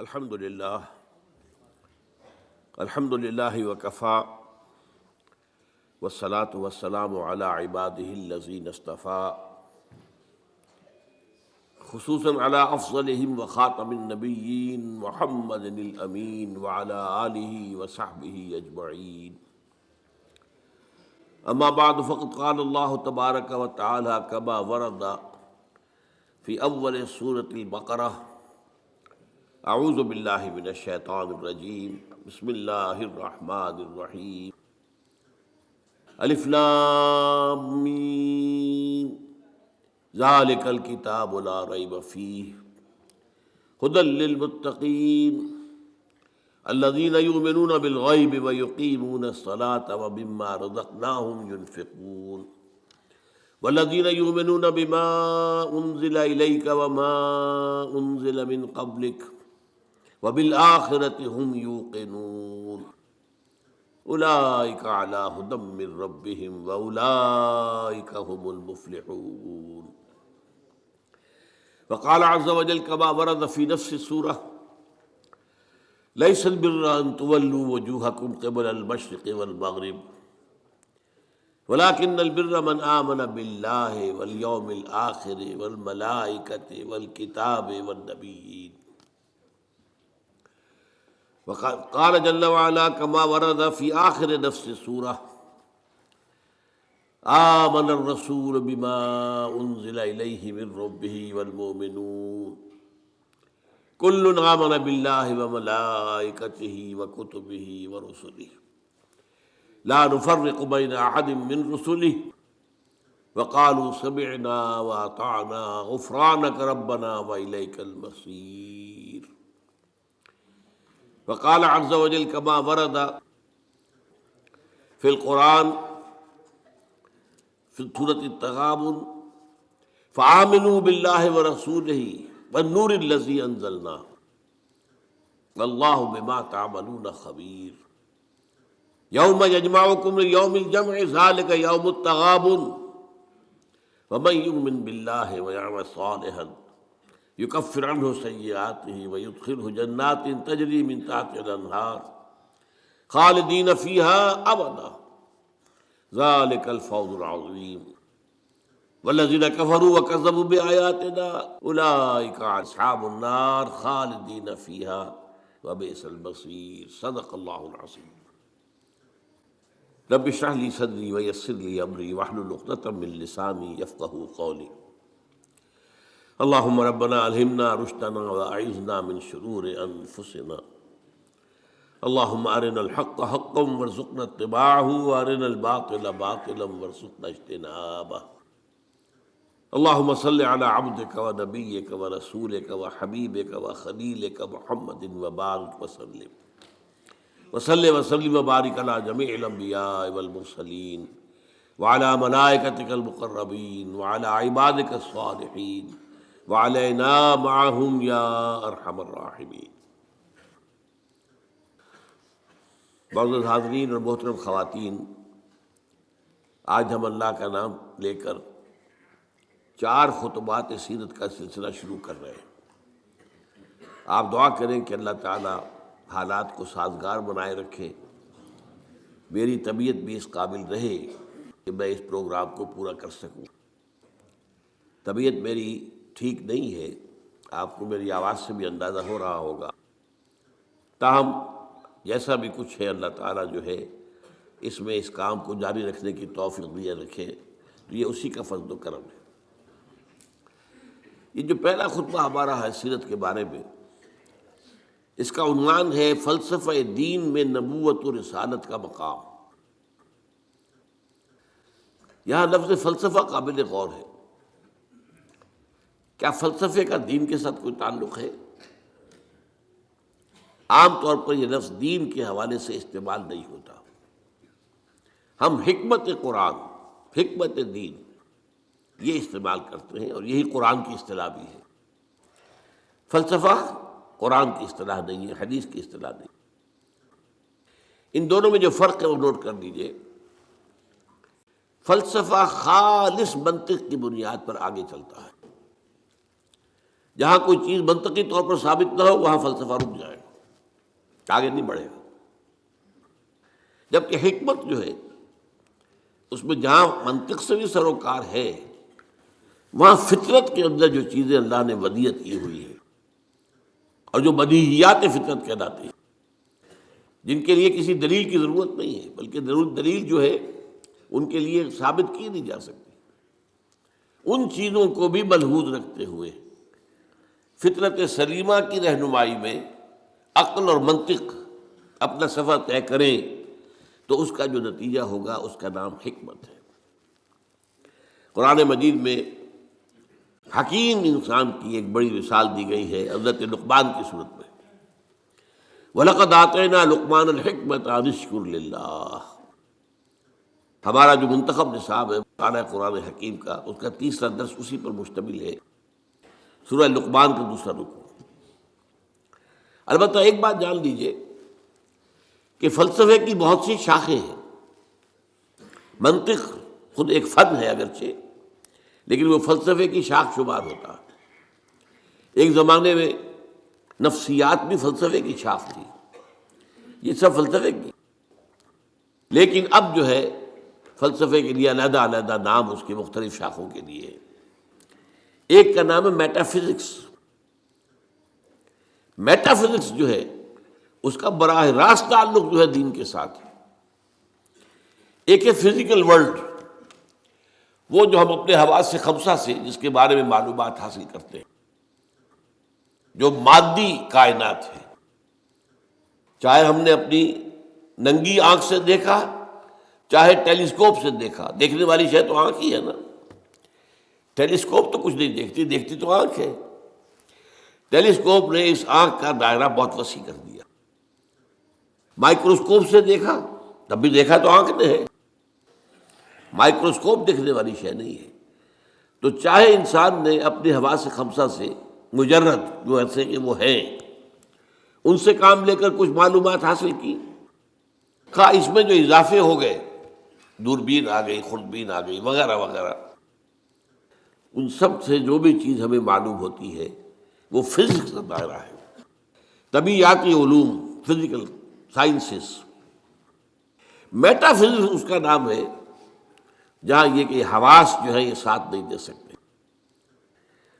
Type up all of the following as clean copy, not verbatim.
الحمد للہ وکفیٰ والصلاة والسلام علی عبادہ الذین اصطفیٰ خصوصاً علی افضلہم وخاتم النبیین محمد الامین وعلی آلہ وصحبہ اجمعین اما بعد فقد قال اللہ تبارک وتعالی کما ورد فی اول سورۃ البقرہ اعوذ باللہ من الشیطان الرجیم بسم اللہ الرحمن الرحیم الف لام میم ذالک الکتاب لا ریب فیہ ھدی للمتقین الذین یؤمنون بالغیب ویقیمون الصلاة ومما رزقناہم ینفقون والذین یؤمنون بما انزل الیک وما انزل من قبلک وبالآخرۃ ہم یوقنون اولئک علی ھدی من ربہم واولئک هم المفلحون وقال عز وجل كما ورد في نفس السورة ليس البر أن تولوا وجوهكم قبل المشرق والمغرب ولكن البر من آمن بالله واليوم الآخر والملائكة والكتاب والنبيين وقال جل وعلا كما ورد في آخر نفس السورة آمن الرسول بما أنزل إليه من ربه والمؤمنون كل آمن بالله وملائكته وكتبه ورسله لا نفرق بين أحد من رسله وقالوا سمعنا وأطعنا غفرانك ربنا وإليك المصير وقال عز وجل كما ورد في القرآن في سورة التغابن فآمنوا بالله ورسوله والنور الذي أنزلنا والله بما تعملون خبير يوم يجمعكم ليوم الجمع ذلك يوم التغابن ومن يؤمن بالله ويعمل صالحا يكفر عنه سيئاته ويدخله جنات تجري من تحتها الأنهار خالدين فيها أبدا ذلك الفوز العظيم والذين كفروا وكذبوا بآياتنا أولئك أصحاب النار خالدين فيها وبئس المصير صدق الله العظيم رب اشرح لي صدري ويسر لي أمري واحلل عقدة من لساني يفقهوا قولي اللهم ربنا ألهمنا رشدنا وأعذنا من شرور أنفسنا اللهم أرنا الحق حقا وارزقنا اتباعه وأرنا الباطل باطلا وارزقنا اجتنابه اللهم صل على عبدك ونبيك ورسولك وحبيبك وخليلك محمد وبارك وسلم وبارك على جميع الأنبياء والمرسلين وعلى ملائكتك المقربين وعلى عبادك الصالحين وعلينا معهم يا ارحم الراحمين۔ معزز حاضرین اور محترم خواتین، آج ہم اللہ کا نام لے کر 4 خطبات سیرت کا سلسلہ شروع کر رہے ہیں۔ آپ دعا کریں کہ اللہ تعالی حالات کو سازگار بنائے رکھے، میری طبیعت بھی اس قابل رہے کہ میں اس پروگرام کو پورا کر سکوں۔ طبیعت میری ٹھیک نہیں ہے، آپ کو میری آواز سے بھی اندازہ ہو رہا ہوگا، تاہم جیسا بھی کچھ ہے اللہ تعالیٰ جو ہے اس میں اس کام کو جاری رکھنے کی توفیق دیے رکھے، تو یہ اسی کا فضل و کرم ہے۔ یہ جو پہلا خطبہ ہمارا ہے سیرت کے بارے میں، اس کا عنوان ہے فلسفہ دین میں نبوت و رسالت کا مقام۔ یہاں لفظ فلسفہ قابل غور ہے۔ کیا فلسفے کا دین کے ساتھ کوئی تعلق ہے؟ عام طور پر یہ لفظ دین کے حوالے سے استعمال نہیں ہوتا۔ ہم حکمت قرآن، حکمت دین یہ استعمال کرتے ہیں، اور یہی قرآن کی اصطلاح بھی ہے۔ فلسفہ قرآن کی اصطلاح نہیں ہے، حدیث کی اصطلاح نہیں۔ ان دونوں میں جو فرق ہے وہ نوٹ کر لیجئے۔ فلسفہ خالص منطق کی بنیاد پر آگے چلتا ہے، جہاں کوئی چیز منطقی طور پر ثابت نہ ہو وہاں فلسفہ رک جائے، آگے نہیں بڑھے گا۔ جبکہ حکمت جو ہے اس میں جہاں منطق سے بھی سروکار ہے، وہاں فطرت کے اندر جو چیزیں اللہ نے ودیعت کی ہوئی ہے اور جو بدیہیات فطرت کہلاتی ہیں، جن کے لیے کسی دلیل کی ضرورت نہیں ہے، بلکہ دلیل جو ہے ان کے لیے ثابت کی نہیں جا سکتی، ان چیزوں کو بھی ملحوظ رکھتے ہوئے فطرت سلیمہ کی رہنمائی میں عقل اور منطق اپنا سفر طے کریں تو اس کا جو نتیجہ ہوگا اس کا نام حکمت ہے۔ قرآن مجید میں حکیم انسان کی ایک بڑی مثال دی گئی ہے حضرت لقمان کی صورت میں، وَلَقَدْ آتَيْنَا لُقْمَانَ الْحِكْمَةَ أَنِ اشْكُرْ لِلَّهِ۔ ہمارا جو منتخب نصاب ہے مطالعہ قرآن حکیم کا، اس کا تیسرا درس اسی پر مشتمل ہے، سورہ لقمان کا دوسرا رکوع۔ البتہ ایک بات جان لیجئے کہ فلسفے کی بہت سی شاخیں ہیں۔ منطق خود ایک فن ہے اگرچہ، لیکن وہ فلسفے کی شاخ شمار ہوتا ہے۔ ایک زمانے میں نفسیات بھی فلسفے کی شاخ تھی، یہ سب فلسفے کی، لیکن اب جو ہے فلسفے کے لیے علیحدہ علیحدہ نام اس کے مختلف شاخوں کے لیے۔ ایک کا نام ہے میٹا فزکس۔ میٹا فزکس جو ہے اس کا براہ راست تعلق جو ہے دین کے ساتھ ہے۔ ایک ہے فزیکل ورلڈ، وہ جو ہم اپنے حواس خمسہ سے جس کے بارے میں معلومات حاصل کرتے ہیں، جو مادی کائنات ہے، چاہے ہم نے اپنی ننگی آنکھ سے دیکھا چاہے ٹیلیسکوپ سے دیکھا، دیکھنے والی شے تو آنکھ ہی ہے نا، ٹیلیسکوپ تو کچھ نہیں دیکھتی، دیکھتی تو آنکھ ہے۔ ٹیلیسکوپ نے اس آنکھ کا دائرہ بہت وسیع کر دیا۔ مائکروسکوپ سے دیکھا تب بھی دیکھا تو آنکھ نے ہے، مائکروسکوپ دیکھنے والی شے نہیں ہے۔ تو چاہے انسان نے اپنے حواس خمسہ سے مجرد جو ایسے کہ وہ ہیں ان سے کام لے کر کچھ معلومات حاصل کی، خواہ اس میں جو اضافے ہو گئے، دوربین آ گئی، خوردبین آ گئی، وغیرہ وغیرہ، ان سب سے جو بھی چیز ہمیں معلوم ہوتی ہے وہ فزکس کا دائرہ ہے، طبیعیاتی علوم، فزیکل سائنسز۔ میٹا فزکس اس کا نام ہے جہاں یہ کہ حواس جو ہے یہ ساتھ نہیں دے سکتے،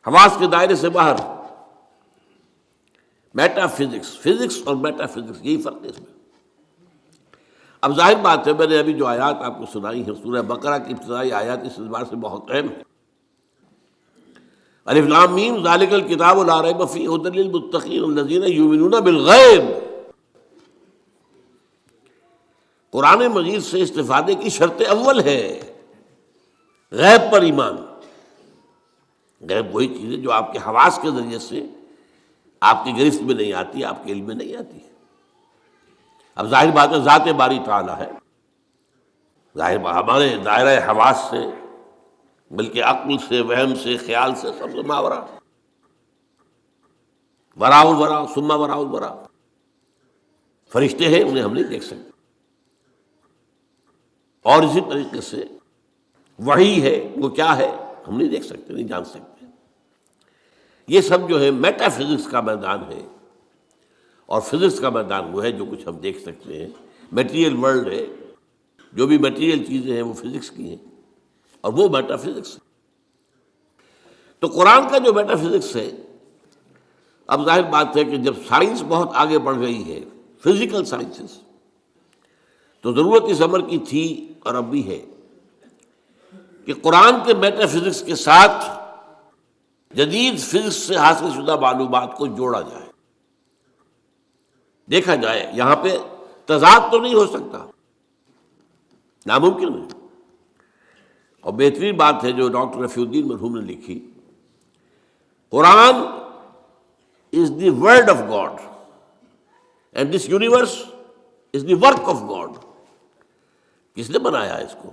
حواس کے دائرے سے باہر۔ میٹا فزکس، فزکس اور میٹا فزکس یہی فرق ہے اس میں۔ اب ظاہر بات ہے، میں نے ابھی جو آیات آپ کو سنائی ہیں سورہ بقرہ کی ابتدائی آیات اس اعتبار سے بہت اہم ہے۔ الف لام میم ذالک الکتاب لا ریب فیہ ھدی للمتقین الذین یؤمنون بالغیب۔ قرآن مجید سے استفادے کی شرط اول ہے غیب پر ایمان۔ غیب وہی چیز ہے جو آپ کے حواس کے ذریعے سے آپ کی گرفت میں نہیں آتی، آپ کے علم میں نہیں آتی۔ اب ظاہر بات ہے ذات باری تعالیٰ ہے، ظاہر ہمارے دائرہ حواس سے بلکہ عقل سے، وہم سے، خیال سے سب سے ماورا، وراء الورا ثم وراء الورا۔ فرشتے ہیں انہیں ہم نہیں دیکھ سکتے، اور اسی طریقے سے وحی ہے وہ کیا ہے ہم نہیں دیکھ سکتے، نہیں جان سکتے۔ یہ سب جو ہے میٹا فزکس کا میدان ہے، اور فزکس کا میدان وہ ہے جو کچھ ہم دیکھ سکتے ہیں۔ میٹیریل ورلڈ ہے، جو بھی میٹیریل چیزیں ہیں وہ فزکس کی ہیں، اور وہ میٹا فزکس ہے۔ تو قرآن کا جو میٹا فزکس ہے، اب ظاہر بات ہے کہ جب سائنس بہت آگے بڑھ گئی ہے، فزیکل سائنسز، تو ضرورت اس امر کی تھی اور اب بھی ہے کہ قرآن کے میٹا فزکس کے ساتھ جدید فزکس سے حاصل شدہ معلومات کو جوڑا جائے، دیکھا جائے۔ یہاں پہ تضاد تو نہیں ہو سکتا، ناممکن ہے۔ اور بہترین بات ہے جو ڈاکٹر رفیع الدین مرحوم نے لکھی، قرآن is the word of God and this universe is the work of God۔ کس نے بنایا اس کو؟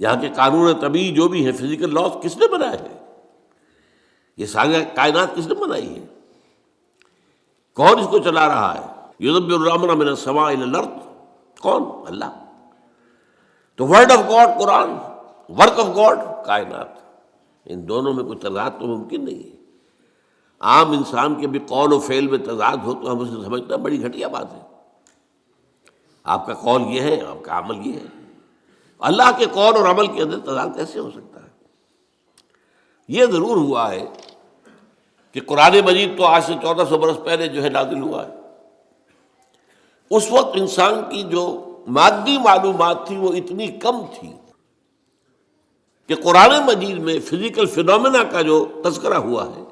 یہاں کے قانون طبیعی جو بھی ہے، فزیکل لاز، کس نے بنایا ہے؟ یہ ساری کائنات کس نے بنائی ہے؟ کون اس کو چلا رہا ہے؟ یدبر الامر من السماء الی الارض، کون؟ اللہ۔ تو word of God Quran, work of God کائنات، ان دونوں میں کوئی تضاد تو ممکن نہیں ہے۔ عام انسان کے بھی قول و فعل میں تضاد ہو تو ہم اسے سمجھتے ہیں بڑی گھٹیا بات ہے. آپ کا قول یہ ہے، آپ کا عمل یہ ہے. اللہ کے قول اور عمل کے اندر تضاد کیسے ہو سکتا ہے؟ یہ ضرور ہوا ہے کہ قرآن مجید تو آج سے 1400 برس پہلے جو ہے نازل ہوا ہے. اس وقت انسان کی جو مادی معلومات تھی وہ اتنی کم تھی کہ قرآن مجید میں فزیکل فینومینا کا جو تذکرہ ہوا ہے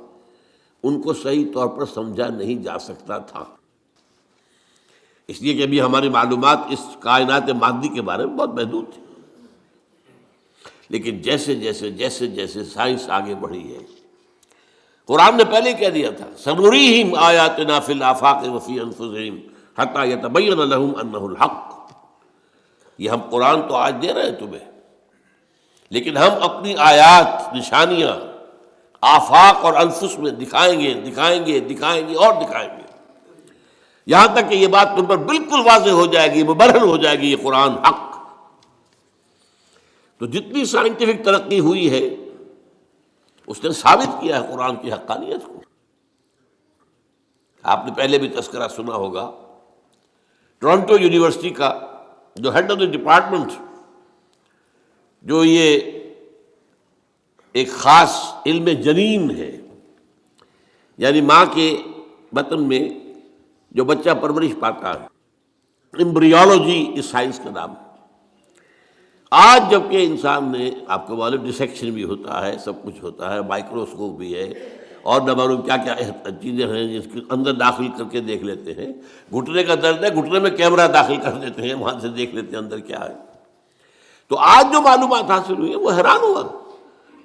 ان کو صحیح طور پر سمجھا نہیں جا سکتا تھا. اس لیے کہ ابھی ہماری معلومات اس کائنات مادی کے بارے میں بہت محدود تھی. لیکن جیسے جیسے جیسے جیسے سائنس آگے بڑھی ہے، قرآن نے پہلے کہہ دیا تھا سنریہم آیاتنا فی الآفاق وفی انفسہم حتی یتبین لہم انہ الحق. یہ ہم قرآن تو آج دے رہے ہیں تمہیں، لیکن ہم اپنی آیات، نشانیاں آفاق اور انفس میں دکھائیں گے دکھائیں گے دکھائیں گے اور دکھائیں گے، یہاں تک کہ یہ بات تم پر بالکل واضح ہو جائے گی، مبرہن ہو جائے گی، یہ قرآن حق. تو جتنی سائنٹیفک ترقی ہوئی ہے اس نے ثابت کیا ہے قرآن کی حقانیت کو. آپ نے پہلے بھی تذکرہ سنا ہوگا ٹورنٹو یونیورسٹی کا جو ہیڈ آف دی ڈپارٹمنٹ، جو یہ ایک خاص علم جنین ہے، یعنی ماں کے بطن میں جو بچہ پرورش پاتا ہے، ایمبریولوجی اس سائنس کا نام ہے. آج جبکہ انسان نے، آپ کو معلوم ڈسیکشن بھی ہوتا ہے، سب کچھ ہوتا ہے، مائکروسکوپ بھی ہے اور نہ معلوم کیا کیا چیزیں ہیں جس کے اندر داخل کر کے دیکھ لیتے ہیں. گھٹنے کا درد ہے، گھٹنے میں کیمرہ داخل کر دیتے ہیں، وہاں سے دیکھ لیتے ہیں اندر کیا ہے. تو آج جو معلومات حاصل ہوئی ہے وہ حیران ہوا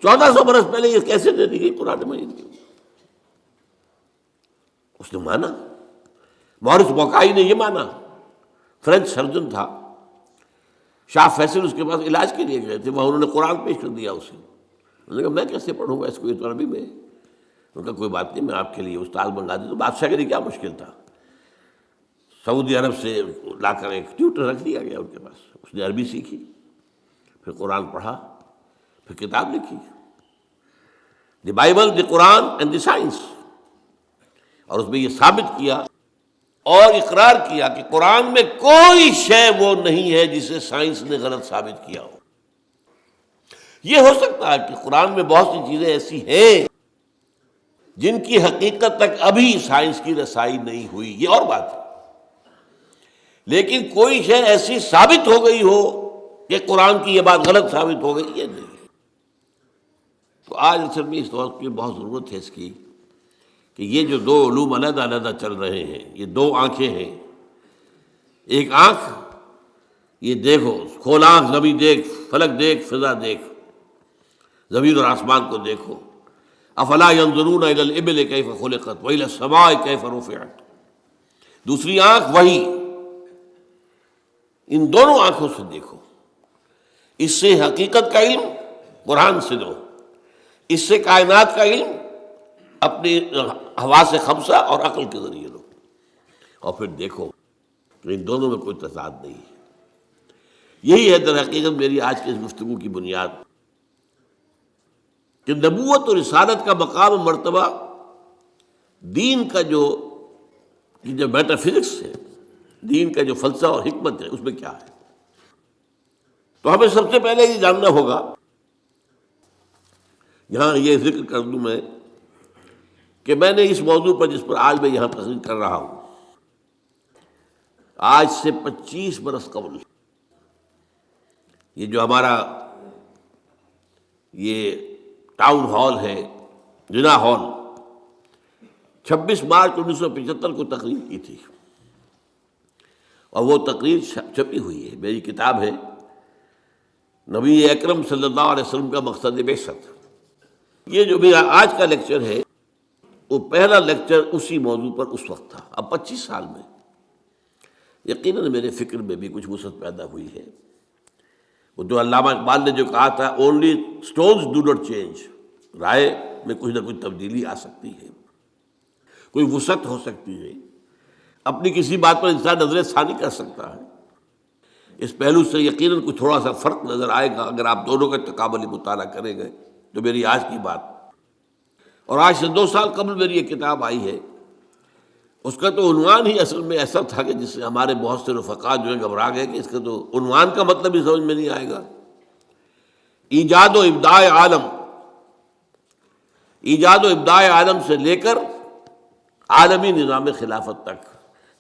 1400 برس پہلے یہ کیسے دے دی گئی قرآن مجید کی. اس نے مانا، مورس بوکائی نے یہ مانا، فرینچ سرجن تھا، شاہ فیصل اس کے پاس علاج کے لیے گئے تھے، وہاں انہوں نے قرآن پیش کر دیا اسے. انہوں نے کہا میں کیسے پڑھوں گا اس کو، یہ تو عربی میں ہے. انہوں نے کہا کوئی بات نہیں، میں آپ کے لیے استاد منگا دوں. تو بادشاہ کے لیے کیا مشکل تھا، سعودی عرب سے لا کر ایک ٹیوٹر رکھ دیا گیا ان کے پاس. اس نے عربی سیکھی، پھر قرآن پڑھا، پھر کتاب لکھی، the Bible, the Quran and the science. اور اس میں یہ ثابت کیا اور اقرار کیا کہ قرآن میں کوئی شے وہ نہیں ہے جسے سائنس نے غلط ثابت کیا ہو. یہ ہو سکتا ہے کہ قرآن میں بہت سی چیزیں ایسی ہیں جن کی حقیقت تک ابھی سائنس کی رسائی نہیں ہوئی، یہ اور بات ہے. لیکن کوئی شے ایسی ثابت ہو گئی ہو کہ قرآن کی یہ بات غلط ثابت ہو گئی، یہ نہیں. تو آج اصل میں اس وقت کی بہت ضرورت ہے اس کی کہ یہ جو دو علوم علیحدہ علیحدہ چل رہے ہیں، یہ دو آنکھیں ہیں. ایک آنکھ یہ دیکھو، کھول آنکھ، زمین دیکھ، فلک دیکھ، فضا دیکھ، زمین اور آسمان کو دیکھو. افلا ينظرون الى الابل كيف خلقت والى السماء كيف رفعت. دوسری آنکھ وہی. ان دونوں آنکھوں سے دیکھو. اس سے حقیقت کا علم قرآن سے لو، اس سے کائنات کا علم اپنی حواس خمسہ اور عقل کے ذریعے لو، اور پھر دیکھو کہ ان دونوں میں کوئی تضاد نہیں ہے. یہی ہے در حقیقت میری آج کی اس گفتگو کی بنیاد، کہ نبوت اور رسالت کا مقام و مرتبہ دین کا جو میٹا فزکس ہے، دین کا جو فلسفہ اور حکمت ہے، اس میں کیا ہے. تو ہمیں سب سے پہلے یہ جاننا ہوگا، یہاں یہ ذکر کر دوں میں کہ میں نے اس موضوع پر جس پر آج میں یہاں تقریر کر رہا ہوں، آج سے 25 برس قبل یہ جو ہمارا یہ ٹاؤن ہال ہے، جنا ہال، 26 مارچ 1975 کو تقریر کی تھی. اور وہ تقریر چھپی ہوئی ہے، میری کتاب ہے نبی اکرم صلی اللہ علیہ وسلم کا مقصد بعثت. یہ جو بھی آج کا لیکچر ہے وہ پہلا لیکچر اسی موضوع پر اس وقت تھا. اب 25 سال میں یقیناً میرے فکر میں بھی کچھ وسعت پیدا ہوئی ہے. وہ جو علامہ اقبال نے جو کہا تھا only stones do not change, رائے میں کچھ نہ کچھ تبدیلی آ سکتی ہے، کوئی وسعت ہو سکتی ہے، اپنی کسی بات پر انسان نظر ثانی کر سکتا ہے. اس پہلو سے یقیناً کچھ تھوڑا سا فرق نظر آئے گا اگر آپ دونوں کا تقابلی مطالعہ کریں گے. تو میری آج کی بات اور آج سے 2 سال قبل میری یہ کتاب آئی ہے، اس کا تو عنوان ہی اصل میں ایسا تھا کہ جس سے ہمارے بہت سے رفقا جو ہے گھبرا گئے کہ اس کا تو عنوان کا مطلب ہی سمجھ میں نہیں آئے گا۔ ایجاد و ابداع عالم، ایجاد و ابداع عالم سے لے کر عالمی نظام خلافت تک،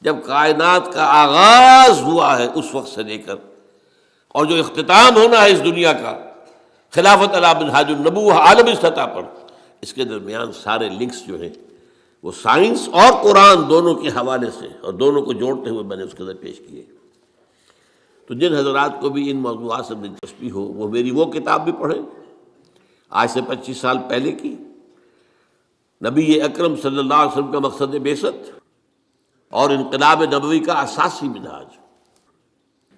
جب کائنات کا آغاز ہوا ہے اس وقت سے لے کر اور جو اختتام ہونا ہے اس دنیا کا خلافت علی منہاج النبوہ عالمی سطح پر، اس کے درمیان سارے لنکس جو ہیں وہ سائنس اور قرآن دونوں کے حوالے سے اور دونوں کو جوڑتے ہوئے میں نے اس کے اندر پیش کیے۔ تو جن حضرات کو بھی ان موضوعات سے دلچسپی ہو وہ میری وہ کتاب بھی پڑھیں، آج سے 25 سال پہلے کی، نبی اکرم صلی اللہ علیہ وسلم کا مقصد بعثت اور انقلاب نبوی کا اساسی منہاج۔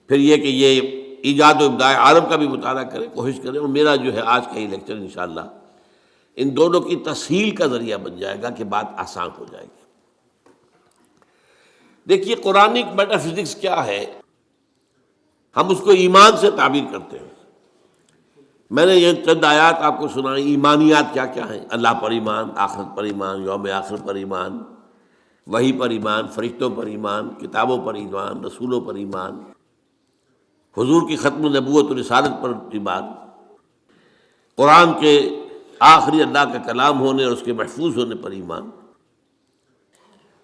پھر یہ کہ یہ ایجاد و ابداع عالم کا بھی مطالعہ کریں، کوشش کریں، اور میرا جو ہے آج کا یہ لیکچر انشاءاللہ ان دونوں کی تسہیل کا ذریعہ بن جائے گا کہ بات آسان ہو جائے گی۔ دیکھیے قرآنک میٹا فزکس کیا ہے، ہم اس کو ایمان سے تعبیر کرتے ہیں۔ میں نے یہ چند آیات آپ کو سنائی، ایمانیات کیا کیا ہیں، اللہ پر ایمان، آخرت پر ایمان، یوم آخر پر ایمان، وحی پر ایمان، فرشتوں پر ایمان، کتابوں پر ایمان، رسولوں پر ایمان، حضور کی ختم نبوت و رسالت پر ایمان، قرآن کے آخری اللہ کا کلام ہونے اور اس کے محفوظ ہونے پر ایمان،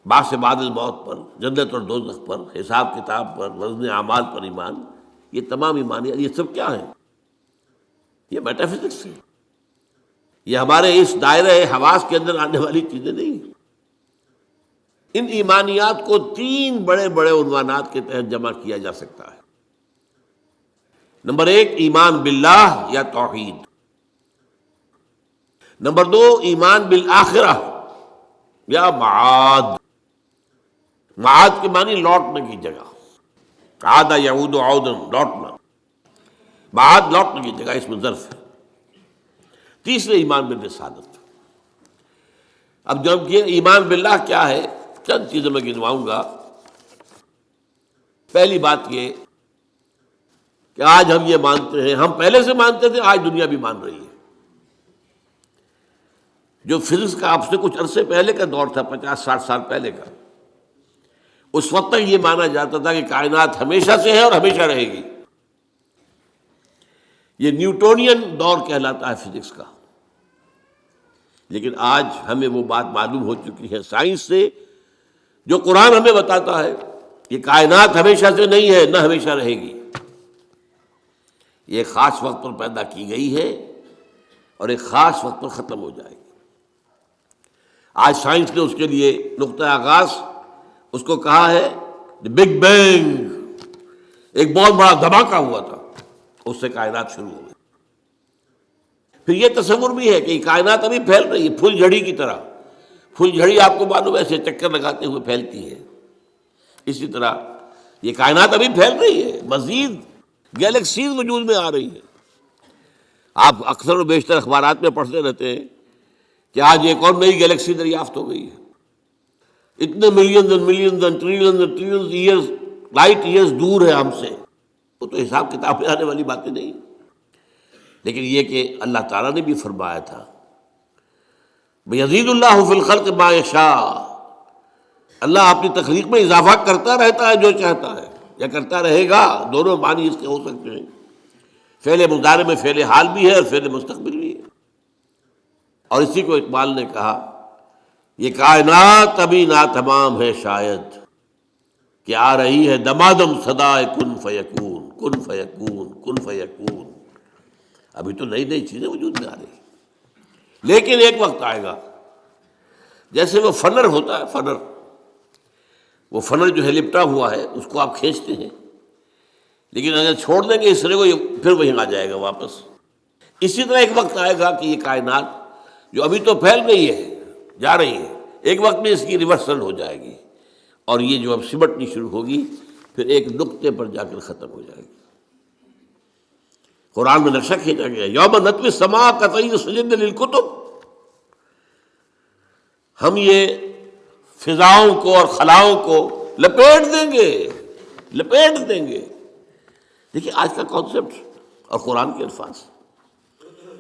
بعث بعد الموت پر، جنت اور دوزخ پر، حساب کتاب پر، وزن اعمال پر ایمان۔ یہ تمام ایمانیات، یہ سب کیا ہیں؟ یہ میٹا فزکس ہے، یہ ہمارے اس دائرہ حواس کے اندر آنے والی چیزیں نہیں۔ ان ایمانیات کو 3 بڑے بڑے عنوانات کے تحت جمع کیا جا سکتا ہے۔ نمبر 1 ایمان باللہ یا توحید، نمبر 2 ایمان بالآخرہ یا معاد، معاد کے معنی لوٹنے کی جگہ، عاد یعود عودن، لوٹنا، معاد لوٹنے کی جگہ، اس میں ظرف ہے۔ تیسرے ایمان بالرسالت۔ اب جب یہ ایمان باللہ کیا ہے، چند چیزیں میں گنواؤں گا۔ پہلی بات یہ کہ آج ہم یہ مانتے ہیں، ہم پہلے سے مانتے تھے، آج دنیا بھی مان رہی ہے۔ جو فزکس کا آپ سے کچھ عرصے پہلے کا دور تھا، 50-60 سال پہلے کا، اس وقت تک یہ مانا جاتا تھا کہ کائنات ہمیشہ سے ہے اور ہمیشہ رہے گی۔ یہ نیوٹونین دور کہلاتا ہے فزکس کا۔ لیکن آج ہمیں وہ بات معلوم ہو چکی ہے سائنس سے، جو قرآن ہمیں بتاتا ہے کہ کائنات ہمیشہ سے نہیں ہے، نہ ہمیشہ رہے گی۔ یہ ایک خاص وقت پر پیدا کی گئی ہے اور ایک خاص وقت پر ختم ہو جائے گی۔ آج سائنس نے اس کے لیے نقطہ آغاز اس کو کہا ہے بگ بینگ، ایک بہت بڑا دھماکہ ہوا تھا، اس سے کائنات شروع ہو گئی۔ پھر یہ تصور بھی ہے کہ یہ کائنات ابھی پھیل رہی ہے، پھول جھڑی کی طرح۔ پھول جھڑی آپ کو معلوم ہے ایسے چکر لگاتے ہوئے پھیلتی ہے، اسی طرح یہ کائنات ابھی پھیل رہی ہے، مزید گیلیکسیز وجود میں آ رہی ہیں۔ آپ اکثر و بیشتر اخبارات میں پڑھتے رہتے ہیں کہ آج ایک اور نئی گیلیکسی دریافت ہو گئی ہے، اتنے millions and millions and trillions and trillions years, light years دور ہے ہم سے۔ وہ تو حساب کتاب میں آنے والی باتیں نہیں، لیکن یہ کہ اللہ تعالیٰ نے بھی فرمایا تھا یزید اللہ فی الخلق ما یشاء، اللہ اپنی تخلیق میں اضافہ کرتا رہتا ہے جو چاہتا ہے، یا کرتا رہے گا، دونوں معنی اس کے ہو سکتے ہیں۔ فعل مضارع میں فعل حال بھی ہے اور فعل مستقبل بھی ہے۔ اور اسی کو اقبال نے کہا یہ کائنات ابھی ناتمام ہے شاید، کہ آ رہی ہے دمادم صدائے کن فیکون، کن فیکون، کن فیکون۔ ابھی تو نئی نئی چیزیں وجود میں آ رہی ہیں، لیکن ایک وقت آئے گا، جیسے وہ فنر ہوتا ہے، فنر، وہ فنر جو ہے لپٹا ہوا ہے، اس کو آپ کھینچتے ہیں، لیکن اگر چھوڑ دیں گے اس طرح کو، یہ پھر وہیں آ جائے گا واپس۔ اسی طرح ایک وقت آئے گا کہ یہ کائنات جو ابھی تو پھیل رہی ہے، جا رہی ہے، ایک وقت میں اس کی ریورسل ہو جائے گی، اور یہ جو اب سمٹنی شروع ہوگی پھر ایک نقطے پر جا کر ختم ہو جائے گی۔ قرآن میں نقشہ کھینچا گیا، یوم نطوی السماء کطی السجل للکتب، ہم یہ فضاؤں کو اور خلاؤں کو لپیٹ دیں گے، لپیٹ دیں گے۔ دیکھیے آج کا کانسیپٹ اور قرآن کے الفاظ،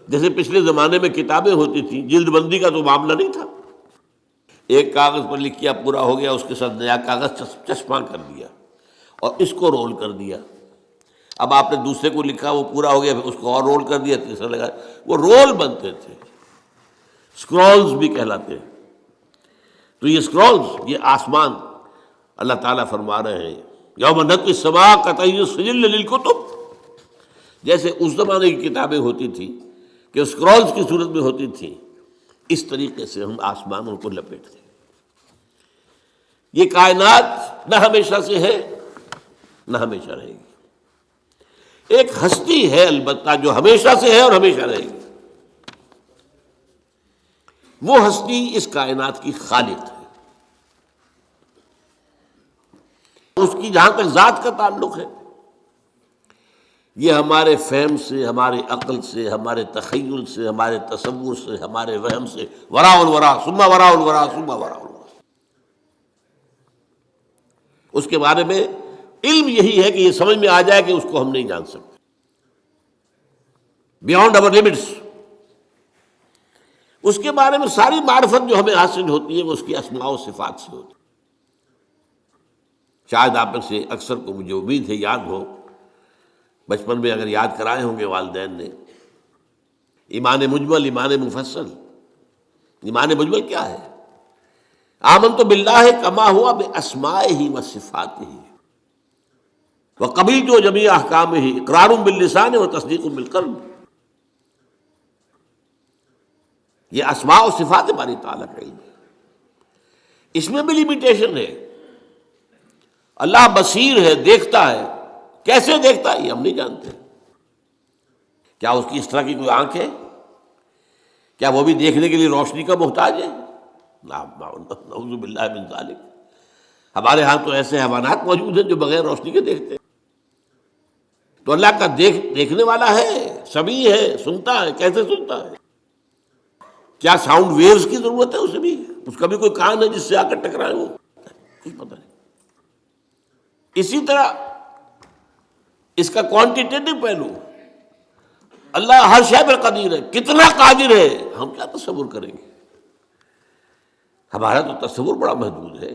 جیسے پچھلے زمانے میں کتابیں ہوتی تھیں، جلد بندی کا تو معاملہ نہیں تھا، ایک کاغذ پر لکھ کیا پورا ہو گیا، اس کے ساتھ نیا کاغذ چسپاں کر دیا اور اس کو رول کر دیا۔ اب آپ نے دوسرے کو لکھا، وہ پورا ہو گیا، پھر اس کو اور رول کر دیا، تیسرا لگا۔ وہ رول بنتے تھے، اسکرولز بھی کہلاتے ہیں۔ تو یہ اسکرولز، یہ آسمان، اللہ تعالیٰ فرما رہے ہیں یوم نطوی السماء کطی السجل للکتب، جیسے اس زمانے کی کتابیں ہوتی تھیں کہ اسکرولز کی صورت میں ہوتی تھیں، اس طریقے سے ہم آسمانوں کو لپیٹتے ہیں۔ یہ کائنات نہ ہمیشہ سے ہے نہ ہمیشہ رہے گی، ایک ہستی ہے البتہ جو ہمیشہ سے ہے اور ہمیشہ رہے گی، وہ ہستی اس کائنات کی خالق ہے۔ اس کی جہاں تک ذات کا تعلق ہے، یہ ہمارے فہم سے، ہمارے عقل سے، ہمارے تخیل سے، ہمارے تصور سے، ہمارے وہم سے وراء الورا ثم وراء الورا ثم وراء الورا، اس کے بارے میں علم یہی ہے کہ یہ سمجھ میں آ جائے کہ اس کو ہم نہیں جان سکتے، بیانڈ اور لمٹس۔ اس کے بارے میں ساری معرفت جو ہمیں حاصل ہوتی ہے وہ اس کی اسماء و صفات سے ہوتی ہے۔ شاید آپ میں سے اکثر کو مجھے امید ہے یاد ہو، بچپن میں اگر یاد کرائے ہوں گے والدین نے، ایمان مجمل، ایمان مفصل۔ ایمان مجمل کیا ہے؟ آمنت باللہ کما ہوا باسمائہ و صفاتہ وقبلت جمیع احکامہ اقرار باللسان و تصدیق بالقلب۔ یہ اسماء و صفات باری تعالیٰ کا علم ہے، اس میں بھی لمیٹیشن ہے۔ اللہ بصیر ہے، دیکھتا ہے، کیسے دیکھتا ہے یہ ہم نہیں جانتے۔ کیا اس کی اس طرح کی کوئی آنکھ ہے؟ کیا وہ بھی دیکھنے کے لیے روشنی کا محتاج ہے؟ نعوذ باللہ من ذالک۔ ہمارے ہاں تو ایسے حیوانات موجود ہیں جو بغیر روشنی کے دیکھتے ہیں، تو اللہ کا دیکھنے والا ہے، سمیع ہے، سنتا ہے، کیسے سنتا ہے؟ کیا ساؤنڈ ویوز کی ضرورت ہے اسے بھی؟ اس کا بھی کوئی کان ہے جس سے آ کر ٹکرائے وہ؟ کچھ پتہ نہیں۔ اسی طرح اس کا کوانٹیٹیو پہلو، اللہ ہر شے پر قدیر ہے، کتنا قادر ہے ہم کیا تصور کریں گے؟ ہمارا تو تصور بڑا محدود ہے۔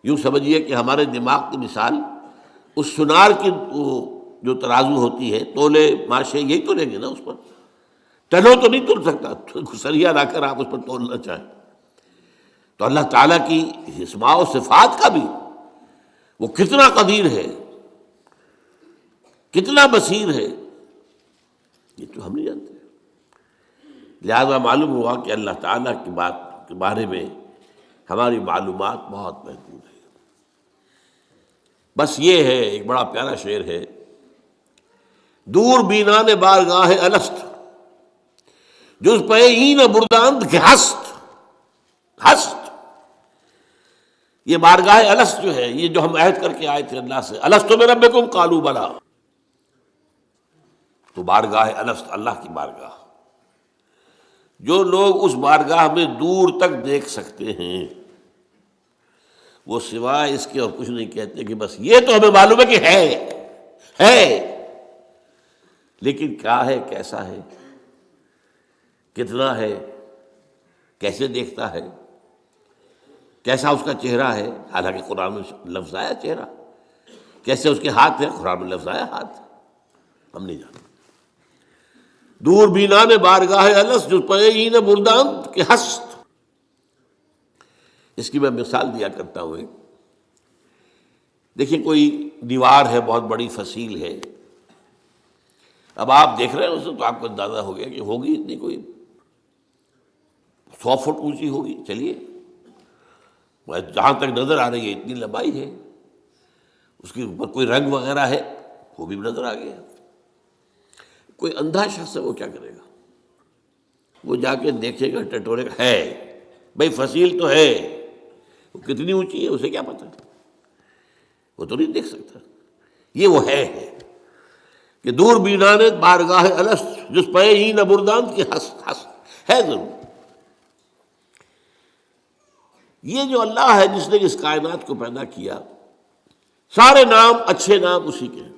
یوں سمجھیے کہ ہمارے دماغ کی مثال اس سنار کی جو ترازو ہوتی ہے، تولے ماشے یہی تو لیں گے نا اس پر، ٹنوں تو نہیں تل سکتا، سریا لا کر آپ اس پر تولنا چاہیں۔ تو اللہ تعالیٰ کی اسماء و صفات کا بھی وہ کتنا قدیر ہے، کتنا بصیر ہے، یہ تو ہم نہیں جانتے۔ لہذا معلوم ہوا کہ اللہ تعالیٰ کی بات کے بارے میں ہماری معلومات بہت محدود ہے۔ بس یہ ہے، ایک بڑا پیارا شعر ہے، دور بینان بارگاہ الست جز پہ این برداند کہ ہست ہست۔ یہ بارگاہ الست جو ہے، یہ جو ہم عہد کر کے آئے تھے اللہ سے، الست بربکم قالوا بلی، تو بارگاہ الست اللہ کی بارگاہ، جو لوگ اس بارگاہ میں دور تک دیکھ سکتے ہیں وہ سوائے اس کے اور کچھ نہیں کہتے کہ بس یہ تو ہمیں معلوم ہے کہ ہے، لیکن کیا ہے، کیسا ہے، کتنا ہے، کیسے دیکھتا ہے، کیسا اس کا چہرہ ہے، حالانکہ قرآن میں لفظ آیا چہرہ، کیسے اس کے ہاتھ ہے، قرآن میں لفظ آیا ہاتھ، ہم نہیں جانتے۔ دور بینان بارگاہ الست جو پئین برداند کہ ہست۔ اس کی میں مثال دیا کرتا ہوں۔ دیکھیں کوئی دیوار ہے، بہت بڑی فصیل ہے، اب آپ دیکھ رہے ہیں اسے تو آپ کو اندازہ ہو گیا کہ ہوگی اتنی کوئی 100 فٹ اونچی ہوگی، چلیے جہاں تک نظر آ رہی ہے اتنی لمبائی ہے، اس کے اوپر کوئی رنگ وغیرہ ہے وہ بھی نظر آ گیا۔ کوئی اندھا شخص ہے وہ کیا کرے گا؟ وہ جا کے دیکھے گا، ٹٹورے گا، ہے بھائی فصیل تو ہے، وہ کتنی اونچی ہے اسے کیا پتہ، وہ تو نہیں دیکھ سکتا۔ یہ وہ ہے کہ دور بینان بارگاہ الست جس پہ ہی نہ بردان کی ہست ہے ضرور۔ یہ جو اللہ ہے جس نے اس کائنات کو پیدا کیا، سارے نام اچھے نام اسی کے ہیں،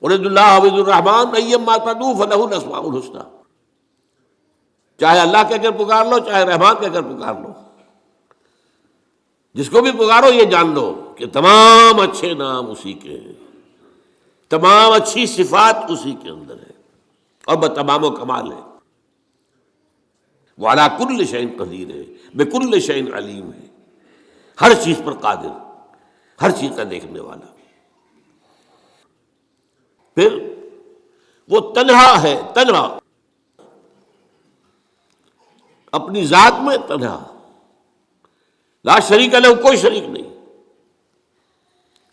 ارید اللہ عبد الرحمن ایما تدعو فلہ الاسماء الحسنی، چاہے اللہ کہہ کر پکار لو چاہے رحمان کہہ کر پکار لو، جس کو بھی پکارو یہ جان لو کہ تمام اچھے نام اسی کے ہیں، تمام اچھی صفات اسی کے اندر ہے اور بتمام و کمال ہے، وہ علی کل شیء قدیر ہے، بکل شیء علیم ہے، ہر چیز پر قادر، ہر چیز کا دیکھنے والا۔ پھر وہ تنہا ہے، تنہا اپنی ذات میں تنہا، لا شریک لہ، کوئی شریک نہیں،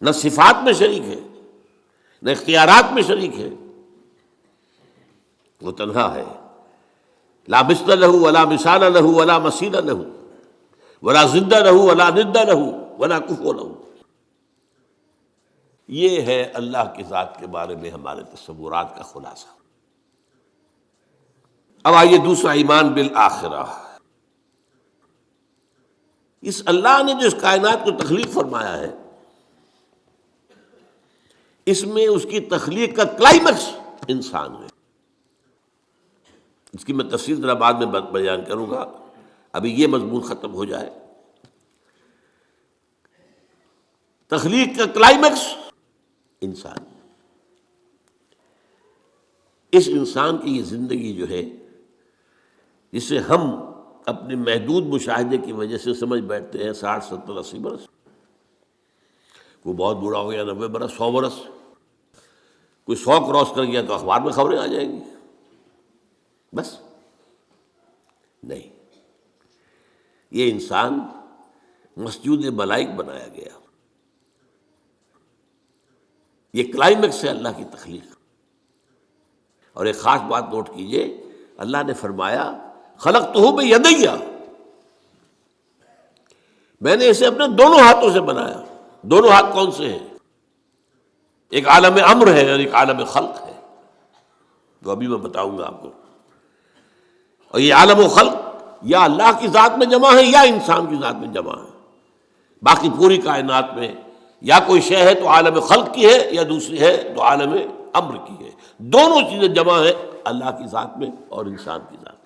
نہ صفات میں شریک ہے نہ اختیارات میں شریک ہے، وہ تنہا ہے، لا مثل لہ ولا مثال لہ ولا مثیل لہ ولا ضد لہ ولا ند لہ ولا کفو لہ۔ یہ ہے اللہ کی ذات کے بارے میں ہمارے تصورات کا خلاصہ۔ اب آئیے دوسرا، ایمان بالآخرہ۔ اس اللہ نے جو اس کائنات کو تخلیق فرمایا ہے، اس میں اس کی تخلیق کا کلائمیکس انسان ہے۔ اس کی میں تفصیل ذرا بعد میں بیان کروں گا، ابھی یہ مضمون ختم ہو جائے۔ تخلیق کا کلائمیکس انسان، اس انسان کی یہ زندگی جو ہے، جسے ہم اپنے محدود مشاہدے کی وجہ سے سمجھ بیٹھتے ہیں 60 70 80 برس، کوئی بہت بوڑھا ہو گیا 90 برس 100 برس، کوئی 100 کراس کر گیا تو اخبار میں خبریں آ جائیں گی، بس نہیں، یہ انسان مسجود ملائک بنایا گیا، یہ کلائمیکس ہے اللہ کی تخلیق۔ اور ایک خاص بات نوٹ کیجئے، اللہ نے فرمایا خلقتہ بیدی، میں نے اسے اپنے دونوں ہاتھوں سے بنایا۔ دونوں ہاتھ کون سے ہیں؟ ایک عالم امر ہے اور ایک عالم خلق ہے، تو ابھی میں بتاؤں گا آپ کو۔ اور یہ عالم و خلق یا اللہ کی ذات میں جمع ہے یا انسان کی ذات میں جمع ہے۔ باقی پوری کائنات میں یا کوئی شے ہے تو عالم خلق کی ہے، یا دوسری ہے تو عالم امر کی ہے، دونوں چیزیں جمع ہیں اللہ کی ذات میں اور انسان کی ذات میں۔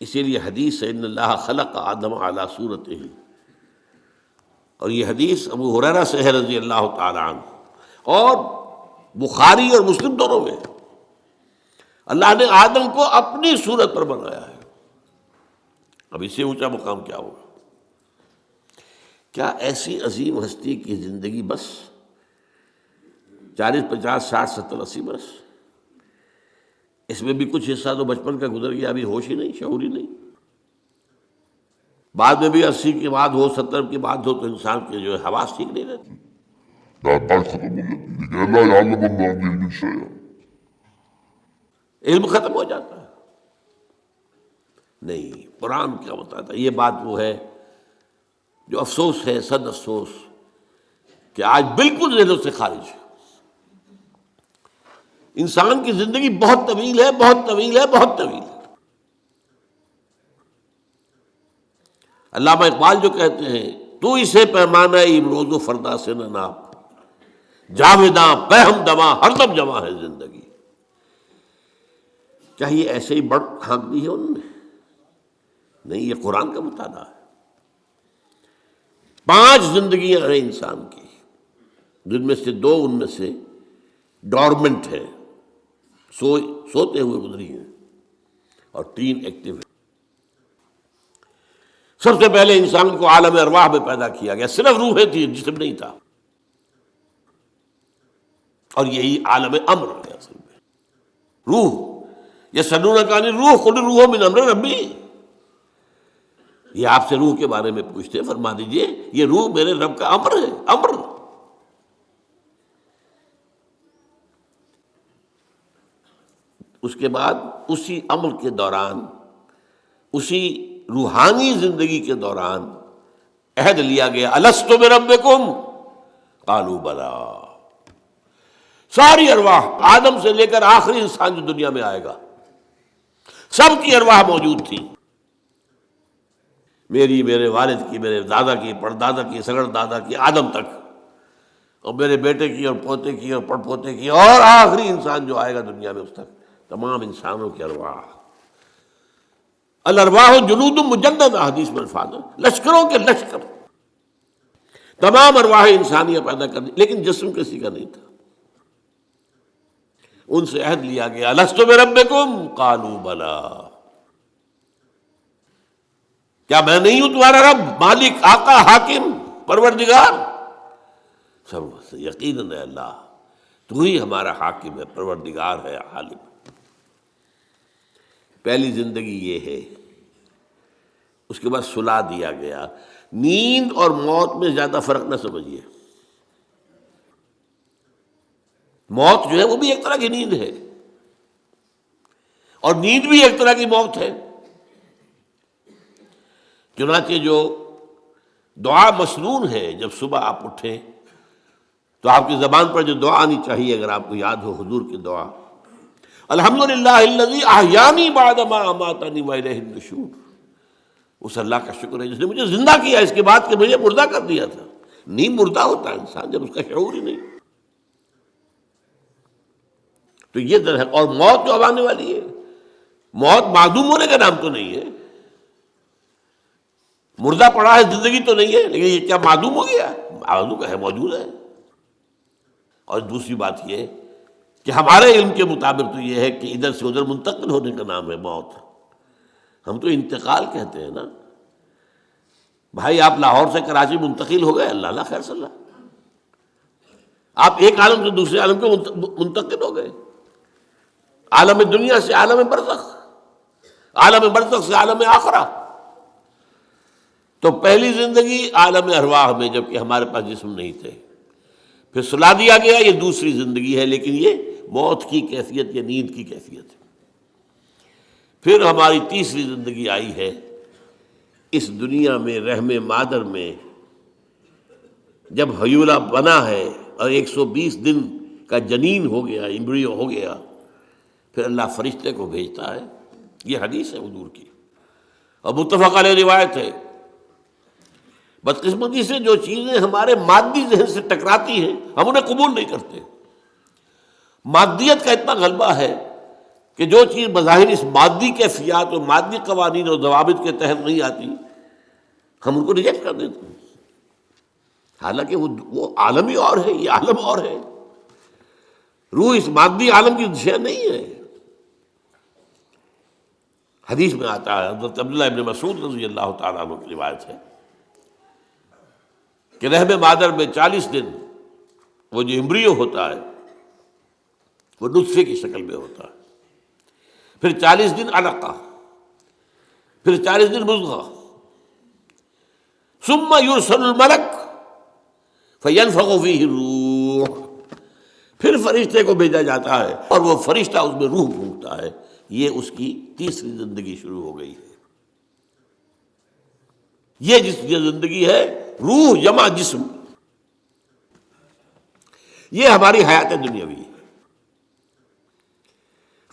اسی لیے حدیث ہے ان اللہ خلق آدم علی صورتہ، اور یہ حدیث ابو ہریرہ سے ہے رضی اللہ تعالی عنہ، اور بخاری اور مسلم دونوں میں اللہ نے آدم کو اپنی صورت پر بنایا ہے۔ اب اس سے اونچا مقام کیا ہوگا؟ کیا ایسی عظیم ہستی کی زندگی بس 40 50 60 70 80 برس؟ اس میں بھی کچھ حصہ تو بچپن کا گزر گیا، ابھی ہوش ہی نہیں، شعور ہی نہیں، بعد میں بھی 80 کے بعد ہو 70 کے بعد ہو تو انسان کے جو ہے حواس ٹھیک نہیں رہتی، تعداد ختم ہو جاتی ہے کہ اللہ یعلم ما بعلم شیئا، علم ختم ہو جاتا ہے۔ نہیں، قرآن کیا بتاتا ہے؟ یہ بات وہ ہے جو افسوس ہے، صد افسوس، کہ آج بالکل ذہنوں سے خارج ہے۔ انسان کی زندگی بہت طویل ہے، بہت طویل ہے، بہت طویل ہے۔ علامہ اقبال جو کہتے ہیں تو اسے پیمانہ امروز و فردا سے نہ ناپ، جاویداں پہم دماں ہر دم جمع ہے زندگی۔ کیا یہ ایسے ہی بڑھ ہانک دی ہے انہوں نے؟ نہیں، یہ قرآن کا مطالعہ ہے۔ 5 زندگیاں ہیں انسان کی، جن میں سے 2 ان میں سے ڈورمنٹ ہے، سوتے ہوئے گزری ہیں، اور 3 ایکٹیو ہیں۔ سب سے پہلے انسان کو عالم ارواح میں پیدا کیا گیا، صرف روحیں تھی، جسم نہیں تھا، اور یہی عالم امر ہے اصل میں۔ روح، یسألونک عن الروح قل الروح من امر ربی، یہ آپ سے روح کے بارے میں پوچھتے ہیں، فرما دیجئے یہ روح میرے رب کا امر ہے، امر۔ اس کے بعد اسی عمل کے دوران، اسی روحانی زندگی کے دوران عہد لیا گیا، الست بربکم قالوا بلی۔ ساری ارواح، آدم سے لے کر آخری انسان جو دنیا میں آئے گا، سب کی ارواح موجود تھی، میری، میرے والد کی، میرے دادا کی، پردادا کی، سگڑ دادا کی، آدم تک، اور میرے بیٹے کی اور پوتے کی اور پڑ پوتے کی اور آخری انسان جو آئے گا دنیا میں اس تک تمام انسانوں کی ارواح. الارواح جنود مجندد حدیث میں الفاظ ہیں، لشکروں کے لشکر، تمام ارواح انسانیہ پیدا کر دی، لیکن جسم کسی کا نہیں تھا. ان سے عہد لیا گیا الست بربکم قالوا بلا، کیا میں نہیں ہوں تمہارا رب، مالک، آقا، حاکم، پروردگار؟ سب یقیناً ہے اللہ، تو ہی ہمارا حاکم ہے، پروردگار ہے، عالم ہے. پہلی زندگی یہ ہے. اس کے بعد سلا دیا گیا. نیند اور موت میں زیادہ فرق نہ سمجھیے. موت جو ہے وہ بھی ایک طرح کی نیند ہے، اور نیند بھی ایک طرح کی موت ہے. چنانچہ جو دعا مسنون ہے، جب صبح آپ اٹھیں تو آپ کی زبان پر جو دعا آنی چاہیے، اگر آپ کو یاد ہو حضور کی دعا، الحمدللہ الذی احیانی بعد ما اماتنی والیہ النشور. اس اللہ کا شکر ہے جس نے مجھے زندہ کیا اس کے بعد کہ مجھے مردہ کر دیا تھا. نیند مردہ ہوتا ہے انسان جب اس کا شعور ہی نہیں. تو یہ در ہے. اور موت جو اب آنے والی ہے، موت معدوم ہونے کا نام تو نہیں ہے. مردہ پڑا ہے، زندگی تو نہیں ہے، لیکن یہ کیا معدوم ہو گیا؟ معدوم ہے، موجود ہے. اور دوسری بات یہ کہ ہمارے علم کے مطابق تو یہ ہے کہ ادھر سے ادھر منتقل ہونے کا نام ہے موت. ہم تو انتقال کہتے ہیں نا. بھائی آپ لاہور سے کراچی منتقل ہو گئے، اللہ اللہ خیر صلی اللہ، آپ ایک عالم سے دوسرے عالم کے منتقل ہو گئے. عالم دنیا سے عالم برزخ، عالم برزخ سے عالم آخرہ. تو پہلی زندگی عالم ارواح میں، جبکہ ہمارے پاس جسم نہیں تھے. پھر سلا دیا گیا، یہ دوسری زندگی ہے، لیکن یہ موت کی کیفیت یا نیند کی کیفیت ہے. پھر ہماری تیسری زندگی آئی ہے اس دنیا میں، رحم مادر میں جب ہیولہ بنا ہے اور 120 دن کا جنین ہو گیا، ایمبریو ہو گیا، پھر اللہ فرشتے کو بھیجتا ہے. یہ حدیث ہے حضور کی اور متفق علیہ روایت ہے. بدقسمتی سے جو چیزیں ہمارے مادی ذہن سے ٹکراتی ہیں ہم انہیں قبول نہیں کرتے. مادیت کا اتنا غلبہ ہے کہ جو چیز بظاہر اس مادی کیفیات اور مادی قوانین اور ضوابط کے تحت نہیں آتی، ہم ان کو ریجیکٹ کر دیتے ہیں. حالانکہ وہ عالم ہی اور ہے، یہ عالم اور ہے. روح اس مادی عالم کی شے نہیں ہے. حدیث میں آتا ہے، حضرت عبداللہ ابن مسعود رضی اللہ تعالیٰ عنہ کی روایت ہے کہ رحم مادر میں 40 دن وہ جو ایمبریو ہوتا ہے وہ نطفے کی شکل میں ہوتا ہے، پھر 40 دن علقہ، پھر 40 دن مضغہ، ثم یرسل الملک فینفخ فیہ الروح، پھر فرشتے کو بھیجا جاتا ہے اور وہ فرشتہ اس میں روح پھونکتا ہے. یہ اس کی تیسری زندگی شروع ہو گئی ہے. یہ جس یہ زندگی ہے روح جمع جسم، یہ ہماری حیات دنیاوی ہے.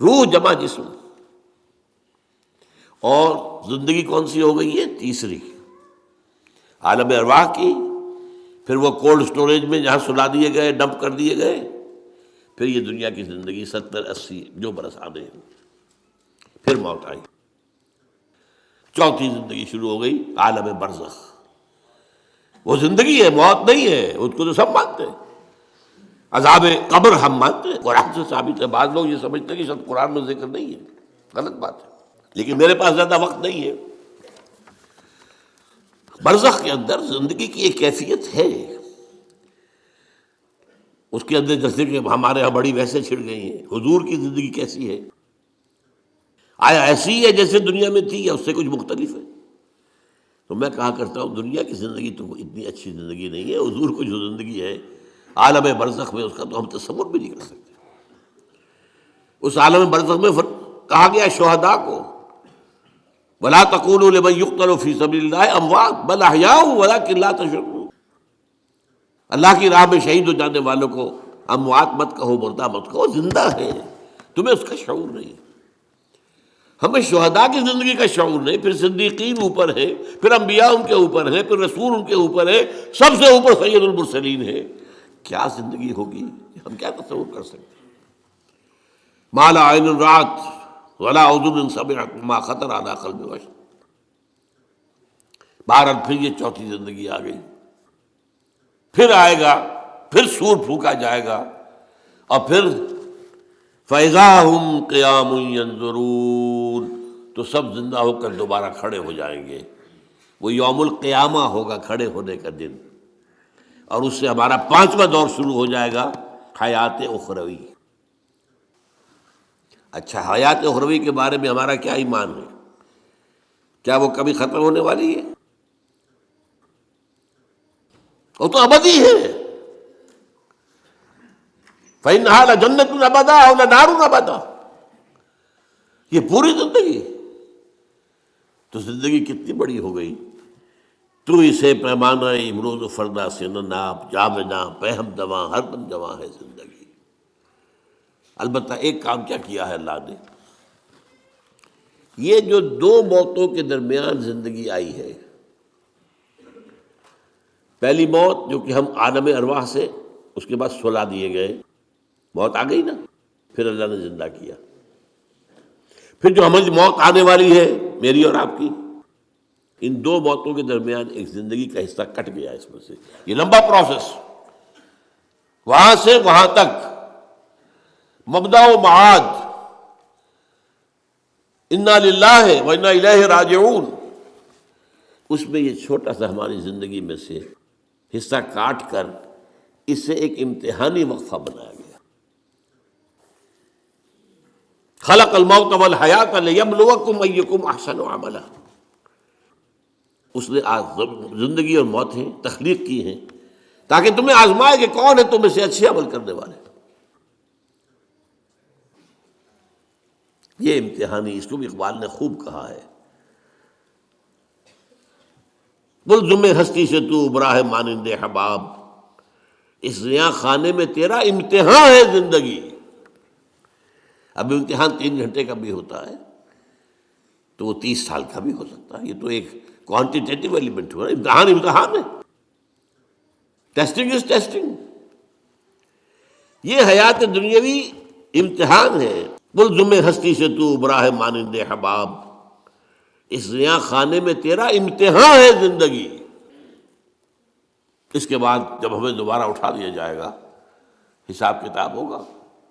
روح جمع جسم. اور زندگی کون سی ہو گئی ہے؟ تیسری، عالم ارواح کی. پھر وہ کولڈ سٹوریج میں جہاں سلا دیے گئے، ڈمپ کر دیے گئے. پھر یہ دنیا کی زندگی 70-80 جو برس آنے ہیں. پھر موت آئی. چوتھی زندگی شروع ہو گئی، عالم برزخ. وہ زندگی ہے، موت نہیں ہے. اس کو تو سب مانتے ہیں. عذاب قبر ہم مانتے ہیں، قرآن سے ثابت ہے. بعض لوگ یہ سمجھتے ہیں کہ شاید قرآن میں ذکر نہیں ہے، غلط بات ہے. لیکن میرے پاس زیادہ وقت نہیں ہے. برزخ کے اندر زندگی کی ایک کیفیت ہے. اس کے اندر جیسے کہ ہمارے یہاں بڑی ویسے چھڑ گئی ہیں، حضور کی زندگی کیسی ہے؟ آیا ایسی ہے جیسے دنیا میں تھی یا اس سے کچھ مختلف ہے؟ تو میں کہا کرتا ہوں دنیا کی زندگی تو اتنی اچھی زندگی نہیں ہے. حضور کو جو زندگی ہے عالم برزخ میں، اس کا تو ہم تصور بھی نہیں کر سکتے. اس عالم برزخ میں کہا گیا شہداء کو وَلَا تَقُولُوا لِمَن يُقْتَلُ فِي سَبِيلِ اللَّهِ أَمْوَاتٌ بَلْ أَحْيَاءٌ وَلَٰكِن لَا تَشْعُرُونَ. اللہ کی راہ میں شہید ہو جانے والوں کو اموات مت کہو، مردہ مت کہو، زندہ ہے. تمہیں اس کا شعور نہیں. ہمیں شہداء کی زندگی کا شعور نہیں. پھر صدیقین اوپر ہے، پھر انبیاء ان کے اوپر ہے، پھر رسول ان کے اوپر ہے، سب سے اوپر سید المرسلین ہے. کیا زندگی ہوگی، ہم کیا تصور کر سکتے ہیں؟ ما لا عین رات ولا اذن سمعت ما خطر علی قلب بشر. بہرحال پھر یہ چوتھی زندگی آ گئی، پھر آئے گا، پھر سور پھونکا جائے گا، اور پھر فَإِذَا هُمْ قِيَامٌ يَنظُرُونَ، تو سب زندہ ہو کر دوبارہ کھڑے ہو جائیں گے. وہ یوم القیامہ ہوگا، کھڑے ہونے کا دن، اور اس سے ہمارا 5واں دور شروع ہو جائے گا، حیات اخروی. اچھا، حیات اخروی کے بارے میں ہمارا کیا ایمان ہے؟ کیا وہ کبھی ختم ہونے والی ہے؟ وہ تو ابدی ہے. فَإِنَّهَا لَجَنَّةٌ أَبَدًا أَوْ لَنَارٌ أَبَدًا. یہ پوری زندگی تو زندگی کتنی بڑی ہو گئی. تو اسے پیمانہ امروز و فردا سے نہ ناپ، جام نہ پہم دواں، ہر دم جواں ہے زندگی. البتہ ایک کام کیا کیا ہے اللہ نے، یہ جو دو موتوں کے درمیان زندگی آئی ہے، پہلی موت جو کہ ہم عالم ارواح سے، اس کے بعد سلا دیے گئے، موت آ گئی نا، پھر اللہ نے زندہ کیا. پھر جو ہمیں موت آنے والی ہے میری اور آپ کی، ان دو موتوں کے درمیان ایک زندگی کا حصہ کٹ گیا اس میں سے. یہ لمبا پروسیس، وہاں سے وہاں تک، مبدا و معاد، انا للہ و انا الیہ راجعون، اس میں یہ چھوٹا سا ہماری زندگی میں سے حصہ کاٹ کر اس سے ایک امتحانی وقفہ بنایا گیا. خلق الموت والحیات لیبلوکم ایکم احسن عملا. اس نے زندگی اور موتیں تخلیق کی ہیں تاکہ تمہیں آزمائے کہ کون ہے تم میں سے اچھے عمل کرنے والے. یہ امتحانی، اس کو بھی اقبال نے خوب کہا ہے، ملزم ہستی سے تو ابرا ہے مانند حباب، اس نیا خانے میں تیرا امتحان ہے زندگی. اب امتحان 3 گھنٹے کا بھی ہوتا ہے تو وہ 30 سال کا بھی ہو سکتا ہے. یہ تو ایک کوانٹیٹیو ایلیمنٹ ہوا، امتحان ہے. Testing is testing. یہ حیات دنیاوی امتحان ہے. ملزم ہستی سے تو ابرا ہے مانند حباب، اس نیا خانے میں تیرا امتحان ہے زندگی. اس کے بعد جب ہمیں دوبارہ اٹھا دیا جائے گا، حساب کتاب ہوگا،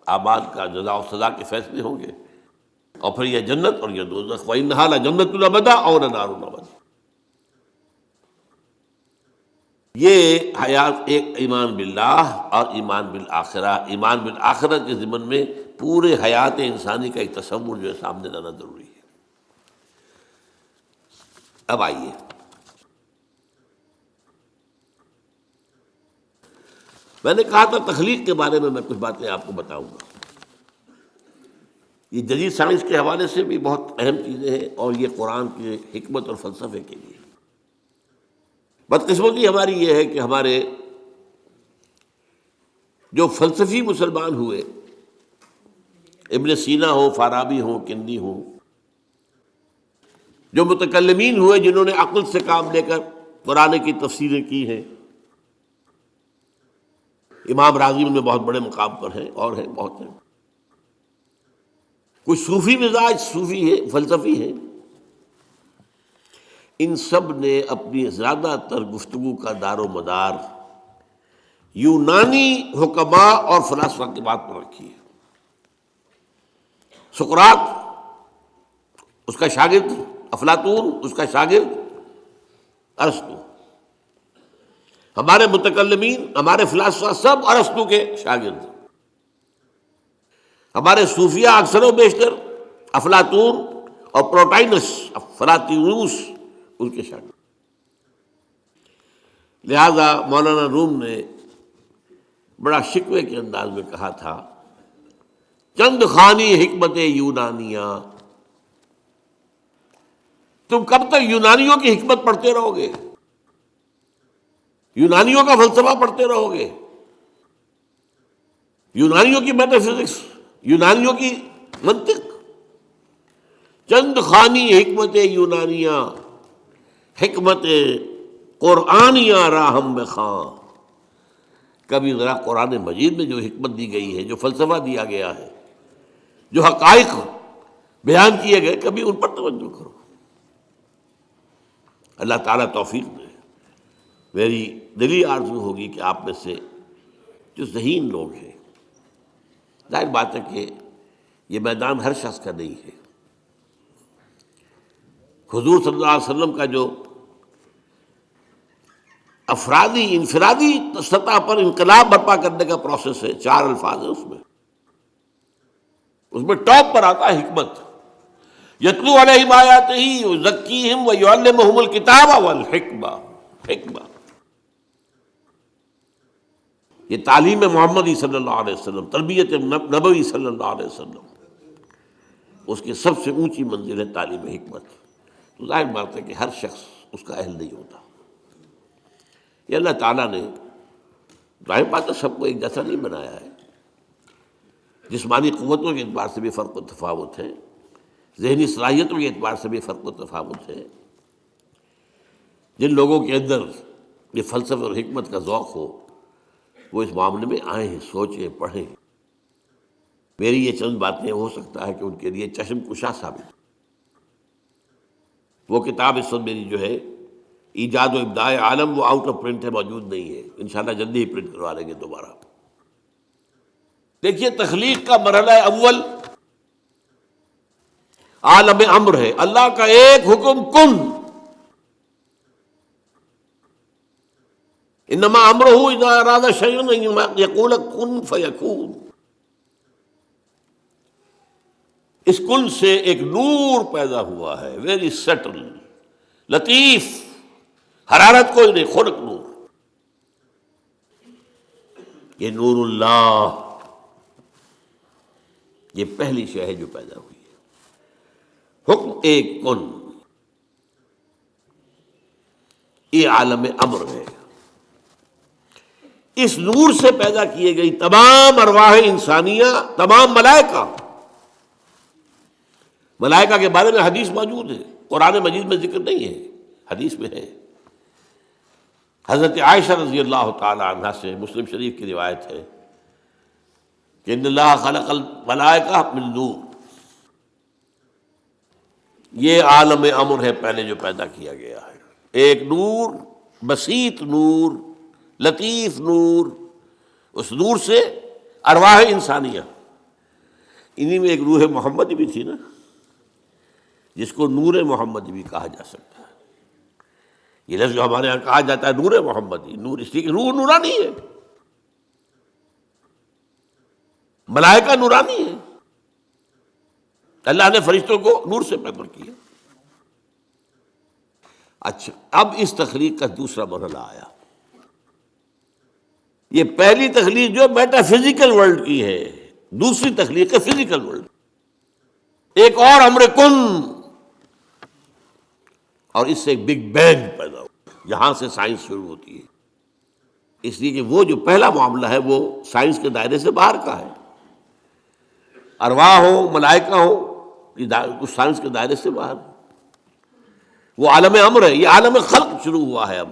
اعمال کا جزا و سزا کے فیصلے ہوں گے، اور پھر یہ جنت اور یہ دوزخ. وَإِنَّهَا لَجَنَّةٌ أَبَدًا أَوْ لَنَارٌ أَبَدًا. یہ حیات ایک ایمان باللہ اور ایمان بالآخرہ. ایمان بالآخرہ کے ضمن میں پورے حیات انسانی کا ایک تصور جو ہے سامنے لانا ضروری ہے. اب آئیے، میں نے کہا تھا تخلیق کے بارے میں کچھ باتیں آپ کو بتاؤں گا. یہ جدید سائنس کے حوالے سے بھی بہت اہم چیزیں ہیں، اور یہ قرآن کی حکمت اور فلسفے کے لیے. بدقسمتی ہماری یہ ہے کہ ہمارے جو فلسفی مسلمان ہوئے، ابن سینا ہو، فارابی ہو، کندی ہو، جو متکلمین ہوئے جنہوں نے عقل سے کام لے کر قرآن کی تفسیریں کی ہیں، امام راضی ان میں بہت بڑے مقام پر ہیں، اور ہیں بہت ہیں. کچھ صوفی مزاج صوفی ہے، فلسفی ہے. ان سب نے اپنی زیادہ تر گفتگو کا دار و مدار یونانی حکماء اور فلاسفہ کی بات پر رکھی ہے. سقراط اس کا شاگرد، افلاطون اس کا شاگرد ارسطو. ہمارے متکلمین، ہمارے فلاسفہ سب ارسطو کے شاگرد. ہمارے صوفیہ اکثر و بیشتر افلاطون اور پروٹائنس، فلاطینوس ان کے شاگرد. لہذا مولانا روم نے بڑا شکوے کے انداز میں کہا تھا، چند خوانی حکمت یونانیہ. تم کب تک یونانیوں کی حکمت پڑھتے رہو گے، یونانیوں کا فلسفہ پڑھتے رہو گے، یونانیوں کی میٹا فزکس، یونانیوں کی منطق. چند خوانی حکمت یونانیہ، حکمت قرآنیہ راہم بخواں. کبھی ذرا قرآن مجید میں جو حکمت دی گئی ہے، جو فلسفہ دیا گیا ہے، جو حقائق بیان کیے گئے، کبھی ان پر توجہ کرو۔ اللہ تعالیٰ توفیق دے۔ میری دلی آرزو ہوگی کہ آپ میں سے جو ذہین لوگ ہیں، ظاہر بات ہے کہ یہ میدان ہر شخص کا نہیں ہے، حضور صلی اللہ علیہ وسلم کا جو افرادی انفرادی سطح پر انقلاب برپا کرنے کا پروسیس ہے، 4 الفاظ ہیں اس میں ٹاپ پر آتا ہے حکمت۔ یتلو علیہم آیاتہ یزکیہم ویعلمہم الکتاب والحکمہ، حکمہ، یہ تعلیم محمدی صلی اللہ علیہ وسلم، تربیت نبوی صلی اللہ علیہ وسلم، اس کی سب سے اونچی منزل ہے تعلیم حکمت۔ تو ظاہر بات ہے کہ ہر شخص اس کا اہل نہیں ہوتا۔ یہ اللہ تعالیٰ نے ظاہر بات ہے سب کو ایک جیسا نہیں بنایا ہے، جسمانی قوتوں کے اعتبار سے بھی فرق و تفاوت ہے، ذہنی صلاحیتوں کے اعتبار سے بھی فرق و تفاوت ہے۔ جن لوگوں کے اندر یہ فلسفہ اور حکمت کا ذوق ہو وہ اس معاملے میں آئیں، سوچیں، پڑھیں۔ میری یہ چند باتیں ہو سکتا ہے کہ ان کے لیے چشم کشا ثابت۔ وہ کتاب اس وقت میری جو ہے ایجاد و ابداع عالم، وہ آؤٹ آف پرنٹ ہے، موجود نہیں ہے، انشاءاللہ جلدی ہی پرنٹ کروا لیں گے دوبارہ۔ دیکھیے تخلیق کا مرحلہ اول عالم امر ہے، اللہ کا ایک حکم کن، انما امرہ اذا اراد شیئا ان یقول کن فیکون۔ اس کن سے ایک نور پیدا ہوا ہے، ویری سٹل، لطیف، حرارت کوئی نہیں، خنک نور۔ یہ نور اللہ، یہ پہلی شے ہے جو پیدا ہوئی ہے۔ حکم ایک کن، یہ عالم امر ہے۔ اس نور سے پیدا کیے گئی تمام ارواح انسانیہ، تمام ملائکہ۔ ملائکہ کے بارے میں حدیث موجود ہے، قرآن مجید میں ذکر نہیں ہے، حدیث میں ہے۔ حضرت عائشہ رضی اللہ تعالی عنہا سے مسلم شریف کی روایت ہے کہ ان اللہ خلق الملائکہ من نور، یہ عالم امر ہے پہلے جو پیدا کیا گیا ہے، ایک نور، بسیط نور، لطیف نور۔ اس نور سے ارواح انسانیہ، انہی میں ایک روح محمدی بھی تھی نا، جس کو نور محمدی بھی کہا جا سکتا ہے۔ یہ لفظ جو ہمارے یہاں کہا جاتا ہے نور محمدی، نور اس لیے کہ روح نورانی ہے، ملائکہ نورانی ہے، اللہ نے فرشتوں کو نور سے پیدا کیا۔ اچھا، اب اس تخلیق کا دوسرا مرحلہ آیا۔ یہ پہلی تخلیق جو میٹا فزیکل ورلڈ کی ہے، دوسری تخلیق ہے فزیکل ورلڈ۔ ایک اور امر کن، اور اس سے ایک بگ بینگ پیدا ہو، یہاں سے سائنس شروع ہوتی ہے۔ اس لیے کہ وہ جو پہلا معاملہ ہے وہ سائنس کے دائرے سے باہر کا ہے، ارواح ہو، ملائکہ ہو، یہ سائنس کے دائرے سے باہر، وہ عالم امر ہے۔ یہ عالم خلق شروع ہوا ہے اب،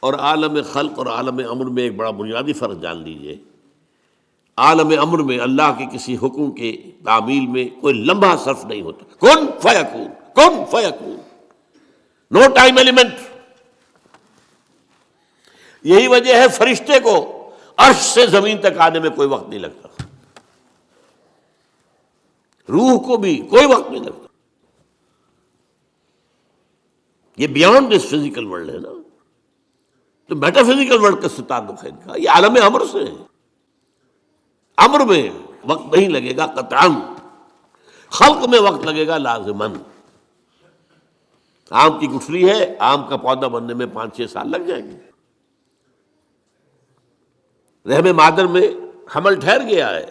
اور عالم خلق اور عالم امر میں ایک بڑا بنیادی فرق جان لیجئے۔ عالم امر میں اللہ کے کسی حکم کے تعمیل میں کوئی لمحہ صرف نہیں ہوتا، کن فیکون، کن فیکون، نو ٹائم ایلیمنٹ۔ یہی وجہ ہے فرشتے کو عرش سے زمین تک آنے میں کوئی وقت نہیں لگتا، روح کو بھی کوئی وقت نہیں لگتا۔ یہ بیانڈ دس فزیکل ورلڈ ہے نا، تو میٹا فزیکل ورلڈ کا سے تعلق ہے ان کا، یہ عالم امر سے ہے۔ امر میں وقت نہیں لگے گا قطعاً، خلق میں وقت لگے گا لازماً۔ آم کی گٹھلی ہے، آم کا پودا بننے میں 5-6 سال لگ جائیں گے، رحم مادر میں حمل ٹھہر گیا ہے،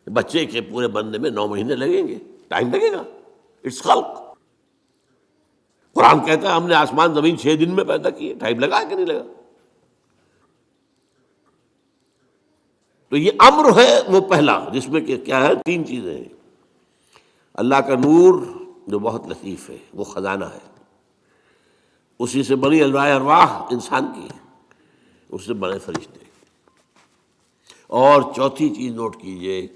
بچے کے پورے بننے میں 9 مہینے لگیں گے، ٹائم لگے گا، اٹس خلق۔ قرآن کہتا ہے ہم نے آسمان زمین 6 دن میں پیدا کیے، ٹائم لگا کہ نہیں لگا؟ تو یہ امر ہے وہ پہلا، جس میں کہ کیا ہے 3 چیزیں ہیں۔ اللہ کا نور جو بہت لطیف ہے، وہ خزانہ ہے، اسی سے بنی ارواح انسان کی ہے، اس سے بنے فرشتے. اور چوتھی چیز نوٹ کیجئے،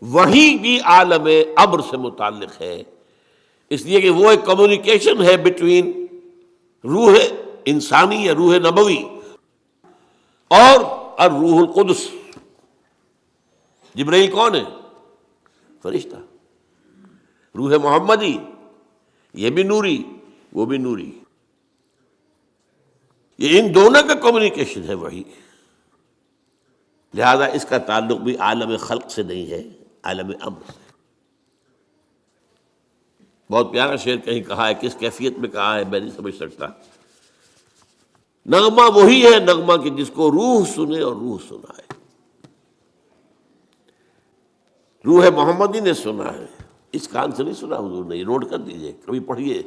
وہی بھی عالم امر سے متعلق ہے، اس لیے کہ وہ ایک کمیونیکیشن ہے بٹوین روح انسانی یا روح نبوی اور الروح القدس. جبرائیل کون ہے؟ فرشتہ. روح محمدی یہ بھی نوری وہ بھی نوری. یہ ان دونوں کا کمیونیکیشن ہے وہی. لہذا اس کا تعلق بھی عالم خلق سے نہیں ہے، عالم امر سے. بہت پیارا شعر کہیں کہا ہے، کس کیفیت میں کہا ہے میں نہیں سمجھ سکتا. نغمہ وہی ہے نغمہ کہ جس کو روح سنے اور روح سنائے. روح محمدی نے سنا ہے، اس کان سے نہیں سنا حضور نے. یہ نوٹ کر دیجئے، کبھی پڑھیے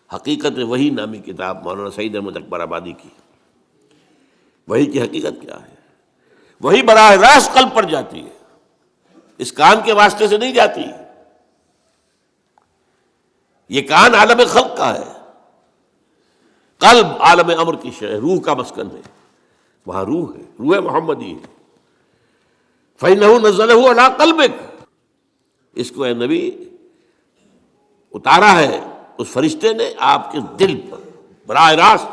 حقیقت وحی نامی کتاب مولانا سعید احمد اکبر آبادی کی. وحی کی حقیقت کیا ہے؟ وہی براہ راست قلب پر جاتی ہے، اس کان کے واسطے سے نہیں جاتی. یہ کان عالم خلق کا ہے، قلب عالم امر کی شے، روح کا مسکن ہے. وہاں روح ہے، روح محمدی ہے. فَإِنَّهُ نَزَّلَهُ عَلَىٰ قَلْبِكَ، اس کو اے نبی اتارا ہے اس فرشتے نے آپ کے دل پر براہ راست.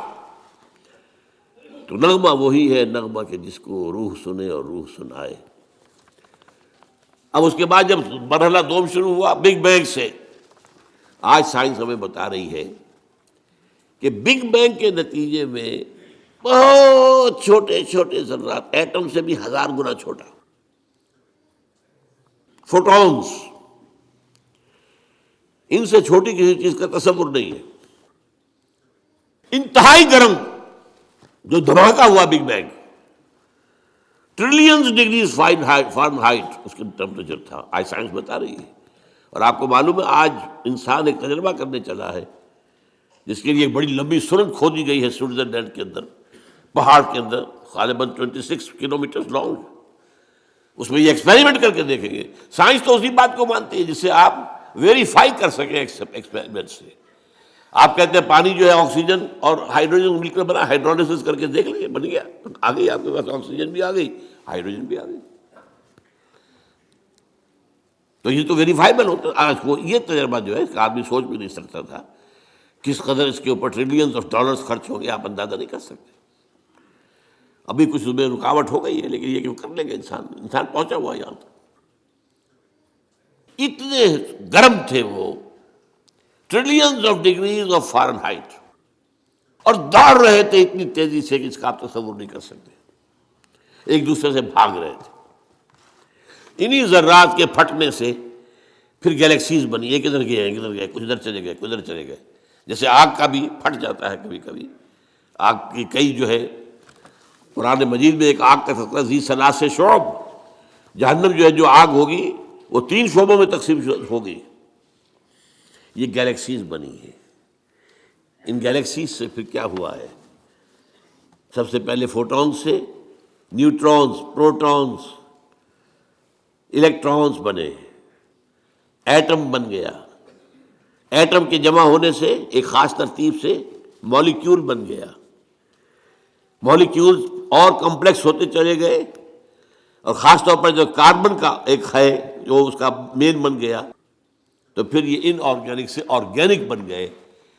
تو نغمہ وہی ہے نغمہ کہ جس کو روح سنے اور روح سنائے. اب اس کے بعد جب مرحلہ دوم شروع ہوا بگ بینگ سے، آج سائنس ہمیں بتا رہی ہے کہ بگ بینگ کے نتیجے میں بہت چھوٹے چھوٹے ذرات، ایٹم سے بھی 1000 گنا چھوٹا، فوٹونز، ان سے چھوٹی کسی چیز کا تصور نہیں ہے. انتہائی گرم جو دھماکہ ہوا big bang, trillions degrees Fahrenheit اس کا ٹیمپریچر تھا، آج سائنس بتا رہی ہے. اور آپ کو معلوم ہے آج انسان ایک تجربہ کرنے چلا ہے جس کے لیے ایک بڑی لمبی سرنگ کھودی گئی ہے سوئٹزرلینڈ کے اندر، پہاڑ کے اندر، غالباً 26 کلومیٹر لانگ. اس میں یہ ایکسپیریمنٹ کر کے دیکھیں گے. سائنس تو اسی بات کو مانتی ہے جس سے آپ ویریفائی کر سکیں ایکسپیریمنٹ سے. آپ کہتے ہیں پانی جو ہے آکسیجن اور ہائیڈروجن مل کر بنا، ہائیڈرولسس کر کے دیکھ لیں، بن گیا، آ گئی آپ کے پاس آکسیجن بھی آ گئی، ہائیڈروجن بھی آ گئی. تو یہ تو ویریفائبل ہوتا ہے. آج کو یہ تجربہ جو ہے آدمی سوچ بھی نہیں سکتا تھا کس قدر اس کے اوپر ٹریلینز آف ڈالرز خرچ ہوں گے، آپ اندازہ نہیں کر سکتے. ابھی کچھ میں رکاوٹ ہو گئی ہے لیکن یہ کہ کر لے گا انسان پہنچا ہوا یہاں تک. اتنے گرم تھے وہ، trillions of degrees of Fahrenheit, اور دوڑ رہے تھے اتنی تیزی سے کہ اس کا آپ تصور نہیں کر سکتے. ایک دوسرے سے بھاگ رہے تھے. انہی ذرات کے پھٹنے سے پھر گیلیکسیز بنی. یہ کدھر گئے کدھر گئے، کچھ ادھر چلے گئے کچھ ادھر چلے گئے. جیسے آگ کا بھی پھٹ جاتا ہے کبھی کبھی. آگ کی کئی جو ہے قرآن مجید میں ایک آگ کا تذکرہ ذی ثلاث شعب، جہنم جو ہے جو آگ ہوگی وہ 3 شعبوں میں تقسیم ہوگی. یہ گیلیکسیز بنی ہے. ان گیلیکسیز سے پھر کیا ہوا ہے؟ سب سے پہلے فوٹونز سے نیوٹرونز، پروٹونز، الیکٹرونز بنے، ایٹم بن گیا. ایٹم کے جمع ہونے سے ایک خاص ترتیب سے مالیکیول بن گیا. مالیکیول اور کمپلیکس ہوتے چلے گئے، اور خاص طور پر جو کاربن کا ایک ہے جو اس کا مین بن گیا، تو پھر یہ ان آرگینک سے آرگینک بن گئے.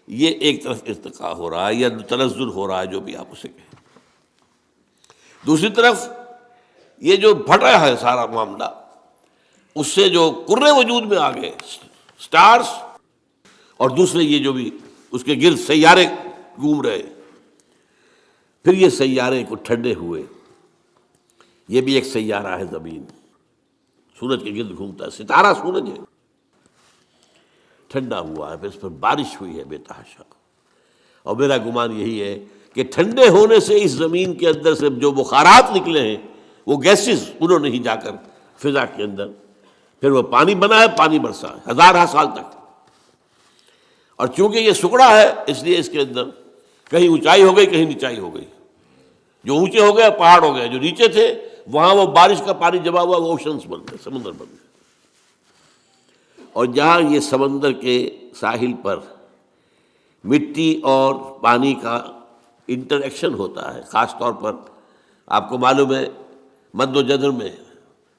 یہ ایک طرف ارتقاء ہو رہا ہے یا تنزل ہو رہا ہے، جو بھی آپ اسے کہیں. دوسری طرف یہ جو پھٹا ہے سارا معاملہ، اس سے جو کرے وجود میں آ گئے سٹارز، اور دوسرے یہ جو بھی اس کے گرد سیارے گھوم رہے. پھر یہ سیارے کو ٹھنڈے ہوئے. یہ بھی ایک سیارہ ہے زمین، سورج کے گرد گھومتا ہے، ستارہ سورج ہے. ٹھنڈا ہوا ہے، پھر اس پر بارش ہوئی ہے بے تحاشا. اور میرا گمان یہی ہے کہ ٹھنڈے ہونے سے اس زمین کے اندر سے جو بخارات نکلے ہیں وہ گیسز، انہوں نے ہی جا کر فضا کے اندر پھر وہ پانی بنا ہے، پانی برسا ہے 1000 سال تک. اور چونکہ یہ سکڑا ہے اس لیے اس کے اندر کہیں اونچائی ہو گئی کہیں نیچائی ہو گئی. جو اونچے ہو گئے پہاڑ ہو گئے، جو نیچے تھے وہاں وہ بارش کا پانی جمع ہوا، وہ اوشنز بن گئے، سمندر بن گئے. اور جہاں یہ سمندر کے ساحل پر مٹی اور پانی کا انٹریکشن ہوتا ہے، خاص طور پر آپ کو معلوم ہے مد و جزر میں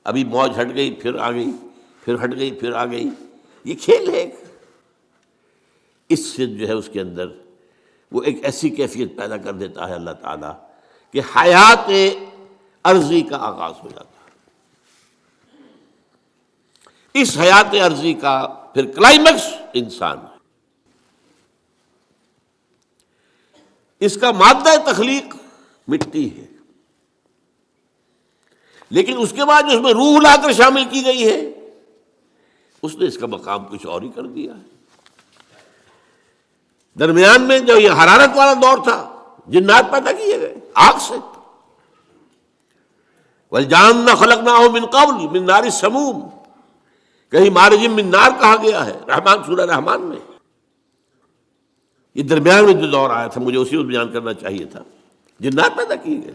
ابھی موج ہٹ گئی پھر آ گئی، پھر ہٹ گئی پھر آ گئی، یہ کھیل ہے۔ اس سے جو ہے اس کے اندر وہ ایک ایسی کیفیت پیدا کر دیتا ہے اللہ تعالیٰ کہ حیات عرضی کا آغاز ہو جاتا ہے۔ اس حیات عرضی کا پھر کلائمیکس انسان ہے۔ اس کا مادہ تخلیق مٹی ہے، لیکن اس کے بعد جو اس میں روح لا کر شامل کی گئی ہے، اس نے اس کا مقام کچھ اور ہی کر دیا ہے۔ درمیان میں جو یہ حرارت والا دور تھا، جنات پیدا کیے گئے آگ سے، وَالْجَانَّ خَلَقْنَاهُ مِنْ قَبْلُ مِنْ نَارِ السَّمُومِ، کہیں مارج من نار کہا گیا ہے رحمان سورہ رحمان میں۔ یہ درمیان میں جو دور آیا تھا مجھے اسی کو بیان کرنا چاہیے تھا۔ جنات پیدا کیے گئے،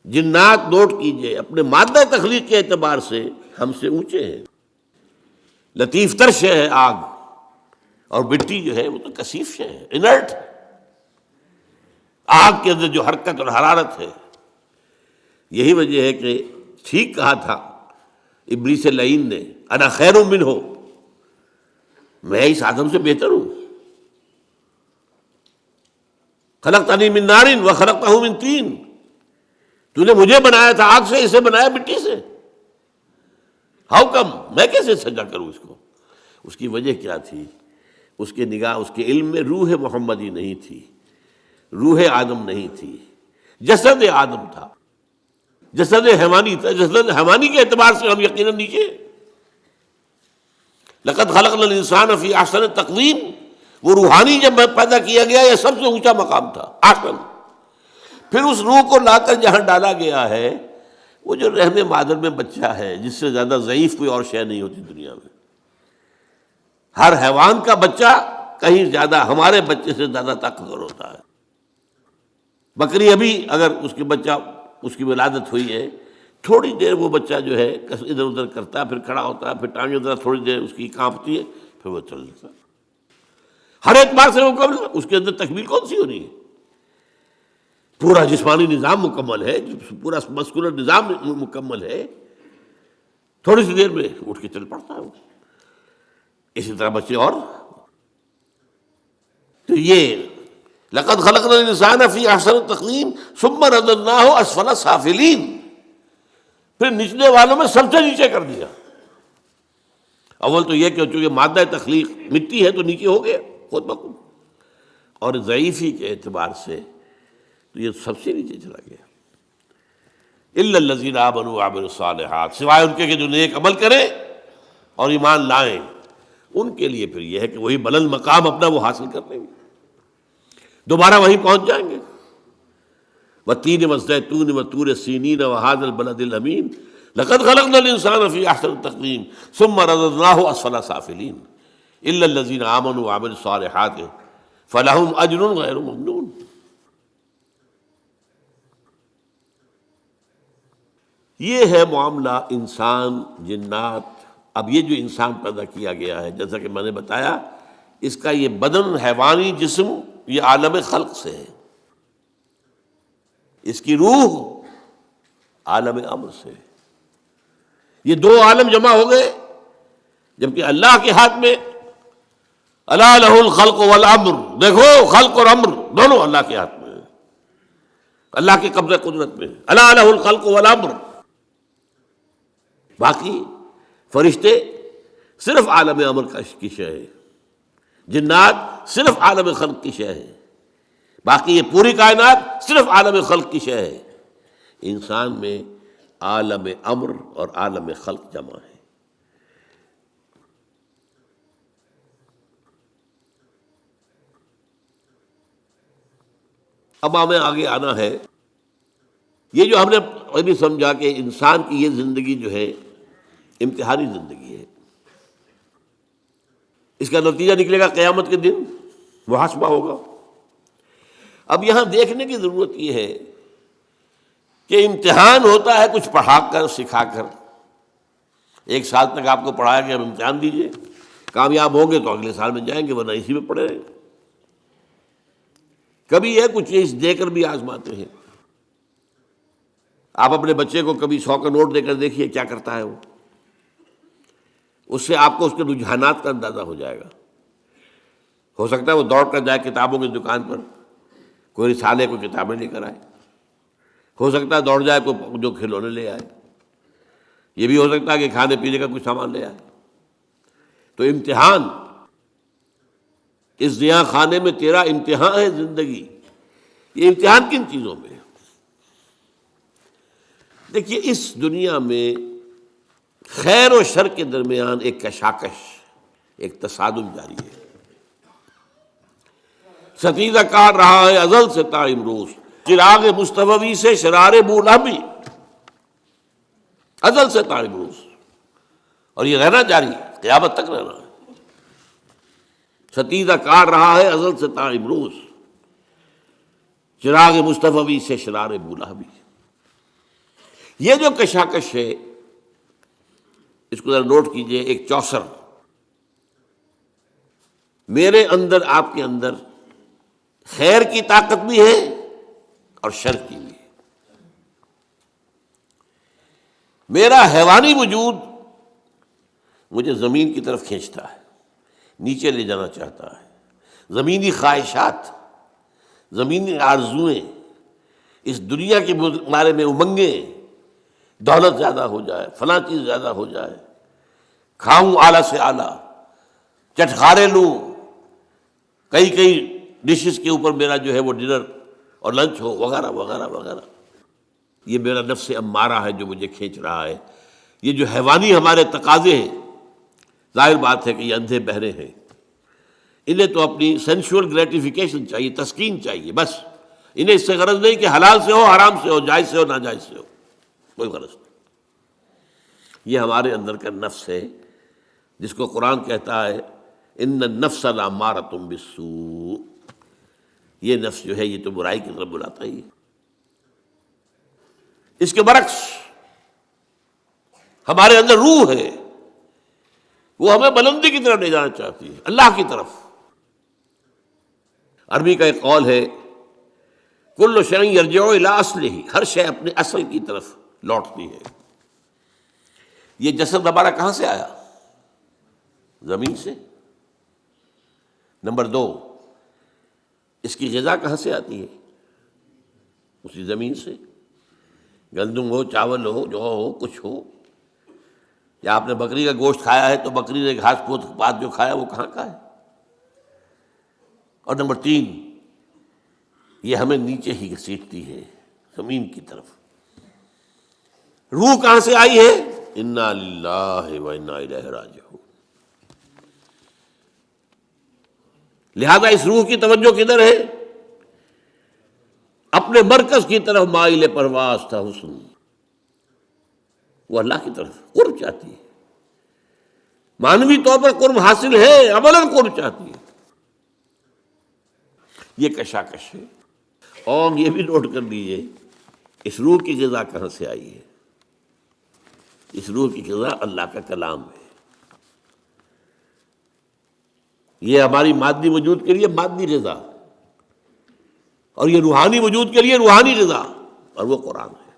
جنات نوٹ کیجئے اپنے مادہ تخلیق کے اعتبار سے ہم سے اونچے ہیں، لطیف تر شے ہے آگ، اور مٹی جو ہے وہ تو کثیف شے ہے، انرٹ۔ آگ کے اندر جو حرکت اور حرارت ہے، یہی وجہ ہے کہ ٹھیک کہا تھا ابلیس لعین نے، انا خیر منہ، میں اس آدم سے بہتر ہوں، خلقتنی من نار وخلقتہ من طین، تو نے مجھے بنایا تھا آگ سے، اسے بنایا مٹی سے، ہاؤ کم، میں کیسے سجا کروں اس کو؟ اس کی وجہ کیا تھی؟ اس کے نگاہ، اس کے علم میں روح محمدی نہیں تھی، روح آدم نہیں تھی، جسد آدم تھا، جسد حیوانی تھا۔ جسد حیوانی کے اعتبار سے ہم یقیناً نیچے۔ لقد خلقنا الانسان فی احسن تقویم، وہ روحانی جب پیدا کیا گیا یہ سب سے اونچا مقام تھا، احسن۔ پھر اس روح کو لا کر جہاں ڈالا گیا ہے، وہ جو رحم مادر میں بچہ ہے، جس سے زیادہ ضعیف کوئی اور شے نہیں ہوتی دنیا میں۔ ہر حیوان کا بچہ کہیں زیادہ ہمارے بچے سے زیادہ طاقتور ہوتا ہے۔ بکری ابھی اگر اس کے بچہ، اس کی ولادت ہوئی ہے، تھوڑی دیر وہ بچہ جو ہے ادھر ادھر کرتا ہے، پھر کھڑا ہوتا ہے، پھر ٹانگیں ذرا تھوڑی دیر اس کی کانپتی ہے، پھر وہ چل لیتا ہے۔ ہر اعتبار سے مکمل، اس کے اندر تکمیل کون سی ہونی ہے؟ پورا جسمانی نظام مکمل ہے، پورا مسکولر نظام مکمل ہے، تھوڑی سی دیر میں اٹھ کے چل پڑتا ہے وہ۔ اسی طرح بچے اور، تو یہ لقد خلقنا الانسان فی احسن تقویم ثم رددناہ اسفل سافلین، پھر نچلے والوں میں سب سے نیچے کر دیا۔ اول تو یہ کہ چونکہ مادہ تخلیق مٹی ہے تو نیچے ہو گیا خود بخود، اور ضعیفی کے اعتبار سے تو یہ سب سے نیچے چلا گیا۔ الا الذین آمنوا وعملوا الصالحات، سوائے ان کے کہ جو نیک عمل کریں اور ایمان لائیں، ان کے لیے پھر یہ ہے کہ وہی بلند مقام اپنا وہ حاصل کر لیں گے، دوبارہ وہیں پہنچ جائیں گے۔ والتین والزیتون وطور سینین وہذا البلد الامین لقد خلقنا الانسان فی احسن تقویم ثم رددناہ اسفل سافلین الا الذین آمنوا وعملوا الصالحات فلہم اجر غیر ممنون۔ یہ ہے معاملہ انسان جنات۔ اب یہ جو انسان پیدا کیا گیا ہے، جیسا کہ میں نے بتایا، اس کا یہ بدن حیوانی جسم یہ عالم خلق سے ہے، اس کی روح عالم امر سے ہے۔ یہ دو عالم جمع ہو گئے، جبکہ اللہ کے ہاتھ میں الا لہ الخلق والامر، دیکھو خلق اور امر دونوں اللہ کے ہاتھ میں ہے، اللہ کے قبضہ قدرت میں ہے، الا لہ الخلق والامر۔ باقی فرشتے صرف عالم امر کی شے ہے، جنات صرف عالم خلق کی شے ہے، باقی یہ پوری کائنات صرف عالم خلق کی شے ہے۔ انسان میں عالم امر اور عالم خلق جمع ہے۔ اب ہمیں آگے آنا ہے، یہ جو ہم نے ابھی سمجھا کہ انسان کی یہ زندگی جو ہے امتحانی زندگی ہے، اس کا نتیجہ نکلے گا قیامت کے دن، محاسبہ ہوگا۔ اب یہاں دیکھنے کی ضرورت یہ ہے کہ امتحان ہوتا ہے کچھ پڑھا کر سکھا کر۔ ایک سال تک آپ کو پڑھایا کہ اب امتحان دیجئے، کامیاب ہوں گے تو اگلے سال میں جائیں گے، ورنہ اسی میں پڑے رہیں۔ کبھی یہ کچھ چیز دے کر بھی آزماتے ہیں. آپ اپنے بچے کو کبھی 100 کا نوٹ دے کر دیکھیے کیا کرتا ہے وہ. اس سے آپ کو اس کے رجحانات کا اندازہ ہو جائے گا. ہو سکتا ہے وہ دوڑ کر جائے کتابوں کی دکان پر، کوئی رسالے کو کتابیں لے کر آئے. ہو سکتا ہے دوڑ جائے کوئی جو کھلونے لے آئے. یہ بھی ہو سکتا ہے کہ کھانے پینے کا کچھ سامان لے آئے. تو امتحان، اس ضیاء خانے میں تیرا امتحان ہے زندگی. یہ امتحان کن چیزوں میں ہے؟ دیکھیے اس دنیا میں خیر و شر کے درمیان ایک کشاکش، ایک تصادم جاری ہے. ستیزہ کاٹ رہا ہے ازل سے تا امروز، چراغ مصطفی سے شرار بولا بھی، ازل سے تا امروز. اور یہ رہنا جاری ہے، قیامت تک رہنا ہے. ستیزہ کاٹ رہا ہے ازل سے تا امروز، چراغ مصطفی سے شرار بولا بھی. یہ جو کشاکش ہے اس کو ذرا نوٹ کیجئے. ایک چوسر، میرے اندر آپ کے اندر خیر کی طاقت بھی ہے اور شر کی بھی ہے. میرا حیوانی وجود مجھے زمین کی طرف کھینچتا ہے، نیچے لے جانا چاہتا ہے. زمینی خواہشات، زمینی آرزوئیں، اس دنیا کے بارے میں امنگیں، دولت زیادہ ہو جائے، فلاں چیز زیادہ ہو جائے، کھاؤں اعلیٰ سے اعلیٰ، چٹخارے لوں، کئی ڈشز کے اوپر میرا جو ہے وہ ڈنر اور لنچ ہو، وغیرہ وغیرہ وغیرہ. یہ میرا نفس امارہ ہے جو مجھے کھینچ رہا ہے. یہ جو حیوانی ہمارے تقاضے ہیں، ظاہر بات ہے کہ یہ اندھے بہرے ہیں. انہیں تو اپنی سینشول گریٹیفیکیشن چاہیے، تسکین چاہیے، بس. انہیں اس سے غرض نہیں کہ حلال سے ہو، حرام سے ہو، جائز سے ہو، ناجائز سے ہو، کوئی غرض نہیں. یہ ہمارے اندر کا نفس ہے جس کو قرآن کہتا ہے ان النفس لامارۃ بالسوء. یہ نفس جو ہے یہ تو برائی کی طرف بلاتا ہی ہے. اس کے برعکس ہمارے اندر روح ہے، وہ ہمیں بلندی کی طرف لے جانا چاہتی ہے، اللہ کی طرف. عربی کا ایک قول ہے کل شیء یرجع الی اصلہ، ہر شے اپنے اصل کی طرف لوٹتی ہے. یہ جسد ہمارا کہاں سے آیا؟ زمین سے. نمبر 2، اس کی غذا کہاں سے آتی ہے؟ اسی زمین سے. گندم ہو، چاول ہو، جو ہو، کچھ ہو. یا آپ نے بکری کا گوشت کھایا ہے تو بکری نے گھاس پھوس پات جو کھایا وہ کہاں کا ہے؟ اور نمبر 3، یہ ہمیں نیچے ہی گھسیٹتی ہے، زمین کی طرف. روح کہاں سے آئی ہے؟ انا للہ و انا الیہ راجعون. لہذا اس روح کی توجہ کدھر ہے؟ اپنے مرکز کی طرف مائل پرواز تھا حسن. وہ اللہ کی طرف قرب چاہتی ہے. معنوی طور پر قرب حاصل ہے، عملاً قرب چاہتی ہے. یہ کشاکش ہے. اور یہ بھی نوٹ کر لیجیے اس روح کی غذا کہاں سے آئی ہے. اس روح کی غذا اللہ کا کلام ہے. یہ ہماری مادی وجود کے لیے مادی غذا، اور یہ روحانی وجود کے لیے روحانی غذا، اور وہ قرآن ہے.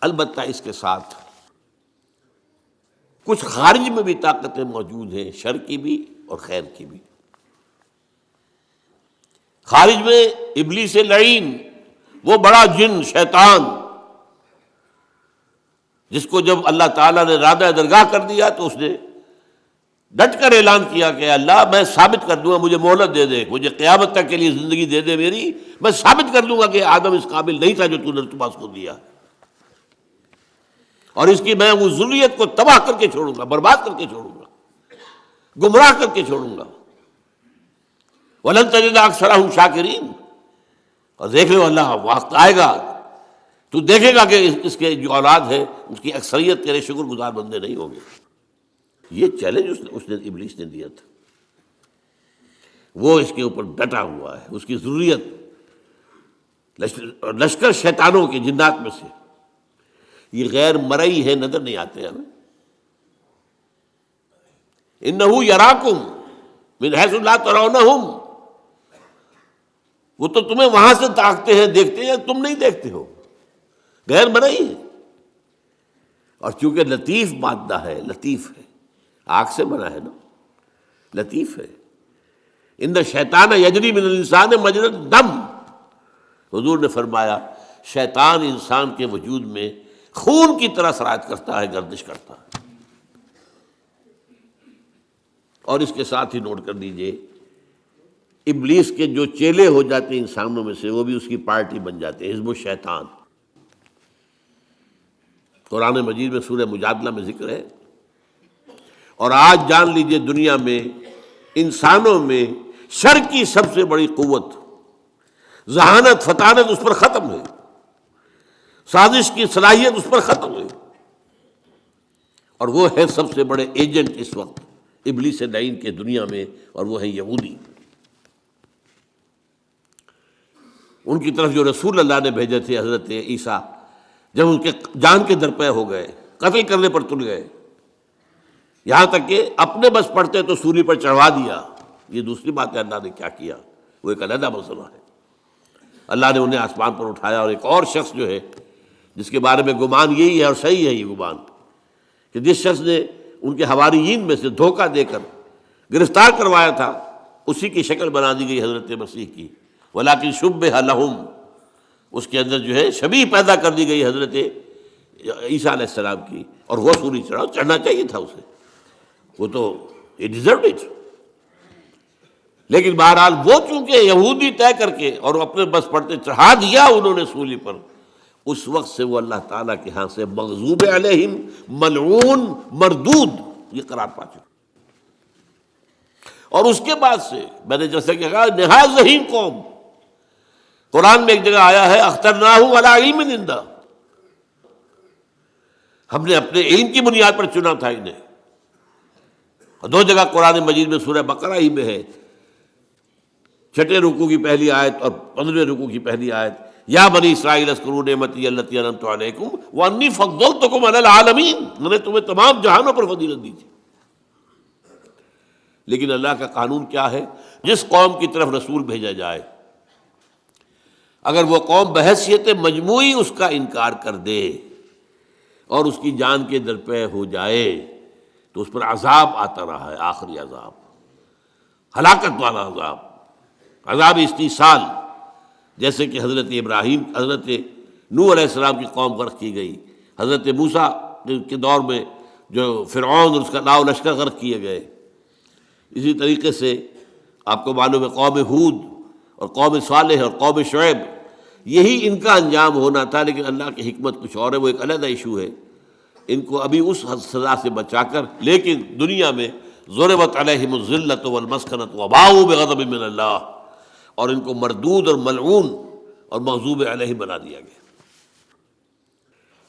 البتہ اس کے ساتھ کچھ خارج میں بھی طاقتیں موجود ہیں، شر کی بھی اور خیر کی بھی. خارج میں ابلیس لعین، وہ بڑا جن شیطان جس کو جب اللہ تعالیٰ نے رادہ درگاہ کر دیا تو اس نے ڈٹ کر اعلان کیا کہ اللہ میں ثابت کر دوں گا، مجھے مہلت دے دے، مجھے قیامت تک کے لیے زندگی دے دے میری، میں ثابت کر دوں گا کہ آدم اس قابل نہیں تھا جو تو نے تمہاس کو دیا، اور اس کی میں وہ ذریت کو تباہ کر کے چھوڑوں گا، برباد کر کے چھوڑوں گا، گمراہ کر کے چھوڑوں گا. وَلَن تَجِدَ أَكْثَرَهُمْ شَاكِرِينَ. اور دیکھ لو اللہ وقت آئے گا تو دیکھے گا کہ اس کے جو اولاد ہے اس کی اکثریت تیرے شکر گزار بندے نہیں ہوں گے. یہ چیلنج اس نے ابلیس نے دیا تھا. وہ اس کے اوپر ڈٹا ہوا ہے. اس کی ضروریت لشکر شیطانوں کے جنات میں سے یہ غیر مرئی ہے، نظر نہیں آتے ہمیں. انہو یراکم من حیث لا ترونہم، وہ تو تمہیں وہاں سے تاکتے ہیں، دیکھتے ہیں، تم نہیں دیکھتے ہو، غیر مرئی ہے۔ اور چونکہ لطیف مادہ ہے، لطیف ہے، آگ سے بنا ہے نا، لطیف ہے۔ ان الشیطان یجری من الانسان مجری الدم، حضور نے فرمایا شیطان انسان کے وجود میں خون کی طرح سرایت کرتا ہے، گردش کرتا ہے۔ اور اس کے ساتھ ہی نوٹ کر دیجئے، ابلیس کے جو چیلے ہو جاتے ہیں انسانوں میں سے، وہ بھی اس کی پارٹی بن جاتے ہیں، حزب الشیطان۔ قرآن مجید میں سورہ مجادلہ میں ذکر ہے۔ اور آج جان لیجئے دنیا میں انسانوں میں شر کی سب سے بڑی قوت، ذہانت، فطانت اس پر ختم ہے، سازش کی صلاحیت اس پر ختم ہے، اور وہ ہے سب سے بڑے ایجنٹ اس وقت ابلیس لعین کے دنیا میں، اور وہ ہے یہودی۔ ان کی طرف جو رسول اللہ نے بھیجے تھے حضرت عیسیٰ، جب ان کے جان کے درپے ہو گئے، قتل کرنے پر تل گئے، یہاں تک کہ اپنے بس پڑتے تو سولی پر چڑھوا دیا۔ یہ دوسری بات ہے، اللہ نے کیا کیا وہ ایک علیحدہ مسئلہ ہے۔ اللہ نے انہیں آسمان پر اٹھایا، اور ایک اور شخص جو ہے جس کے بارے میں گمان یہی ہے، اور صحیح ہے یہ گمان، کہ جس شخص نے ان کے حواریین میں سے دھوکہ دے کر گرفتار کروایا تھا، اسی کی شکل بنا دی گئی حضرت مسیح کی، ولیکن شبہ لہم، اس کے اندر جو ہے شبیہ پیدا کر دی گئی حضرت عیسیٰ علیہ السلام کی، اور وہ سولی چڑھنا چاہیے تھا اسے، وہ تو it deserved it۔ لیکن بہرحال وہ چونکہ یہودی طے کر کے اور اپنے بس پڑتے چڑھا دیا انہوں نے سولی پر، اس وقت سے وہ اللہ تعالیٰ کے ہاں سے مغضوب علیہم، ملعون، مردود، یہ قرار پا چکے۔ اور اس کے بعد سے میں نے جیسے کہ کہا نہایت ذہین قوم، قرآن میں ایک جگہ آیا ہے اخترناہ علی علم عندنا، ہم نے اپنے علم کی بنیاد پر چنا تھا انہیں۔ اور دو جگہ قرآن مجید میں سورہ بقرہ ہی میں ہے، 6 رکوع کی پہلی آیت اور 15 رکوع کی پہلی آیت، یا بنی اسرائیل اذکروا نعمتی التی انعمت علیکم وانی فضلتکم علی العالمین، میں نے تمہیں تمام جہانوں پر فضیلت دی تھی۔ لیکن اللہ کا قانون کیا ہے؟ جس قوم کی طرف رسول بھیجا جائے، اگر وہ قوم بحیثیت مجموعی اس کا انکار کر دے اور اس کی جان کے درپے ہو جائے تو اس پر عذاب آتا رہا ہے، آخری عذاب، ہلاکت والا عذاب، عذاب استیصال، جیسے کہ حضرت ابراہیم، حضرت نوح علیہ السلام کی قوم غرق کی گئی، حضرت موسیٰ کے دور میں جو فرعون اور اس کا لاؤ لشکر غرق کیے گئے۔ اسی طریقے سے آپ کو معلوم ہے قوم ہود اور قوم صالح اور قوم شعیب، یہی ان کا انجام ہونا تھا، لیکن اللہ کی حکمت کچھ اور ہے، وہ ایک علیحدہ ایشو ہے۔ ان کو ابھی اس سزا سے بچا کر، لیکن دنیا میں ضربت علیہم الذلۃ والمسکنۃ وباؤوا بغضب من اللہ، اور ان کو مردود اور ملعون اور مغضوب علیہ بنا دیا گیا۔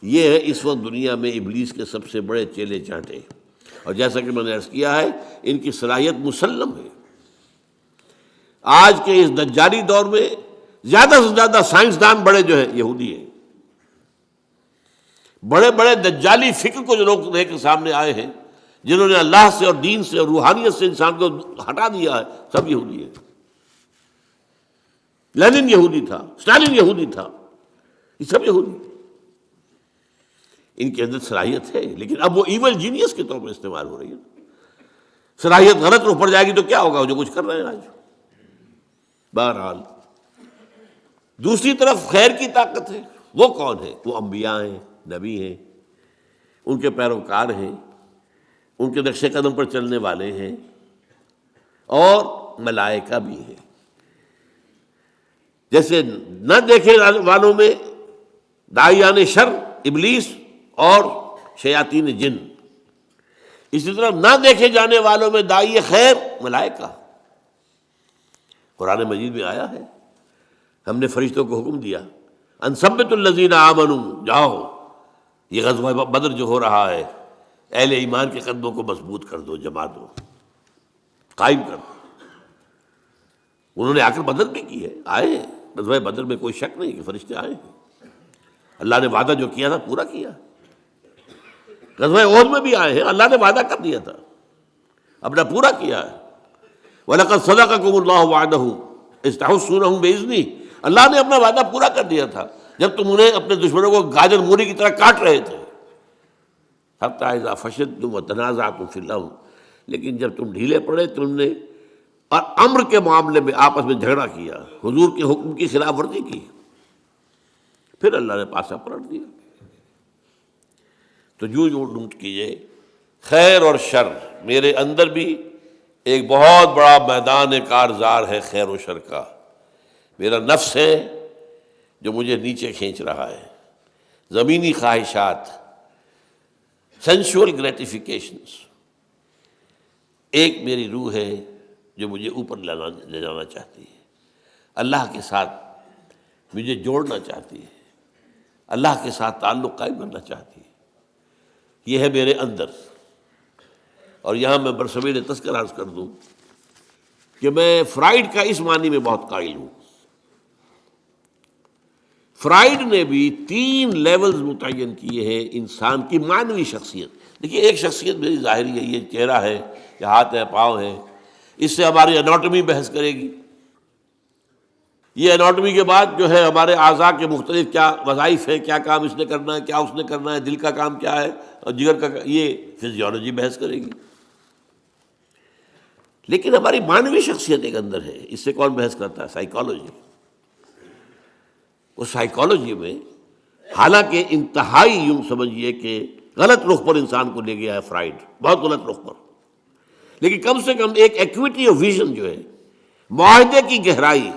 یہ ہے اس وقت دنیا میں ابلیس کے سب سے بڑے چیلے چانٹے، اور جیسا کہ میں نے عرض کیا ہے ان کی صلاحیت مسلم ہے۔ آج کے اس دجالی دور میں زیادہ سے زیادہ سائنسدان بڑے جو ہیں یہودی ہیں، بڑے بڑے دجالی فکر کو جو لوگ لے کے سامنے آئے ہیں، جنہوں نے اللہ سے اور دین سے اور روحانیت سے انسان کو ہٹا دیا ہے، سب یہودی ہیں۔ لینن یہودی تھا، اسٹالن یہودی تھا، یہ سب یہودی۔ ان کے اندر صلاحیت ہے، لیکن اب وہ ایول جینیس کے طور پر استعمال ہو رہی ہے۔ صلاحیت غلط روح پڑ جائے گی تو کیا ہوگا، جو کچھ کر رہے ہیں آج۔ بہرحال دوسری طرف خیر کی طاقت ہے، وہ کون ہے؟ وہ انبیاء ہیں، نبی ہیں، ان کے پیروکار ہیں، ان کے نقش قدم پر چلنے والے ہیں، اور ملائکہ بھی ہیں۔ جیسے نہ دیکھے والوں میں داعیان شر ابلیس اور شیاطین جن، اسی طرح نہ دیکھے جانے والوں میں داعی خیر ملائکہ۔ قرآن مجید میں آیا ہے، ہم نے فرشتوں کو حکم دیا ان ثبتوا الذین آمنوا، جاؤ یہ غزوہ بدر جو ہو رہا ہے، اہل ایمان کے قدموں کو مضبوط کر دو، جما دو، قائم کر دو۔ انہوں نے آ کر بدر بھی کی ہے، آئے ہیں غزوہ بدر میں، کوئی شک نہیں کہ فرشتے آئے ہیں۔ اللہ نے وعدہ جو کیا تھا پورا کیا۔ غزوہ احد میں بھی آئے ہیں، اللہ نے وعدہ کر دیا تھا، اپنا پورا کیا ہے۔ وَلَقَدْ صَدَقَكُمُ اللَّهُ وَعْدَهُ إِذْ تَحُسُّونَهُمْ بِإِذْنِهِ، اللہ نے اپنا وعدہ پورا کر دیا تھا جب تم انہیں اپنے دشمنوں کو گاجر مولی کی طرح کاٹ رہے تھے. حَتَّىٰ إِذَا فَشِلْتُمْ وَتَنَازَعْتُمْ فِي الْأَمْرِ، لیکن جب تم ڈھیلے پڑے تم نے اور امر کے معاملے میں آپس میں جھگڑا کیا، حضور کے حکم کی خلاف ورزی کی، پھر اللہ نے پاسا پلٹ دیا. تو جو نوٹ کیجئے خیر اور شر، میرے اندر بھی ایک بہت بڑا میدان کارزار ہے خیر و شر کا. میرا نفس ہے جو مجھے نیچے کھینچ رہا ہے، زمینی خواہشات، سینشول گریٹیفیکیشنز. ایک میری روح ہے جو مجھے اوپر لے جانا چاہتی ہے، اللہ کے ساتھ مجھے جوڑنا چاہتی ہے، اللہ کے ساتھ تعلق قائم کرنا چاہتی ہے. یہ ہے میرے اندر. اور یہاں میں برصغیر تذکرہ عرض کر دوں کہ میں فرائیڈ کا اس معنی میں بہت قائل ہوں. فرائیڈ نے بھی 3 لیولز متعین کیے ہیں انسان کی معنوی شخصیت. دیکھیے ایک شخصیت میری ظاہری ہے، یہ چہرہ ہے، یہ ہاتھ ہے، پاؤں ہے، اس سے ہماری اناٹومی بحث کرے گی. یہ اناٹومی کے بعد جو ہے ہمارے اعضاء کے مختلف کیا وظائف ہیں، کیا کام اس نے کرنا ہے، کیا اس نے کرنا ہے، دل کا کام کیا ہے اور جگر کا یہ فزیولوجی بحث کرے گی. لیکن ہماری معنوی شخصیت ایک اندر ہے، اس سے کون بحث کرتا ہے؟ سائیکالوجی. وہ سائیکالوجی میں حالانکہ انتہائی یوں سمجھیے کہ غلط رخ پر انسان کو لے گیا ہے فرائیڈ، بہت غلط رخ پر، لیکن کم سے کم ایک ایکویٹی آف ویژن جو ہے، معاہدے کی گہرائی،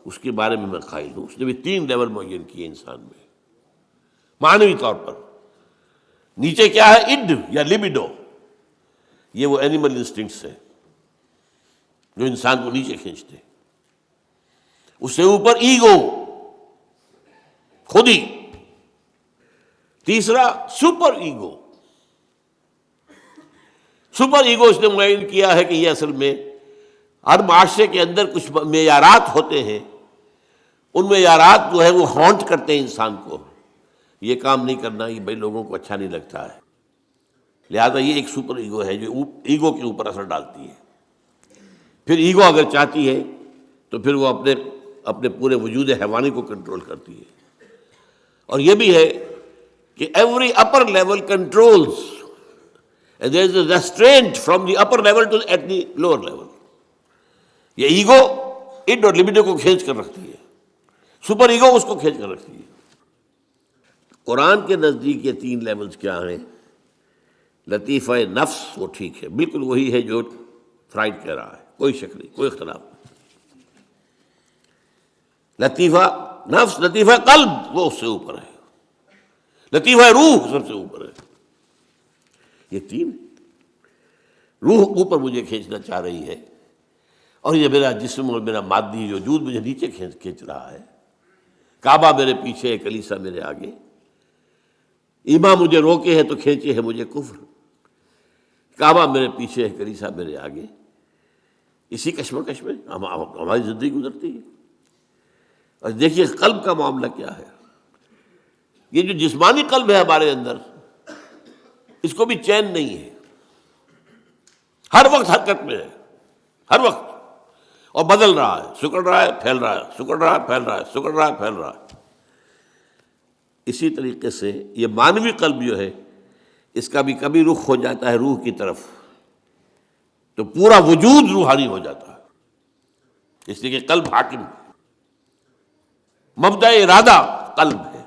اس کے بارے میں قائل ہوں. اس نے بھی 3 لیول معین کیے انسان میں معنوی طور پر. نیچے کیا ہے؟ اڈ یا لبیڈو، یہ وہ اینیمل انسٹنکٹس ہیں جو انسان کو نیچے کھینچتے. اس سے اوپر ایگو، خودی. تیسرا سپر ایگو. سپر ایگو اس نے معین کیا ہے کہ یہ اصل میں ہر معاشرے کے اندر کچھ معیارات ہوتے ہیں، ان معیارات جو ہے وہ ہانٹ کرتے ہیں انسان کو. یہ کام نہیں کرنا، یہ بھائی لوگوں کو اچھا نہیں لگتا ہے، لہذا یہ ایک سپر ایگو ہے جو ایگو کے اوپر اثر ڈالتی ہے. پھر ایگو اگر چاہتی ہے تو پھر وہ اپنے پورے وجود حیوانی کو کنٹرول کرتی ہے. اور یہ بھی ہے کہ every upper level controls and there is a restraint from the upper level to at the lower level. یہ ایگو اڈ اور لبیڈو کو کھینچ کر رکھتی ہے، سپر ایگو اس کو کھینچ کر رکھتی ہے. قرآن کے نزدیک یہ 3 لیولز کیا ہیں؟ لطیفہ نفس وہ ٹھیک ہے، بالکل وہی ہے جو فرائیڈ کہہ رہا ہے، کوئی شک نہیں، کوئی اختلاف نہیں. لطیفہ نفس، لطیفہ قلب وہ اس سے اوپر ہے، لطیفہ روح سب سے اوپر ہے. یہ 3 روح اوپر مجھے کھینچنا چاہ رہی ہے، اور یہ میرا جسم اور میرا مادی وجود مجھے نیچے کھینچ رہا ہے. کعبہ میرے پیچھے ہے، کلیسا میرے آگے. ایمان مجھے روکے ہے تو کھینچے ہے مجھے کفر. کعبہ میرے پیچھے ہے، کلیسا میرے آگے. اسی کشمکش میں ہماری زندگی گزرتی ہے. اور دیکھیے قلب کا معاملہ کیا ہے. یہ جو جسمانی قلب ہے ہمارے اندر، اس کو بھی چین نہیں ہے، ہر وقت حرکت میں ہے، ہر وقت، اور بدل رہا ہے، سکڑ رہا ہے، پھیل رہا ہے، سکڑ رہا ہے، پھیل رہا ہے، سکڑ رہا ہے، پھیل رہا ہے. اسی طریقے سے یہ مانوی قلب جو ہے، اس کا بھی کبھی رخ ہو جاتا ہے روح کی طرف تو پورا وجود روحانی ہو جاتا ہے. اس لیے کہ قلب حاکم ہے، مبدأ ارادہ قلب ہے.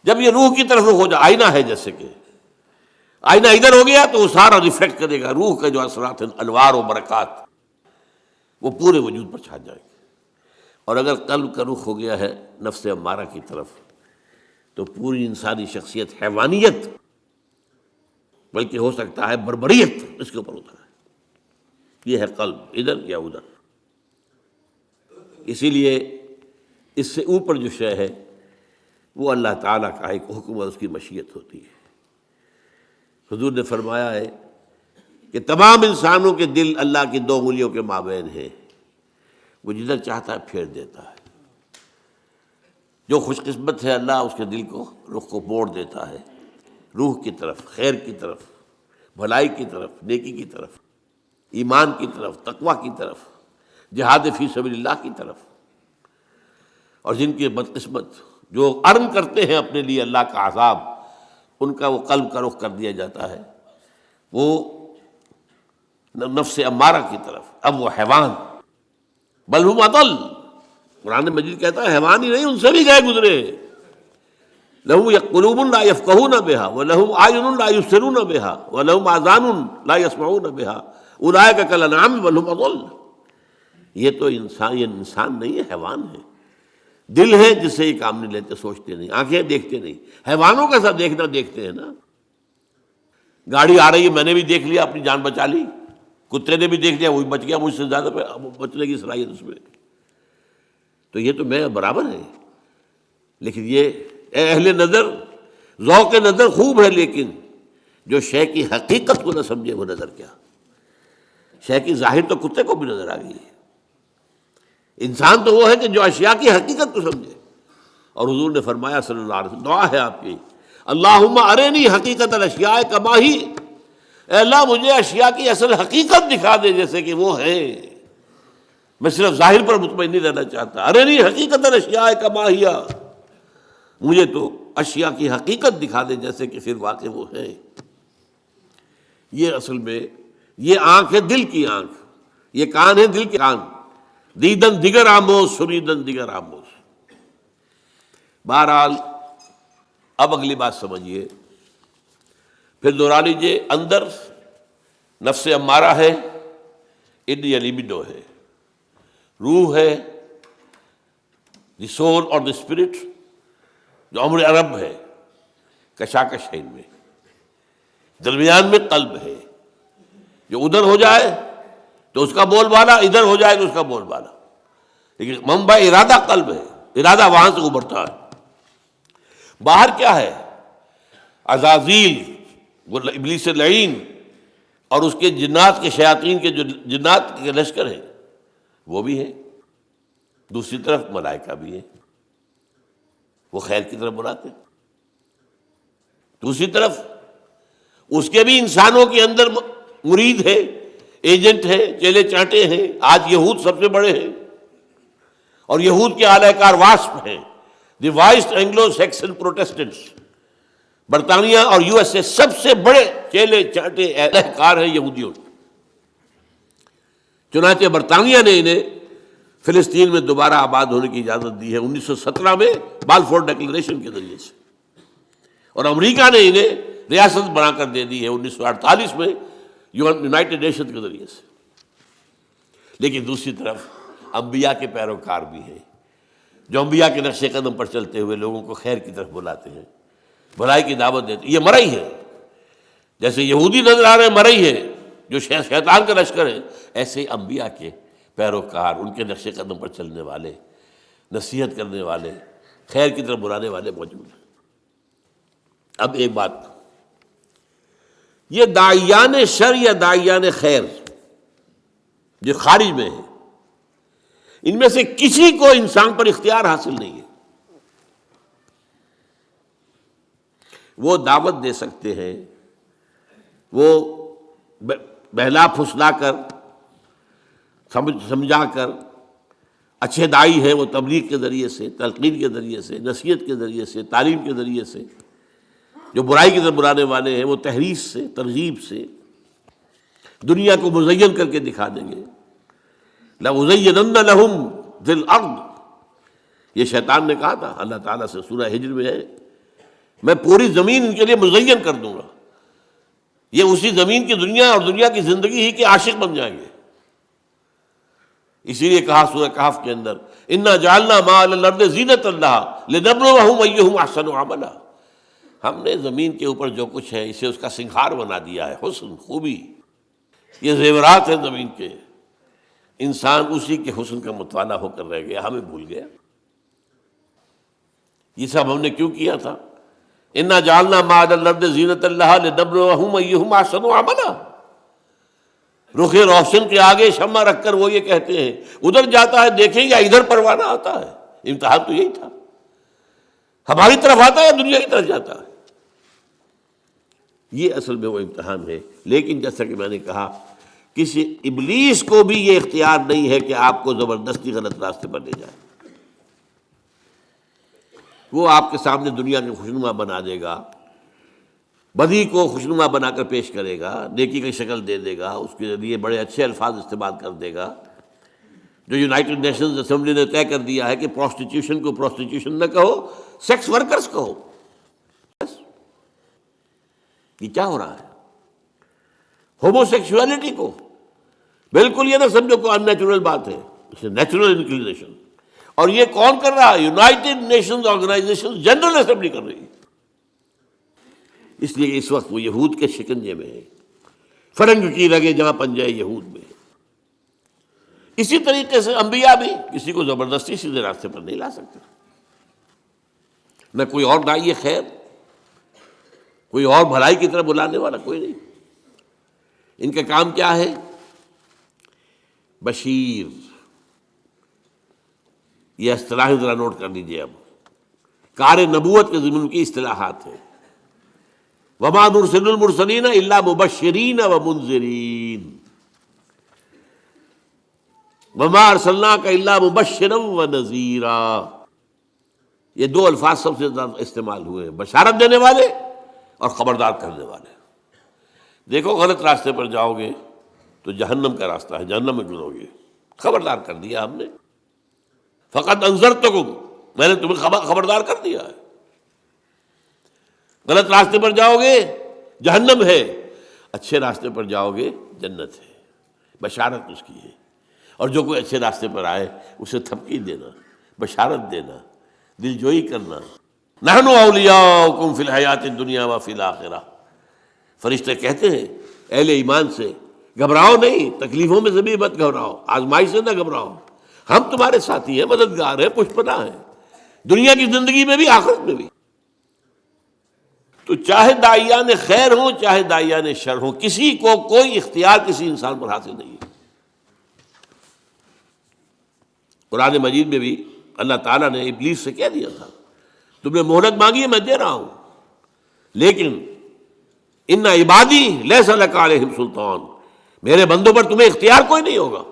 جب یہ روح کی طرف رخ ہو جائے، آئینہ ہے جیسے کہ آئینہ ادھر ہو گیا تو وہ سارا ریفلیکٹ کرے گا، روح کا جو اثرات ہیں، انوار و برکات، وہ پورے وجود پر چھا جائے گا. اور اگر قلب کا رخ ہو گیا ہے نفس امارہ کی طرف تو پوری انسانی شخصیت حیوانیت، بلکہ ہو سکتا ہے بربریت، اس کے اوپر ہوتا ہے. یہ ہے قلب، ادھر یا ادھر. اسی لیے اس سے اوپر جو شے ہے وہ اللہ تعالیٰ کا ایک حکم اور اس کی مشیت ہوتی ہے. حضور نے فرمایا ہے کہ تمام انسانوں کے دل اللہ کی 2 انگلیوں کے مابین ہیں، وہ جدھر چاہتا ہے پھیر دیتا ہے. جو خوش قسمت ہے اللہ اس کے دل کو، رخ کو موڑ دیتا ہے روح کی طرف، خیر کی طرف، بھلائی کی طرف، نیکی کی طرف. ایمان کی طرف، تقوی کی طرف، جہاد فی سبیل اللہ کی طرف. اور جن کی بدقسمت جو ارن کرتے ہیں اپنے لیے اللہ کا عذاب، ان کا وہ قلب کا رخ کر دیا جاتا ہے وہ نفس امارہ کی طرف. اب وہ حیوان، بل ہم اضل، قرآن مجید کہتا ہے حیوان ہی نہیں، ان سے بھی گئے گزرے. لہم قلوب لا یفقہون بہا ولہم اعین لا یبصرون بہا ولہم آذان لا یسمعون بہا اولئک کالانعام بل ہم اضل. یہ تو انسان نہیں ہے، حیوان ہے. دل ہے جس سے یہ کام نہیں لیتے، سوچتے نہیں، آنکھیں دیکھتے نہیں. حیوانوں کا سب دیکھنا دیکھتے ہیں نا. گاڑی آ رہی ہے، میں نے بھی دیکھ لیا، اپنی جان بچا لی. کتے نے بھی دیکھ لیا، وہی بچ گیا، مجھ سے زیادہ بچنے کی صلاحیت اس میں. تو یہ تو میں برابر ہے. لیکن یہ اے اہل نظر، ذوق نظر خوب ہے، لیکن جو شے کی حقیقت کو نہ سمجھے وہ نظر کیا. شے کی ظاہر تو کتے کو بھی نظر آ گئی ہے. انسان تو وہ ہے کہ جو اشیاء کی حقیقت کو سمجھے. اور حضور نے فرمایا صلی اللہ علیہ وسلم، دعا ہے آپ کی، اللہم ارنی حقیقت الاشیاء کما ہی، اے اللہ مجھے اشیاء کی اصل حقیقت دکھا دے جیسے کہ وہ ہے. میں صرف ظاہر پر مطمئن نہیں رہنا چاہتا. ارنی حقیقت الاشیاء کما ہی، مجھے تو اشیاء کی حقیقت دکھا دے جیسے کہ پھر واقع وہ ہے. یہ اصل میں یہ آنکھ ہے دل کی آنکھ، یہ کان ہے دل کے کان. دیدن دیگر آموز سنیدن دیگر آموز. بہرحال اب اگلی بات سمجھیے، پھر دوہرا لیجیے. اندر نفس امارہ ہے، ان یا لیبیڈو ہے، روح ہے، دی سول اور دی اسپرٹ، جو امر عرب ہے، کشاکش ہے ان میں. درمیان میں قلب ہے، جو ادھر ہو جائے تو اس کا بول بالا، ادھر ہو جائے تو اس کا بول بالا. لیکن منبع ارادہ قلب ہے، ارادہ وہاں سے ابھرتا ہے. باہر کیا ہے؟ عزازیل، وہ ابلیس لعین اور اس کے جنات کے شیاطین کے جو جنات کے لشکر ہیں وہ بھی ہیں. دوسری طرف ملائکہ بھی ہیں، وہ خیر کی طرف بلاتے ہیں. دوسری طرف اس کے بھی انسانوں کے اندر مرید ہے، ایجنٹ ہے، چیلے چانٹے ہیں. آج یہود سب سے بڑے ہیں، اور یہود کے اعلی کار واسپ ہیں، دی وائسڈ اینگلو سیکسن پروٹیسٹنٹس. برطانیہ اور یو ایس اے سب سے بڑے چیلے چانٹے اعلی کار ہیں یہودیوں. چنانچہ برطانیہ نے انہیں فلسطین میں دوبارہ آباد ہونے کی اجازت دی ہے 1917 میں بالفور ڈکلریشن کے ذریعے سے، اور امریکہ نے انہیں ریاست بنا کر دے دی ہے 1948 میں یونائٹڈ نیشن کے ذریعے سے. لیکن دوسری طرف انبیاء کے پیروکار بھی ہیں، جو انبیاء کے نقش قدم پر چلتے ہوئے لوگوں کو خیر کی طرف بلاتے ہیں، بھلائی کی دعوت دیتے ہیں. یہ مرئی ہے، جیسے یہودی نظر آ رہے ہیں مرئی ہے جو شیطان کا لشکر ہے، ایسے انبیاء کے پیروکار، ان کے نقش قدم پر چلنے والے، نصیحت کرنے والے، خیر کی طرف بلانے والے موجود ہیں. اب ایک بات، یہ داعیان شر یا داعیان خیر جو خارج میں ہیں، ان میں سے کسی کو انسان پر اختیار حاصل نہیں ہے. وہ دعوت دے سکتے ہیں، وہ بہلا پھسلا کر، سمجھا کر، اچھے داعی ہے وہ تبلیغ کے ذریعے سے، تلقین کے ذریعے سے، نصیحت کے ذریعے سے، تعلیم کے ذریعے سے. جو برائی کی طرف بلانے والے ہیں وہ تحریض سے، ترغیب سے دنیا کو مزین کر کے دکھا دیں گے. لَأُزَيِّنَنَّ لَهُمْ فِي الْأَرْضِ، یہ شیطان نے کہا تھا اللہ تعالیٰ سے، سورہ ہجر میں ہے، میں پوری زمین ان کے لیے مزین کر دوں گا. یہ اسی زمین کی دنیا اور دنیا کی زندگی ہی کے عاشق بن جائیں گے. اسی لیے کہا سورہ کہف کے اندر، اِنَّا جَعَلْنَا مَا عَلَى الْأَرْضِ زِینَةً لَهَا لِنَبْلُوَهُمْ أَيُّهُمْ أَحْسَنُ عَمَلًا. ہم نے زمین کے اوپر جو کچھ ہے اسے اس کا سنگھار بنا دیا ہے، حسن، خوبی، یہ زیورات ہیں زمین کے. انسان اسی کے حسن کا مطالعہ ہو کر رہ گیا، ہمیں بھول گیا. یہ سب ہم نے کیوں کیا تھا؟ اِنَّا جَعَلْنَا مَا عَلَى الْأَرْضِ زِینَةً لَهَا لِنَبْلُوَهُمْ أَيُّهُمْ أَحْسَنُ عَمَلًا. رخ روشن کے آگے شمع رکھ کر وہ یہ کہتے ہیں ادھر جاتا ہے دیکھیں یا ادھر پروانہ آتا ہے. امتحان تو یہی تھا، ہماری طرف آتا ہے یا دنیا کی طرف جاتا ہے. یہ اصل میں وہ امتحان ہے. لیکن جیسا کہ میں نے کہا کسی ابلیس کو بھی یہ اختیار نہیں ہے کہ آپ کو زبردستی غلط راستے پر لے جائے۔ وہ آپ کے سامنے دنیا کے خوشنما بنا دے گا، بدی کو خوشنما بنا کر پیش کرے گا، نیکی کی شکل دے دے گا، اس کے لیے بڑے اچھے الفاظ استعمال کر دے گا۔ جو یونائٹڈ نیشنز اسمبلی نے طے کر دیا ہے کہ پروسٹیٹیوشن کو پروسٹیٹیوشن نہ کہو، سیکس ورکرز کہو۔ بس یہ کیا ہو رہا ہے؟ ہومو سیکشولیٹی کو بالکل یہ نہ سمجھو کہ ان نیچرل بات ہے، نیچرل انکلینیشن۔ اور یہ کون کر رہا ہے؟ United Nations Organization General Assembly کر رہی ہے۔ اس لیے اس وقت وہ یہود کے شکنجے میں ہے، فرنگ کی رگیں جہاں پنجے یہود میں۔ اسی طریقے سے انبیاء بھی کسی کو زبردستی سیدھے راستے پر نہیں لا سکتے، نہ کوئی اور داعی خیر، کوئی اور بھلائی کی طرف بلانے والا کوئی نہیں۔ ان کا کام کیا ہے؟ بشیر۔ یہ اصطلاح ذرا نوٹ کر لیجیے۔ اب کار نبوت کے ضمن کی اصطلاحات ہیں۔ وما نرسل المرسلین الا مبشرین ومنذرین، وما ارسلناک الا مبشرا ونذیرا۔ یہ دو الفاظ سب سے زیادہ استعمال ہوئے ہیں، بشارت دینے والے اور خبردار کرنے والے۔ دیکھو غلط راستے پر جاؤ گے تو جہنم کا راستہ ہے، جہنم میں گزرو گے۔ خبردار کر دیا ہم نے، فقط انذرتکم، میں نے تمہیں خبردار کر دیا ہے۔ غلط راستے پر جاؤ گے جہنم ہے، اچھے راستے پر جاؤ گے جنت ہے، بشارت اس کی ہے۔ اور جو کوئی اچھے راستے پر آئے اسے تھپکی دینا، بشارت دینا، دل جوئی کرنا۔ نحن اولیاؤکم فی الحیات الدنیا وفی الآخرہ۔ فرشتے کہتے ہیں اہل ایمان سے، گھبراؤ نہیں، تکلیفوں میں سے بھی مت گھبراؤ، آزمائش سے نہ گھبراؤ، ہم تمہارے ساتھی ہیں، مددگار ہیں، پشپنا ہیں، دنیا کی زندگی میں بھی آخرت میں بھی۔ تو چاہے داعیان خیر ہوں چاہے داعیان شر ہوں، کسی کو کوئی اختیار کسی انسان پر حاصل نہیں ہے۔ قرآن مجید میں بھی اللہ تعالیٰ نے ابلیس سے کہہ دیا تھا تم نے مہلت مانگی ہے، میں دے رہا ہوں، لیکن ان عبادی لیس لک علیہم سلطان، میرے بندوں پر تمہیں اختیار کوئی نہیں ہوگا۔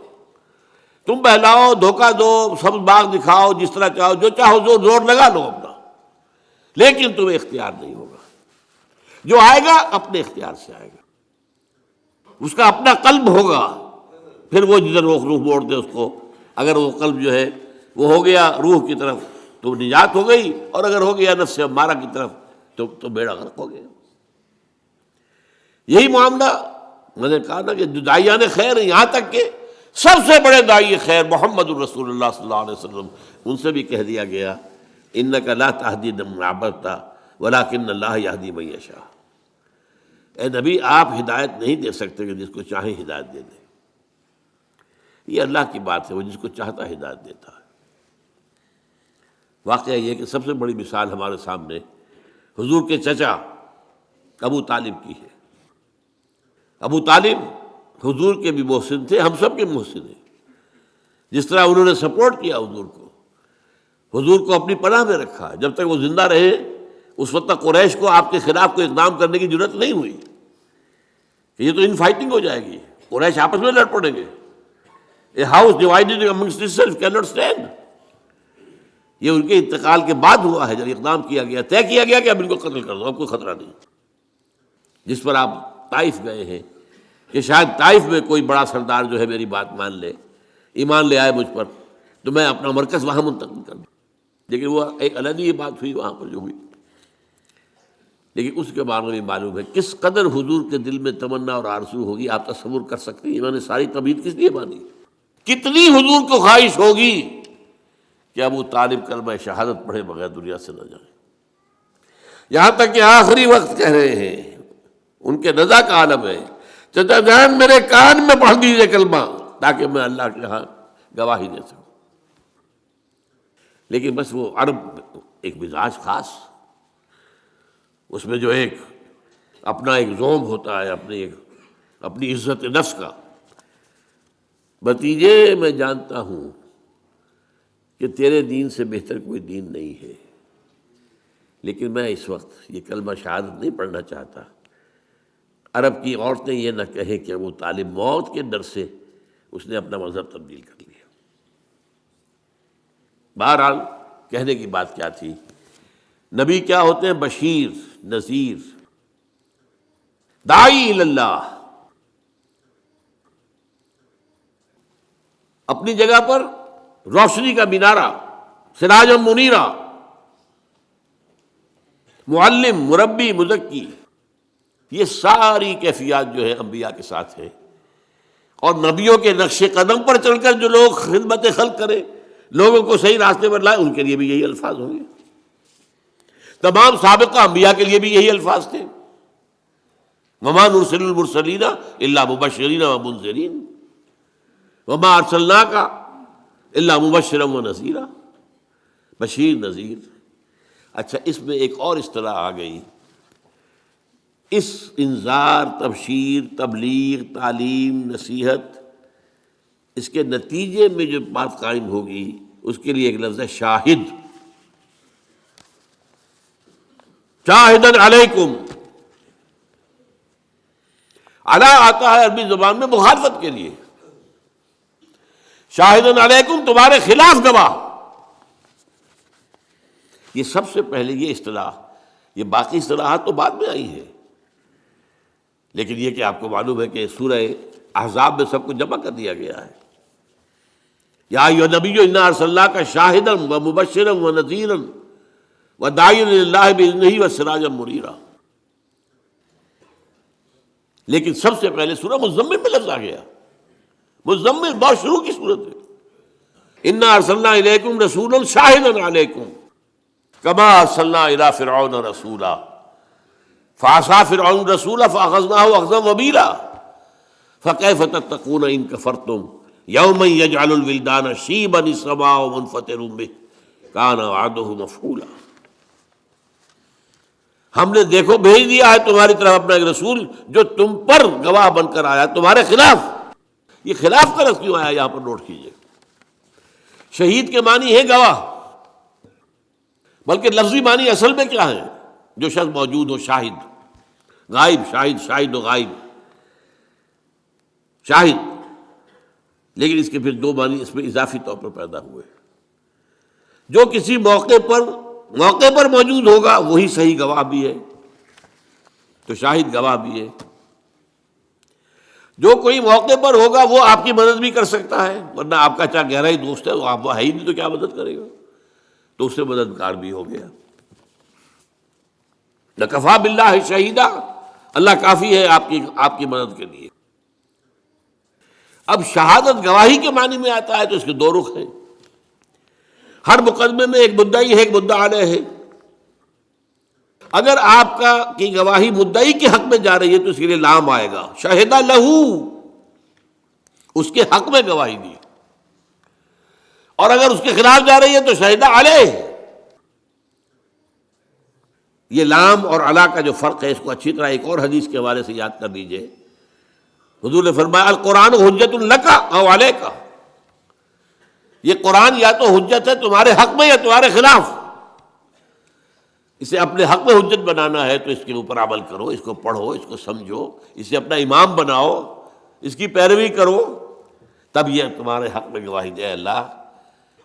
تم بہلاؤ، دھوکہ دو، سبز باغ دکھاؤ، جس طرح چاہو، جو چاہو زور لگا لو اپنا، لیکن تمہیں اختیار نہیں ہوگا۔ جو آئے گا اپنے اختیار سے آئے گا، اس کا اپنا قلب ہوگا، پھر وہ جدھر روح موڑ دے اس کو۔ اگر وہ قلب جو ہے وہ ہو گیا روح کی طرف تو نجات ہو گئی، اور اگر ہو گیا نفس امارہ کی طرف تو بیڑا غرق ہو گیا۔ یہی معاملہ میں نے کہا نا کہ جو داعیان خیر ہیں، یہاں تک کہ سب سے بڑے داعی خیر محمد الرسول اللہ صلی اللہ علیہ وسلم، ان سے بھی کہہ دیا گیا انک لا تہدی من احببت ولکن اللہ یہدی من یشاء۔ اے نبی، آپ ہدایت نہیں دے سکتے کہ جس کو چاہیں ہدایت دے دیں، یہ اللہ کی بات ہے، وہ جس کو چاہتا ہدایت دیتا ہے۔ واقعہ یہ کہ سب سے بڑی مثال ہمارے سامنے حضور کے چچا ابو طالب کی ہے۔ ابو طالب حضور کے بھی محسن تھے، ہم سب کے محسن ہیں۔ جس طرح انہوں نے سپورٹ کیا حضور کو اپنی پناہ میں رکھا، جب تک وہ زندہ رہے اس وقت تک قریش کو آپ کے خلاف کوئی اقدام کرنے کی ضرورت نہیں ہوئی کہ یہ تو ان فائٹنگ ہو جائے گی، قریش آپس میں لڑ پڑیں گے۔ A house divided amongst itself cannot stand۔ یہ ان کے انتقال کے بعد ہوا ہے، جب اقدام کیا گیا، طے کیا گیا کہ اب ان کو قتل کر دو، اب کوئی خطرہ نہیں۔ جس پر آپ طائف گئے ہیں کہ شاید طائف میں کوئی بڑا سردار جو ہے میری بات مان لے، ایمان لے آئے مجھ پر، تو میں اپنا مرکز وہاں منتقل کر دوں۔ لیکن وہ ایک علیحدہ بات ہوئی وہاں پر جو ہوئی، لیکن اس کے بارے میں بھی معلوم ہے کس قدر حضور کے دل میں تمنا اور آرزو ہوگی، آپ تصور کر سکتے ہیں۔ انہوں نے ساری تبعید کس لیے مانی، کتنی حضور کو خواہش ہوگی کہ ابو طالب کلمہ شہادت پڑھے بغیر دنیا سے نہ جائیں، یہاں تک کہ آخری وقت کہہ رہے ہیں، ان کے نزا کا عالم ہے، چچا جان میرے کان میں پڑھ دیجیے کلمہ تاکہ میں اللہ کے ہاں گواہی دے سکوں۔ لیکن بس وہ عرب ایک مزاج خاص، اس میں جو ایک اپنا ایک زوم ہوتا ہے، اپنی عزت نفس کا۔ بھتیجے میں جانتا ہوں کہ تیرے دین سے بہتر کوئی دین نہیں ہے، لیکن میں اس وقت یہ کلمہ شہادت نہیں پڑھنا چاہتا۔ عرب کی عورتیں یہ نہ کہیں کہ وہ طالب موت کے ڈر سے اس نے اپنا مذہب تبدیل کر لیا۔ بہرحال کہنے کی بات کیا تھی، نبی کیا ہوتے ہیں؟ بشیر، نذیر، داعی اللہ۔ اپنی جگہ پر روشنی کا مینارہ، سراج منیرہ، معلم، مربی، مزکی، یہ ساری کیفیات جو ہے انبیاء کے ساتھ ہیں۔ اور نبیوں کے نقش قدم پر چل کر جو لوگ خدمت خلق کریں، لوگوں کو صحیح راستے پر لائے، ان کے لیے بھی یہی الفاظ ہوں گے۔ تمام سابقہ انبیاء کے لیے بھی یہی الفاظ تھے، وما نرسل المرسلین الا مبشرین ومنذرین وما ارسلناک الا مبشرا ونذیرا، بشیر، نذیر۔ اچھا، اس میں ایک اور اصطلاح آ گئی، اس انذار، تبشیر، تبلیغ، تعلیم، نصیحت، اس کے نتیجے میں جو بات قائم ہوگی اس کے لیے ایک لفظ ہے شاہد۔ شاہدن علیکم، علی آتا ہے عربی زبان میں مخالفت کے لیے، شاہدن علیکم، تمہارے خلاف گواہ۔ یہ سب سے پہلے یہ اصطلاح، یہ باقی اصطلاحات تو بعد میں آئی ہیں، لیکن یہ کہ آپ کو معلوم ہے کہ سورہ احزاب میں سب کو جمع کر دیا گیا ہے۔ یا ایھا النبی انا ارسلناک شاہدا ومبشرا ونذیرا وداعیا الی اللہ باذنہ وسراجا منیرا۔ لیکن سب سے پہلے سورہ مزمل میں لفظ آ گیا، مزمل بہت شروع کی صورت ہے، انا ارسلنا الیکم رسولا شاہدا علیکم کما ارسلنا الی فرعون رسولا فعصى فرعون الرسول فاخذناه اخذا وبيلا فكيف تتقون ان كفرتم يوما يجعل الولدان شيبا السماء منفطر به كان وعده مفعولا۔ ہم نے دیکھو بھیج دیا ہے تمہاری طرف اپنا ایک رسول جو تم پر گواہ بن کر آیا تمہارے خلاف۔ یہ خلاف کا لفظ کیوں آیا یہاں پر نوٹ کیجئے۔ شہید کے معنی ہے گواہ، بلکہ لفظی معنی اصل میں کیا ہے؟ جو شخص موجود ہو، شاہد، غائب، شاہد، شاہد و غائب، شاہد۔ لیکن اس کے پھر دو معنی اس میں اضافی طور پر پیدا ہوئے، جو کسی موقع پر موجود ہوگا وہی صحیح گواہ بھی ہے، تو شاہد گواہ بھی ہے۔ جو کوئی موقع پر ہوگا وہ آپ کی مدد بھی کر سکتا ہے، ورنہ آپ کا چاہے گہرا ہی دوست ہے، وہ آپ وہ ہے ہی نہیں تو کیا مدد کرے گا، تو اس سے مددگار بھی ہو گیا۔ لَكَفَىٰ بِاللَّهِ شَهِيدًا، اللہ کافی ہے آپ کی مدد کے لیے۔ اب شہادت گواہی کے معنی میں آتا ہے تو اس کے دو رخ ہیں۔ ہر مقدمے میں ایک مدعی ہے، ایک مدعا علیہ ہے۔ اگر آپ کی گواہی مدعی کے حق میں جا رہی ہے تو اس کے لیے لام آئے گا، شہد لہو، اس کے حق میں گواہی دی۔ اور اگر اس کے خلاف جا رہی ہے تو شہد علیہ۔ یہ لام اور علا کا جو فرق ہے اس کو اچھی طرح ایک اور حدیث کے حوالے سے یاد کر لیجئے۔ حضور نے فرمایا القرآن حجت لک او علیک، یہ قرآن یا تو حجت ہے تمہارے حق میں یا تمہارے خلاف۔ اسے اپنے حق میں حجت بنانا ہے تو اس کے اوپر عمل کرو، اس کو پڑھو، اس کو سمجھو، اسے اپنا امام بناؤ، اس کی پیروی کرو، تب یہ تمہارے حق میں گواہی دے۔ اللہ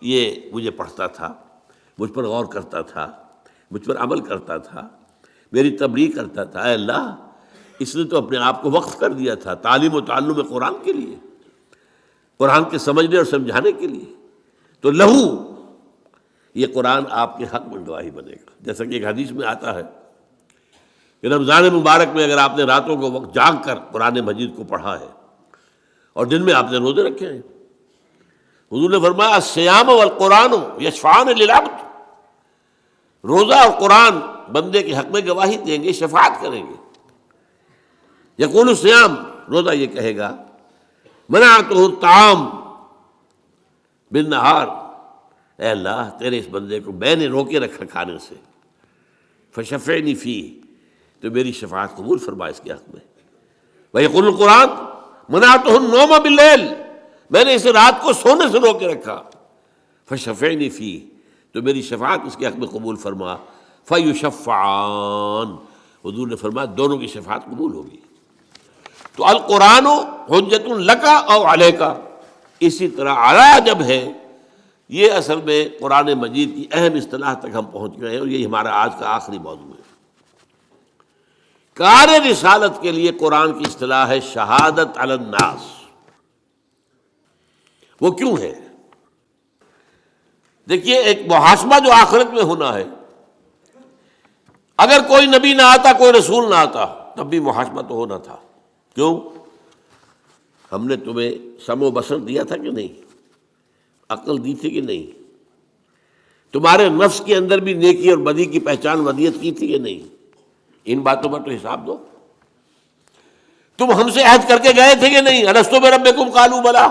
یہ مجھے پڑھتا تھا، مجھ پر غور کرتا تھا، مجھ پر عمل کرتا تھا، میری تبلیغ کرتا تھا، اے اللہ اس نے تو اپنے آپ کو وقف کر دیا تھا تعلیم و تعلم قرآن کے لیے، قرآن کے سمجھنے اور سمجھانے کے لیے، تو لہو یہ قرآن آپ کے حق میں گواہی بنے گا۔ جیسا کہ ایک حدیث میں آتا ہے کہ رمضان مبارک میں اگر آپ نے راتوں کو وقت جاگ کر قرآن مجید کو پڑھا ہے اور دن میں آپ نے روزے رکھے ہیں، حضور نے فرمایا الصیام والقرآن یشفعان للعبد، روزہ اور قرآن بندے کے حق میں گواہی دیں گے، شفاعت کریں گے۔ یقول الصیام، روزہ یہ کہے گا منعتہ الطعام بالنہار، اے اللہ تیرے اس بندے کو میں نے روکے رکھا کھانے سے، فشفعنی فیہ، تو میری شفاعت قبول فرما اس کے حق میں۔ ویقول القرآن منعتہ النوم باللیل، میں نے اسے رات کو سونے سے روکے رکھا، فشفعنی فیہ، تو میری شفاعت اس کے حق میں قبول فرما۔ فیشفعان، حضور نے فرمایا دونوں کی شفاعت قبول ہوگی۔ تو القرآن حجت لک او علیک، اسی طرح علی جب ہے، یہ اصل میں قرآن مجید کی اہم اصطلاح تک ہم پہنچ گئے ہیں، اور یہ ہمارا آج کا آخری موضوع ہے۔ کار رسالت کے لیے قرآن کی اصطلاح ہے شہادت علی الناس۔ وہ کیوں ہے؟ دیکھیے، ایک محاسبہ جو آخرت میں ہونا ہے، اگر کوئی نبی نہ آتا، کوئی رسول نہ آتا، تب بھی محاسبہ تو ہونا تھا۔ کیوں؟ ہم نے تمہیں سمع و بصر دیا تھا کہ نہیں؟ عقل دی تھی کہ نہیں؟ تمہارے نفس کے اندر بھی نیکی اور بدی کی پہچان ودیت کی تھی کہ نہیں؟ ان باتوں پر تو حساب دو۔ تم ہم سے عہد کر کے گئے تھے کہ نہیں؟ الستو بربکم قالوا بلی۔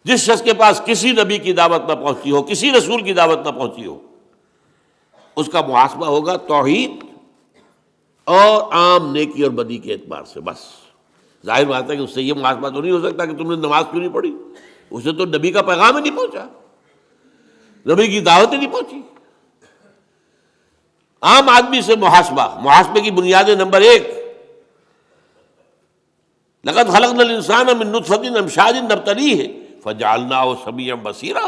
جس شخص کے پاس کسی نبی کی دعوت نہ پہنچی ہو، کسی رسول کی دعوت نہ پہنچی ہو، اس کا محاسبہ ہوگا توحید اور عام نیکی اور بدی کے اعتبار سے، بس۔ ظاہر بات ہے کہ اس سے یہ محاسبہ تو نہیں ہو سکتا کہ تم نے نماز کیوں نہیں پڑھی، اسے تو نبی کا پیغام ہی نہیں پہنچا، نبی کی دعوت ہی نہیں پہنچی۔ عام آدمی سے محاسبے کی بنیادیں: نمبر 1، لقد خلقنا الانسان من نطفة امشاج نبتلیہ فجعلناہ سمیعا بصیرا۔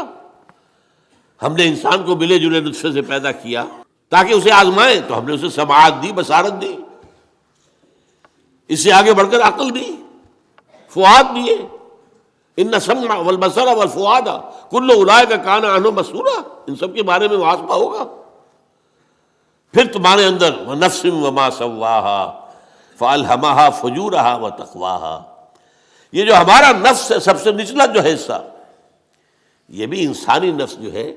ہم نے انسان کو ملے جلے نطفے سے پیدا کیا تاکہ اسے آزمائیں، تو ہم نے اسے سماعت دی، بصارت دی، اس سے آگے بڑھ کر عقل دی، فؤاد دیے۔ ان السمع والبصر والفؤاد کل اولئک کان عنہ مسئولا، ان سب کے بارے میں محاسبہ ہوگا۔ پھر تمہارے اندر وَنَفْسٍ وَمَا سَوَّاهَا فَأَلْهَمَهَا فُجُورَهَا وَتَقْوَاهَا، یہ جو ہمارا نفس ہے، سب سے نچلا جو حصہ، یہ بھی انسانی نفس جو ہے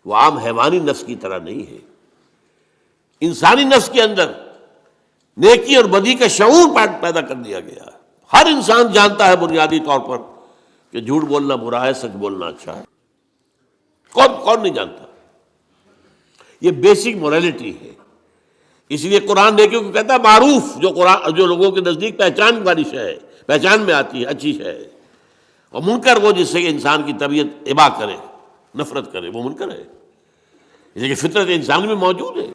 وہ عام حیوانی نفس کی طرح نہیں ہے۔ انسانی نفس کے اندر نیکی اور بدی کا شعور پیدا کر دیا گیا ہے۔ ہر انسان جانتا ہے بنیادی طور پر کہ جھوٹ بولنا برا ہے، سچ بولنا اچھا ہے۔ کون نہیں جانتا؟ یہ بیسک مورالٹی ہے۔ اس لیے قرآن نیکیوں کو کہتا ہے معروف، جو لوگوں کے نزدیک پہچان والی شے ہے، پہچان میں آتی ہے، اچھی شے ہے۔ اور منکر وہ جس سے کہ انسان کی طبیعت ابا کرے، نفرت کرے، وہ منکر ہے، اس لیے کہ فطرت انسان میں موجود ہے۔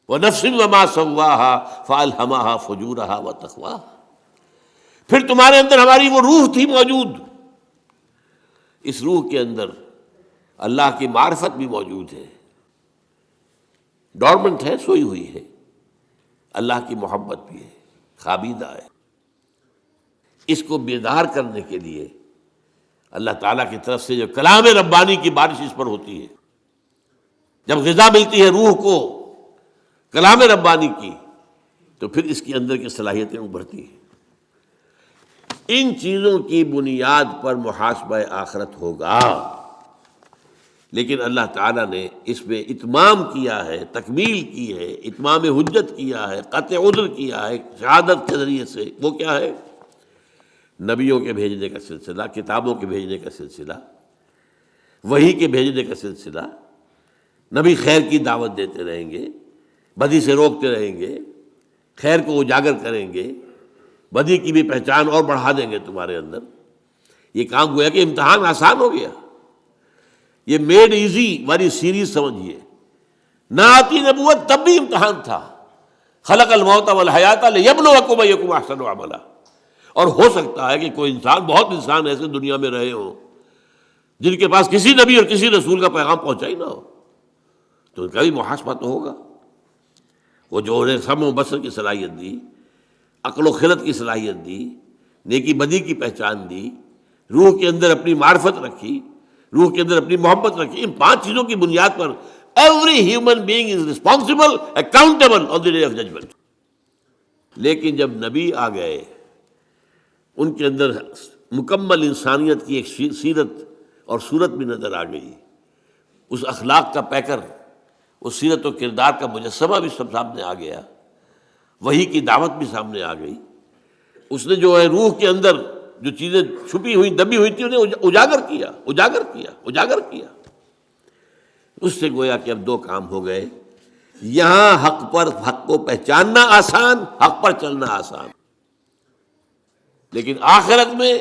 وَنَفْسٍ وَمَا سَوَّاهَا فَأَلْهَمَهَا فُجُورَهَا وَتَقْوَاهَا، پھر تمہارے اندر ہماری وہ روح تھی موجود، اس روح کے اندر اللہ کی معرفت بھی موجود ہے، ڈورمنٹ ہے، سوئی ہوئی ہے، اللہ کی محبت بھی ہے، خوابیدہ ہے۔ اس کو بیدار کرنے کے لیے اللہ تعالیٰ کی طرف سے جو کلام ربانی کی بارش اس پر ہوتی ہے، جب غذا ملتی ہے روح کو کلام ربانی کی، تو پھر اس کے اندر کی صلاحیتیں ابھرتی ہیں۔ ان چیزوں کی بنیاد پر محاسبہ آخرت ہوگا، لیکن اللہ تعالیٰ نے اس میں اتمام کیا ہے، تکمیل کی ہے، اتمام حجت کیا ہے، قطع عذر کیا ہے شہادت کے ذریعے سے۔ وہ کیا ہے؟ نبیوں کے بھیجنے کا سلسلہ، کتابوں کے بھیجنے کا سلسلہ، وحی کے بھیجنے کا سلسلہ۔ نبی خیر کی دعوت دیتے رہیں گے، بدی سے روکتے رہیں گے، خیر کو اجاگر کریں گے، بدی کی بھی پہچان اور بڑھا دیں گے تمہارے اندر۔ یہ کام گویا کہ امتحان آسان ہو گیا، یہ میڈ ایزی والی سیریز سمجھیے۔ نہ آتی نبوت تب بھی امتحان تھا، خلق الموت والحیات لیبلوکم ایکم احسن عملا۔ اور ہو سکتا ہے کہ کوئی انسان، بہت انسان ایسے دنیا میں رہے ہوں جن کے پاس کسی نبی اور کسی رسول کا پیغام پہنچا ہی نہ ہو، تو ان کا بھی محاسبہ تو ہوگا۔ وہ جو انہیں سمع و بصر کی صلاحیت دی، عقل و خرد کی صلاحیت دی، نیکی بدی کی پہچان دی، روح کے اندر اپنی معرفت رکھی، روح کے اندر اپنی محبت رکھی، ان 5 چیزوں کی بنیاد پر every human being is responsible accountable on the day of judgement. لیکن جب نبی آ گئے، ان کے اندر مکمل انسانیت کی ایک سیرت اور صورت بھی نظر آ گئی، اس اخلاق کا پیکر، اس سیرت و کردار کا مجسمہ بھی سب سامنے آ گیا، وحی کی دعوت بھی سامنے آ گئی۔ اس نے جو ہے روح کے اندر جو چیزیں چھپی ہوئی، دبی ہوئی تھی، انہیں اجاگر کیا۔ اس سے گویا کہ اب 2 کام ہو گئے، یہاں حق کو پہچاننا آسان، حق پر چلنا آسان، لیکن آخرت میں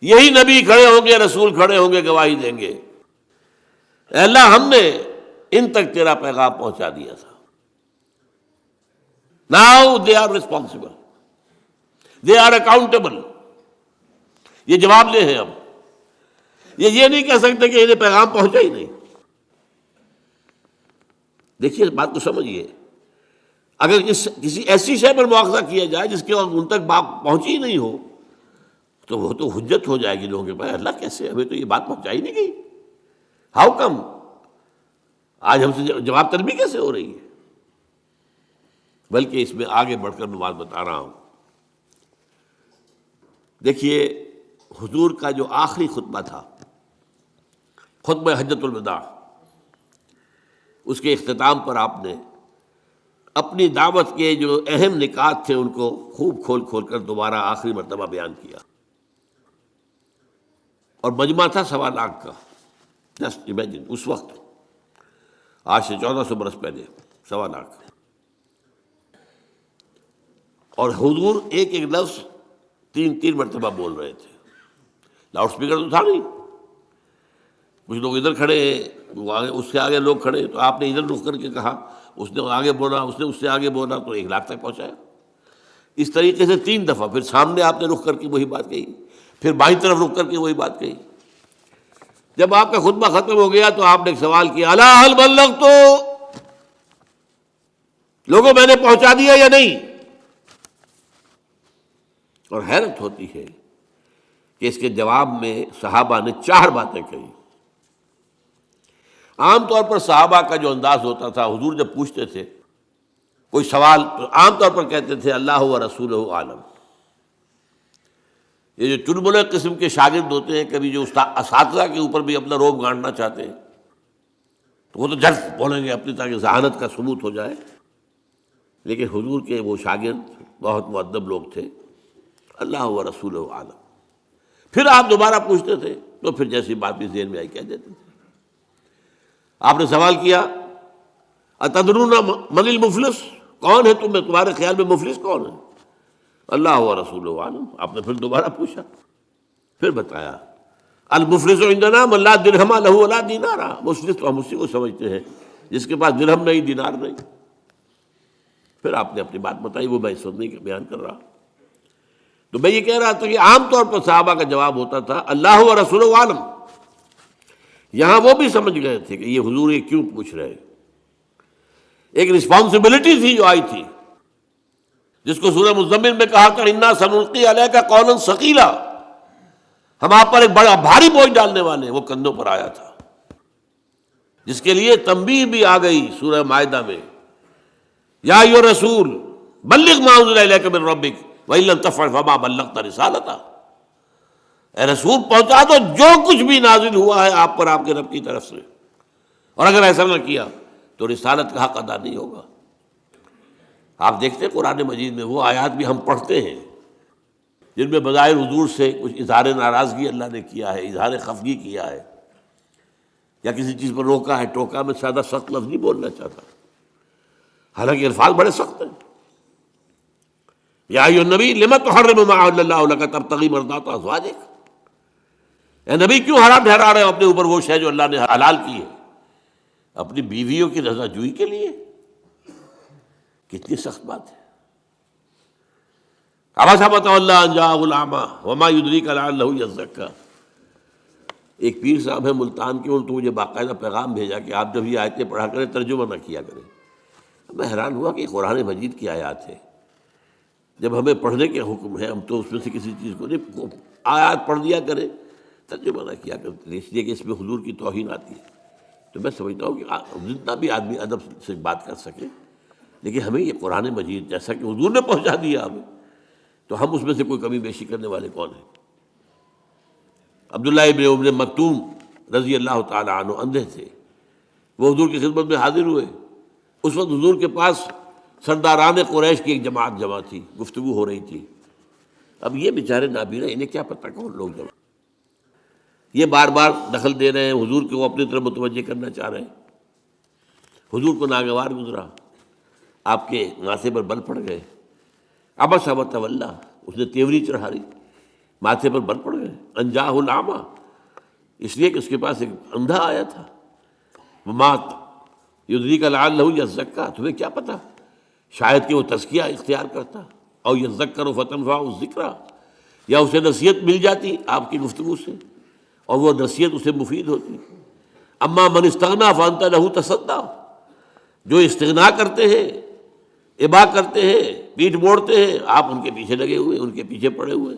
یہی نبی کھڑے ہوں گے، رسول کھڑے ہوں گے، گواہی دیں گے، اے اللہ ہم نے ان تک تیرا پیغام پہنچا دیا تھا۔ Now they are responsible. They are accountable. یہ جواب دہ ہیں. اب یہ نہیں کہہ سکتے کہ انہیں پیغام پہنچا ہی نہیں. دیکھیے اس بات کو سمجھیے. اگر کسی ایسی شے پر مواخذہ کیا جائے جس کے ان تک بات پہنچی ہی نہیں ہو تو وہ تو حجت ہو جائے گی لوگوں کے پاس. اللہ کیسے ہمیں تو یہ بات پہنچائی نہیں گئی, ہاؤ کم؟ آج ہم سے جواب طلبی کیسے ہو رہی ہے؟ بلکہ اس میں آگے بڑھ کر میں بات بتا رہا ہوں. دیکھیے حضور کا جو آخری خطبہ تھا, خطبہ حجۃ الوداع, اس کے اختتام پر آپ نے اپنی دعوت کے جو اہم نکات تھے ان کو خوب کھول کھول کر دوبارہ آخری مرتبہ بیان کیا. اور مجمع تھا 1.25 لاکھ کا. جسٹ امیجن, اس وقت آج سے 1400 برس پہلے 1.25 لاکھ. اور حضور ایک ایک لفظ 3 مرتبہ بول رہے تھے. لاؤڈ اسپیکر تو تھا نہیں. کچھ لوگ ادھر کھڑے ہیں, اس سے آگے لوگ کھڑے, تو آپ نے ادھر رخ کر کے کہا, اس نے آگے بولا, اس نے اس سے آگے بولا, تو 1 لاکھ تک پہنچایا. اس طریقے سے 3 دفعہ. پھر سامنے آپ نے رخ کر کے وہی بات کہی, پھر بائیں طرف رخ کر کے وہی بات کہی. جب آپ کا خطبہ ختم ہو گیا تو آپ نے ایک سوال کیا, الا هل بلغت, لوگوں میں نے پہنچا دیا یا نہیں؟ اور حیرت ہوتی ہے کہ اس کے جواب میں صحابہ نے 4 باتیں کہی. عام طور پر صحابہ کا جو انداز ہوتا تھا, حضور جب پوچھتے تھے کوئی سوال تو عام طور پر کہتے تھے اللہ و رسولہ عالم. یہ جو چلبلے قسم کے شاگرد ہوتے ہیں, کبھی جو اساتذہ کے اوپر بھی اپنا روب گاڑنا چاہتے ہیں, تو وہ تو جھٹ بولیں گے اپنی, تاکہ ذہانت کا ثبوت ہو جائے. لیکن حضور کے وہ شاگرد بہت مؤدب لوگ تھے, اللہ و رسولہ عالم. پھر آپ دوبارہ پوچھتے تھے تو پھر جیسی بات بھی ذہن میں آئی کہہ دیتے تھے. آپ نے سوال کیا اتدرون من المفلس, کون ہے تمہارے خیال میں مفلس کون ہے؟ اللہ و رسولہ عالم. آپ نے پھر دوبارہ پوچھا, پھر بتایا المفلس عندنا من لا درہم لہ ولا دینار. مفلس تو ہم اسی کو سمجھتے ہیں جس کے پاس درہم نہیں, دینار نہیں. پھر آپ نے اپنی بات بتائی, وہ میں اس وقت نہیں بیان کر رہا. تو میں یہ کہہ رہا تھا کہ عام طور پر صحابہ کا جواب ہوتا تھا اللہ و رسولہ عالم. یہاں وہ بھی سمجھ گئے تھے کہ یہ حضور یہ کیوں پوچھ رہے. ایک رسپانسبلٹی تھی جو آئی تھی, جس کو سورہ مزمل میں کہا تھا انا سنلقی علیک قولا ثقیلا, ہم آپ پر ایک بڑا بھاری بوجھ ڈالنے والے ہیں. وہ کندھوں پر آیا تھا, جس کے لیے تنبیہ بھی آ گئی سورہ مائدہ میں, یا ایھا الرسول بلغ ما انزل الیک من ربک وَإِن لَّمْ تَفْعَلْ فَمَا بَلَّغْتَ رِسَالَتَهُ. اے رسول پہنچا دو جو کچھ بھی نازل ہوا ہے آپ پر آپ کے رب کی طرف سے, اور اگر ایسا نہ کیا تو رسالت کا حق ادا نہیں ہوگا. آپ دیکھتے ہیں قرآن مجید میں وہ آیات بھی ہم پڑھتے ہیں جن میں بظاہر حضور سے کچھ اظہار ناراضگی اللہ نے کیا ہے, اظہار خفگی کیا ہے, یا کسی چیز پر روکا ہے, ٹوکا. میں زیادہ سخت لفظ نہیں بولنا چاہتا, حالانکہ الفاظ بڑے سخت ہیں. یا ایھا النبی لم تحرم ما احل اللہ لک تبتغی مرضات ازواجک. اے نبی کیوں حرام ٹھہرا رہے ہو اپنے اوپر وہ شے جو اللہ نے حلال کی ہے اپنی بیویوں کی رضا جوئی کے لیے؟ کتنی سخت بات ہے. عبس وتولی ان جاءہ الاعمی وما یدریک لعلہ یزکیٰ. ایک پیر صاحب ہیں ملتان کے, انہوں نے تو مجھے باقاعدہ پیغام بھیجا کہ آپ جب یہ آیتیں پڑھا کریں ترجمہ نہ کیا کریں. میں حیران ہوا کہ قرآن مجید کی آیات ہے, جب ہمیں پڑھنے کے حکم ہے ہم تو اس میں سے کسی چیز کو نہیں, آیات پڑھ دیا کریں ترجمہ نہ کیا کرتے, اس لیے کہ اس میں حضور کی توہین آتی ہے. تو میں سمجھتا ہوں کہ جتنا بھی آدمی ادب سے بات کر سکے, لیکن ہمیں یہ قرآن مجید جیسا کہ حضور نے پہنچا دیا ہمیں, تو ہم اس میں سے کوئی کمی بیشی کرنے والے کون ہیں؟ عبداللہ ابن ام مکتوم رضی اللہ تعالی عنہ اندھے تھے, وہ حضور کی خدمت میں حاضر ہوئے. اس وقت حضور کے پاس سرداران قریش کی ایک جماعت جمع تھی, گفتگو ہو رہی تھی. اب یہ بیچارے نابینا, انہیں کیا پتہ کون لوگ جمع, یہ بار بار دخل دے رہے ہیں, حضور کو اپنی طرف متوجہ کرنا چاہ رہے ہیں. حضور کو ناگوار گزرا, آپ کے ماتھے پر بل پڑ گئے. عبس وتولی, اس نے تیوری چڑھا لی, ماتھے پر بل پڑ گئے. ان جاءہ الاعمی, اس لیے کہ اس کے پاس ایک اندھا آیا تھا. وما یدریک لعلہ یزکیٰ, تمہیں کیا پتہ شاید کہ وہ تزکیہ اختیار کرتا. او یذکر فتنفعہ الذکریٰ، یا اسے نصیحت مل جاتی آپ کی گفتگو سے اور وہ نصیحت اسے مفید ہوتی۔ اما من استغنا فانت لہ تصدیٰ، جو استغنا کرتے ہیں، ابا کرتے ہیں، پیٹھ موڑتے ہیں، آپ ان کے پیچھے لگے ہوئے، ان کے پیچھے پڑے ہوئے۔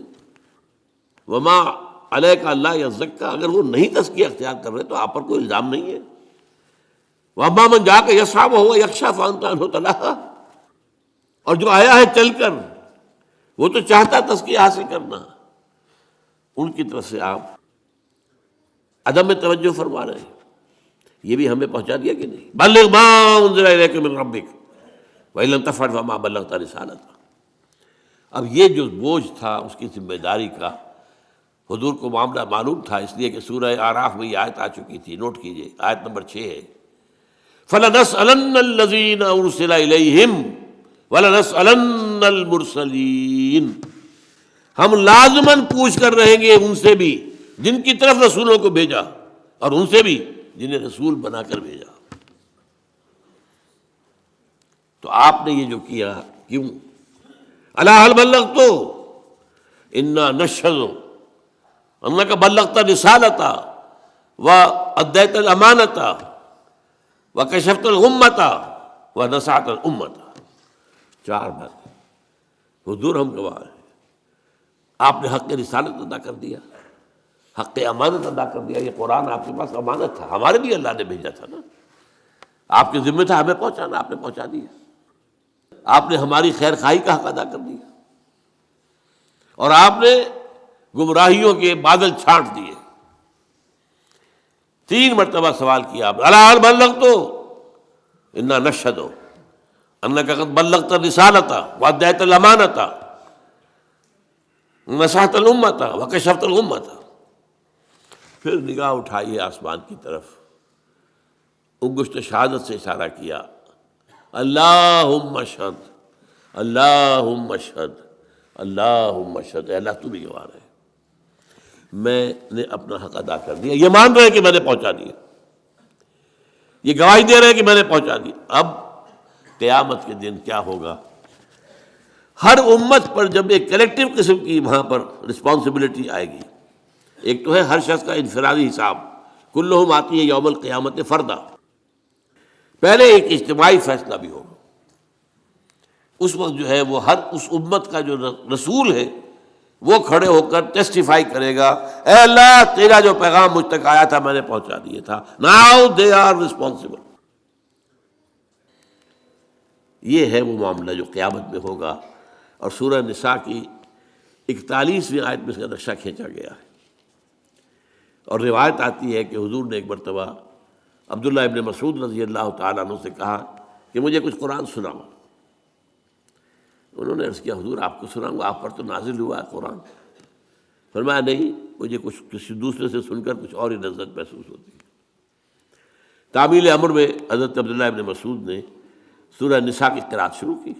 وما علیک اللہ یزکیٰ، اگر وہ نہیں تزکیہ اختیار کر رہے تو آپ پر کوئی الزام نہیں ہے۔ وما من جا کے یسعی وہو یخشی فانت عنہ تلہیٰ، اور جو آیا ہے چل کر وہ تو چاہتا تزکیہ حاصل کرنا، ان کی طرف سے آپ عدم توجہ فرما رہے ہیں۔ یہ بھی ہمیں پہنچا دیا کہ نہیں؟ بلغ ما انزل الیک من ربک وان لم تفعل فما بلغت رسالتہ۔ اب یہ جو بوجھ تھا اس کی ذمہ داری کا حضور کو معاملہ معلوم تھا، اس لیے کہ سورہ اعراف میں یہ آیت آ چکی تھی، نوٹ کیجئے، آیت نمبر 6 ہے، فَلَنَسْأَلَنَّ الَّذِينَ أُرْسِلَ إِلَيْهِمْ وَلَنَسْأَلَنَّ الْمُرْسَلِينَ، ہم لازماً پوچھ کر رہیں گے ان سے بھی جن کی طرف رسولوں کو بھیجا، اور ان سے بھی جنہیں رسول بنا کر بھیجا۔ تو آپ نے یہ جو کیا کیوں؟ الا هل بلغت انا نشهد انك بلغت رسالتا واديت الامانه وكشفت الغمه ونصحت الامه۔ 4 بات حضور ہم گواہ ہیں، آپ نے حق رسالت ادا کر دیا، حق امانت ادا کر دیا۔ یہ قرآن آپ کے پاس امانت تھا، ہمارے لیے اللہ نے بھیجا تھا نا، آپ کے ذمہ تھا ہمیں پہنچانا، آپ نے پہنچا دیا۔ آپ نے ہماری خیر خواہی کا حق ادا کر دیا، اور آپ نے گمراہیوں کے بادل چھانٹ دیے۔ 3 مرتبہ سوال کیا آپ نے، الا هل بلغت انا نشهد انك قد بلغت الرسالة واديت الامانة ونصحت الامة وكشفت الغمة۔ پھر نگاہ اٹھائیے آسمان کی طرف، انگشت شہادت سے اشارہ کیا، اللہم اشہد، اللہم اشہد، اللہم اشہد، اے اللہ تو بھی گواہ ہے، میں نے اپنا حق ادا کر دیا۔ یہ مان رہے ہیں کہ میں نے پہنچا دیا، یہ گواہی دے رہے ہیں کہ میں نے پہنچا دیا۔ اب قیامت کے دن کیا ہوگا؟ ہر امت پر جب ایک کلیکٹیو قسم کی وہاں پر رسپانسبلٹی آئے گی، ایک تو ہے ہر شخص کا انفرادی حساب، کلہم آتی ہے یوم القیامت فردا، پہلے ایک اجتماعی فیصلہ بھی ہوگا۔ اس وقت جو ہے وہ ہر اس امت کا جو رسول ہے وہ کھڑے ہو کر ٹیسٹیفائی کرے گا، اے اللہ تیرا جو پیغام مجھ تک آیا تھا میں نے پہنچا دیا تھا، ناؤ دے آر ریسپانسبل۔ یہ ہے وہ معاملہ جو قیامت میں ہوگا، اور سورہ نساء کی 41ویں آیت میں اس کا نقشہ کھینچا گیا ہے۔ اور روایت آتی ہے کہ حضور نے ایک مرتبہ عبداللہ ابن مسعود رضی اللہ تعالیٰ عنہ سے کہا کہ مجھے کچھ قرآن سناؤ۔ انہوں نے عرض کیا حضور آپ کو سناؤں گا، آپ پر تو نازل ہوا ہے قرآن۔ فرمایا نہیں، مجھے کچھ کسی دوسرے سے سن کر کچھ اور ہی لذت محسوس ہوتی ہے۔ تعمیل امر میں حضرت عبداللہ ابن مسعود نے سورہ نساء کی قرأت شروع کی۔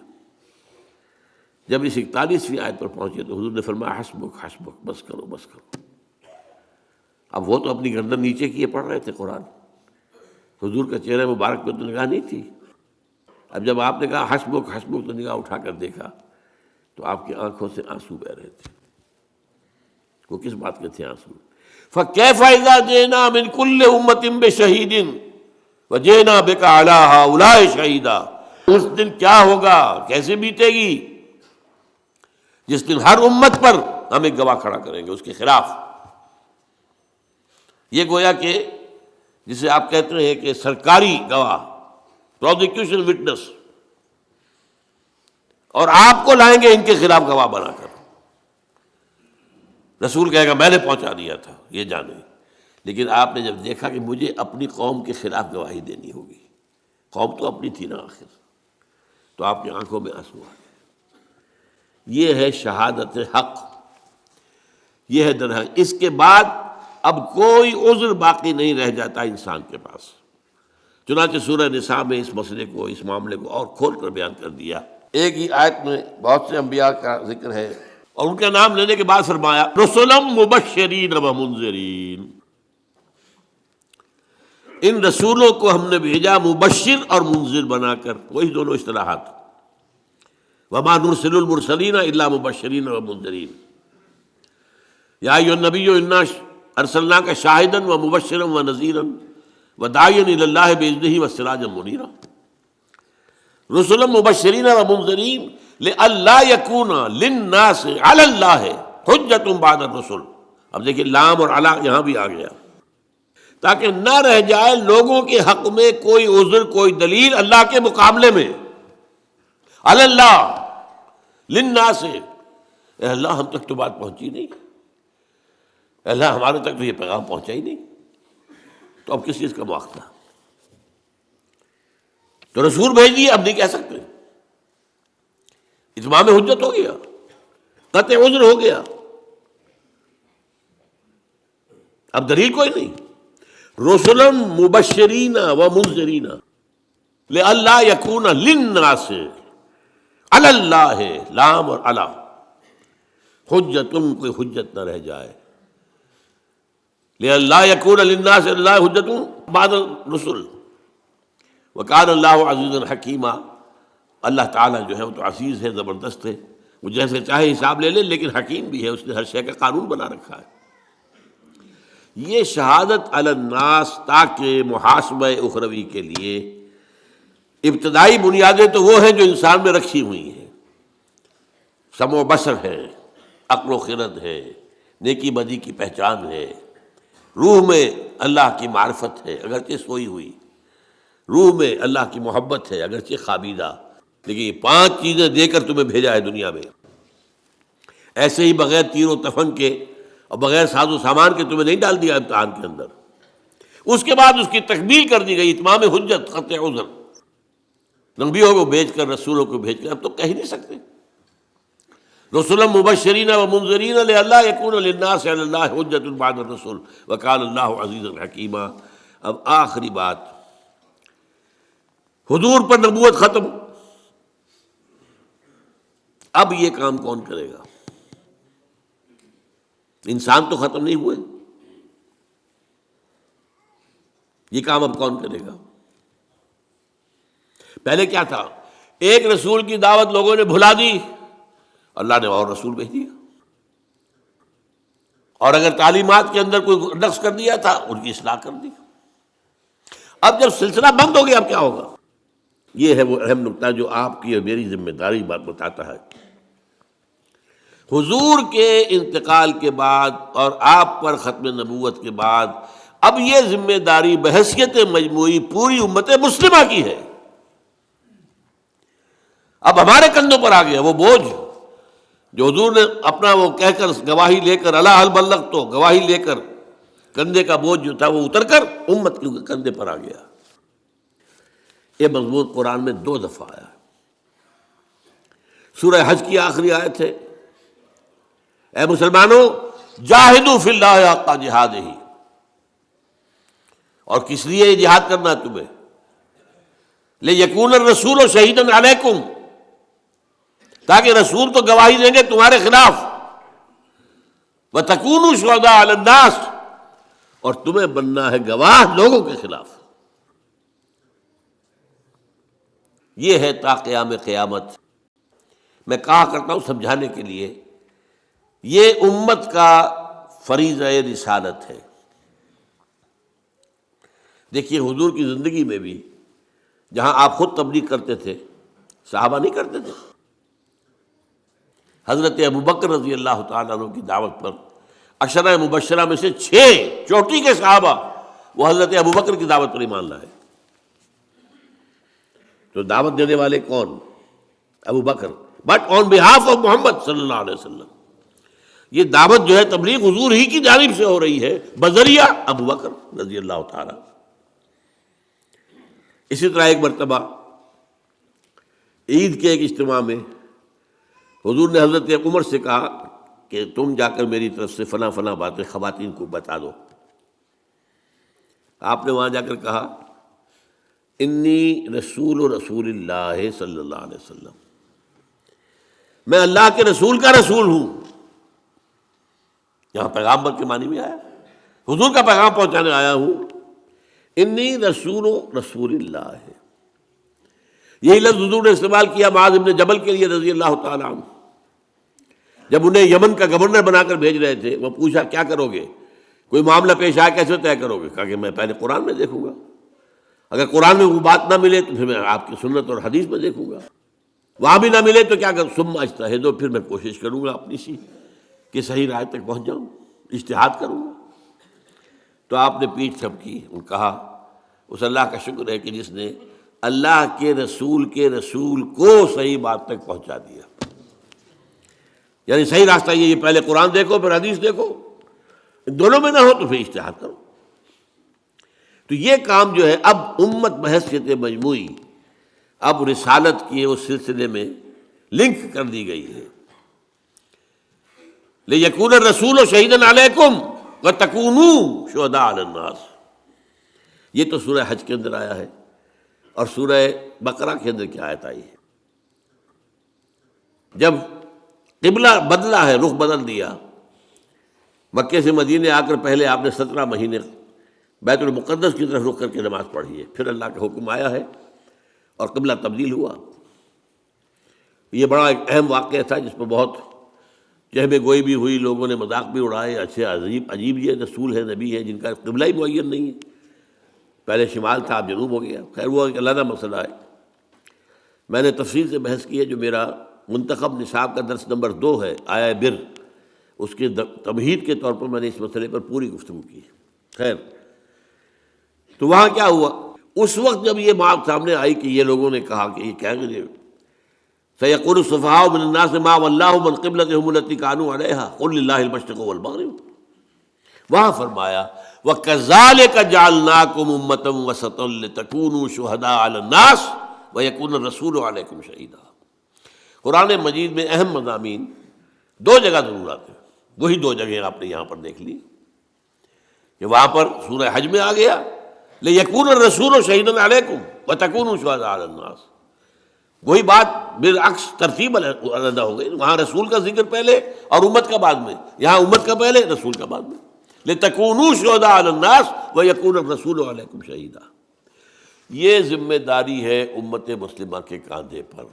جب اس 41ویں آیت پر پہنچے تو حضور نے فرمایا حسبک حسبک، بس کرو بس کرو۔ اب وہ تو اپنی گردن نیچے کیے پڑھ رہے تھے قرآن، حضور کا چہرہ مبارک پہ تو نگاہ نہیں تھی۔ اب جب آپ نے کہا حسبک حسبک تو نگاہ اٹھا کر دیکھا تو آپ کی آنکھوں سے آنسو بہ رہے تھے۔ وہ کس بات کے تھے آنسو؟ فَكَيْفَ إِذَا جِئْنَا مِنْ كُلِّ أُمَّةٍ بِشَهِيدٍ وَجِئْنَا بِكَ عَلَىٰ هَٰؤُلَاءِ شَهِيدًا۔ اس دن کیا ہوگا، کیسے بیتے گی، جس دن ہر امت پر ہم ایک گواہ کھڑا کریں گے اس کے خلاف۔ یہ گویا کہ جسے آپ کہتے ہیں کہ سرکاری گواہ، پروزیکیوشن وٹنس، اور آپ کو لائیں گے ان کے خلاف گواہ بنا کر۔ رسول کہے گا میں نے پہنچا دیا تھا، یہ جانے، لیکن آپ نے جب دیکھا کہ مجھے اپنی قوم کے خلاف گواہی دینی ہوگی، قوم تو اپنی تھی نا آخر، تو آپ کی آنکھوں میں آنسو آ گئے۔ یہ ہے شہادت حق، یہ ہے در حق۔ اس کے بعد اب کوئی عذر باقی نہیں رہ جاتا انسان کے پاس۔ چنانچہ سورہ نساء میں اس مسئلے کو، اس معاملے کو اور کھول کر بیان کر دیا۔ ایک ہی آیت میں بہت سے انبیاء کا ذکر ہے، اور ان کا نام لینے کے بعد فرمایا رسلا مبشرین و منذرین، ان رسولوں کو ہم نے بھیجا مبشر اور منذر بنا کر، وہی دونوں اصطلاحات، وما نرسل المرسلین الا مبشرین ومنذرین یا ایھا النبی انا ارسلناک شاہدا ومبشرا ونذیرا وداعیا الی اللہ باذنہ وسراجا منیرا رسلا مبشرین ومنذرین لئلا یکون للناس علی اللہ حجۃ بعد الرسل. اب دیکھیں لام اور علی یہاں بھی آ گیا، تاکہ نہ رہ جائے لوگوں کے حق میں کوئی عذر کوئی دلیل اللہ کے مقابلے میں. علی اللہ للناس، اے اللہ ہم تک تو بات پہنچی نہیں، اے اللہ ہمارے تک تو یہ پیغام پہنچا ہی نہیں، تو اب کس چیز کا مواخذہ؟ تو رسول بھیج دیے، اب نہیں کہہ سکتے، اتمام حجت ہو گیا، قطع عذر ہو گیا، اب دلیل کوئی نہیں. رسلا مبشرین و منذرین لئلا یکون للناس علی اللہ، لام اور علی، حجت، کوئی حجت نہ رہ جائے، لئلا یکون للناس علی اللہ حجت بعد الرسل وکان اللہ عزیزا حکیما. اللہ تعالیٰ جو ہے وہ تو عزیز ہے، زبردست ہے، وہ جیسے چاہے حساب لے لے، لیکن حکیم بھی ہے، اس نے ہر شے کا قانون بنا رکھا ہے. یہ شہادت علی الناس تاکہ محاسبہ اخروی کے لیے ابتدائی بنیادیں تو وہ ہیں جو انسان میں رکھی ہوئی ہیں، سمع و بصر ہے، عقل و خرد ہے، نیکی بدی کی پہچان ہے، روح میں اللہ کی معرفت ہے اگرچہ سوئی ہوئی، روح میں اللہ کی محبت ہے اگرچہ خوابیدہ. لیکن یہ 5 چیزیں دے کر تمہیں بھیجا ہے دنیا میں، ایسے ہی بغیر تیر و تفنگ کے اور بغیر ساز و سامان کے تمہیں نہیں ڈال دیا امتحان کے اندر. اس کے بعد اس کی تکمیل کر دی گئی، اتمام حجت، قطع عذر. نبیوں کو بھیج کر، رسولوں کو بھیج کر، اب تو کہہ ہی نہیں سکتے. رسلا مبشرین و منذرین لئلا یکون للناس علی اللہ حجۃ بعد الرسل وکان اللہ عزیزا حکیما. اب آخری بات، حضور پر نبوت ختم، اب یہ کام کون کرے گا؟ انسان تو ختم نہیں ہوئے، یہ کام اب کون کرے گا؟ پہلے کیا تھا؟ ایک رسول کی دعوت لوگوں نے بھلا دی، اللہ نے اور رسول بھیج دیا، اور اگر تعلیمات کے اندر کوئی نقص کر دیا تھا ان کی اصلاح کر دی. اب جب سلسلہ بند ہو گیا اب کیا ہوگا؟ یہ ہے وہ اہم نکتہ جو آپ کی اور میری ذمہ داری بات بتاتا ہے. حضور کے انتقال کے بعد اور آپ پر ختم نبوت کے بعد اب یہ ذمہ داری بحیثیت مجموعی پوری امت مسلمہ کی ہے. اب ہمارے کندھوں پر آ گیا وہ بوجھ جو حضور نے اپنا وہ کہہ کر گواہی لے کر الا حل بلغت، تو گواہی لے کر کندھے کا بوجھ جو تھا وہ اتر کر امت کے کندھے پر آ گیا. یہ مضمون قرآن میں 2 دفعہ آیا. سورہ حج کی آخری آیت ہے، اے مسلمانوں جاہدوا فی اللہ حق جہادہ. اور کس لیے یہ جہاد کرنا ہے تمہیں؟ لیکون الرسول شہیدا علیکم، تاکہ رسول تو گواہی دیں گے تمہارے خلاف، وتکونوا شہداء علی الناس، اور تمہیں بننا ہے گواہ لوگوں کے خلاف. یہ ہے تا قیام قیامت. میں کہا کرتا ہوں سمجھانے کے لیے، یہ امت کا فریضہ رسالت ہے. دیکھیے حضور کی زندگی میں بھی جہاں آپ خود تبلیغ کرتے تھے، صحابہ نہیں کرتے تھے. حضرت ابوبکر رضی اللہ تعالیٰ عنہ کی دعوت پر 10 مبشرہ میں سے 6 چوٹی کے صحابہ وہ حضرت ابوبکر کی دعوت پر ایمان لائے. تو دعوت دینے والے کون؟ Abubakr, but on behalf of Muhammad صلی اللہ علیہ وسلم. یہ دعوت جو ہے تبلیغ حضور ہی کی جانب سے ہو رہی ہے بذریعہ ابوبکر رضی اللہ تعالیٰ. اسی طرح ایک مرتبہ عید کے ایک اجتماع میں حضور نے حضرت عمر سے کہا کہ تم جا کر میری طرف سے فلاں فلاں باتیں خواتین کو بتا دو. آپ نے وہاں جا کر کہا انی رسول اللہ صلی اللہ علیہ وسلم، میں اللہ کے رسول کا رسول ہوں. یہاں پیغامبر کے معنی میں آیا، حضور کا پیغام پہنچانے آیا ہوں. انی رسول اللہ ہے. یہی لفظ حضور نے استعمال کیا معاذ بن جبل کے لیے رضی اللہ تعالیٰ عنہ، جب انہیں یمن کا گورنر بنا کر بھیج رہے تھے۔ وہ پوچھا کیا کرو گے، کوئی معاملہ پیش آئے کیسے طے کرو گے؟ کہا کہ میں پہلے قرآن میں دیکھوں گا، اگر قرآن میں وہ بات نہ ملے تو پھر میں آپ کی سنت اور حدیث میں دیکھوں گا، وہاں بھی نہ ملے تو کیا کروں، ثم اجتہد، پھر میں کوشش کروں گا اپنی سی کہ صحیح رائے تک پہنچ جاؤں، اجتہاد کروں گا۔ تو آپ نے پیٹھ تھپکی اور کہا اس اللہ کا شکر ہے کہ جس نے اللہ کے رسول کو صحیح بات تک پہنچا دیا۔ یعنی صحیح راستہ یہ پہلے قرآن دیکھو پھر حدیث دیکھو، دونوں میں نہ ہو تو پھر اجتہاد کرو۔ تو یہ کام جو ہے اب امت بحیثیت مجموعی اب رسالت کے اس سلسلے میں لنک کر دی گئی ہے۔ لِيَكُونَ الرَّسُولُ شَهِيدًا عَلَيْكُمْ وَتَكُونُوا شُهَدَاءَ عَلَى النَّاسِ، یہ تو سورہ حج کے اندر آیا ہے، اور سورہ بقرہ کے اندر کیا آیت آئی ہے؟ جب قبلہ بدلا ہے، رخ بدل دیا، مکے سے مدینے آ کر پہلے آپ نے 17 مہینے بیت المقدس کی طرف رخ کر کے نماز پڑھی ہے، پھر اللہ کا حکم آیا ہے اور قبلہ تبدیل ہوا۔ یہ بڑا ایک اہم واقعہ تھا جس پر بہت چہبے گوئی بھی ہوئی، لوگوں نے مذاق بھی اڑائے، اچھے عجیب یہ رسول ہے، نبی ہے جن کا قبلہ ہی معین نہیں ہے، پہلے شمال تھا اب جنوب ہو گیا۔ خیر وہ ایک علیحدہ مسئلہ ہے، میں نے تفصیل سے بحث کی ہے، جو میرا منتخب نصاب کا درس نمبر 2 ہے آیا بر، اس کے تمہید کے طور پر میں نے اس مسئلے پر پوری گفتگو کی۔ خیر تو وہاں کیا ہوا، اس وقت جب یہ بات سامنے آئی کہ یہ لوگوں نے کہا کہ یہ کیا کہ سَيَقُولُ السُّفَهَاءُ مِنَ النَّاسِ مَا وَلَّاهُمْ عَنْ قِبْلَتِهِمُ الَّتِي كَانُوا عَلَيْهَا قُلْ لِلَّهِ الْمَشْرِقُ وَالْمَغْرِبُ، وہاں فرمایا وَكَذَلِكَ جَعَلْنَاكُمْ أُمَّةً وَسَطًا لِتَكُونُوا شُهَدَاءَ عَلَى النَّاسِ وَيَكُونَ الرَّسُولُ عَلَيْكُمْ شَهِيدًا۔ قرآن مجید میں اہم مضامین 2 جگہ ضرور آتے ہیں، وہی 2 جگہیں آپ نے یہاں پر دیکھ لی کہ وہاں پر سورہ حج میں آ گیا لِيَكُونَ الرَّسُولُ شَهِيدًا عَلَيْكُمْ وَتَكُونُوا شُهَدَاءَ عَلَى النَّاسِ، وہی بات بالعکس ترتیب علیحدہ ہو گئی، وہاں رسول کا ذکر پہلے اور امت کا بعد میں، یہاں امت کا پہلے رسول کا بعد میں۔ لِتَكُونُوا شُهَدَاءَ عَلَى النَّاسِ وَيَكُونَ الرَّسُولُ عَلَيْكُمْ شَهِيدًا، یہ ذمہ داری ہے امت مسلمہ کے کاندھے پر۔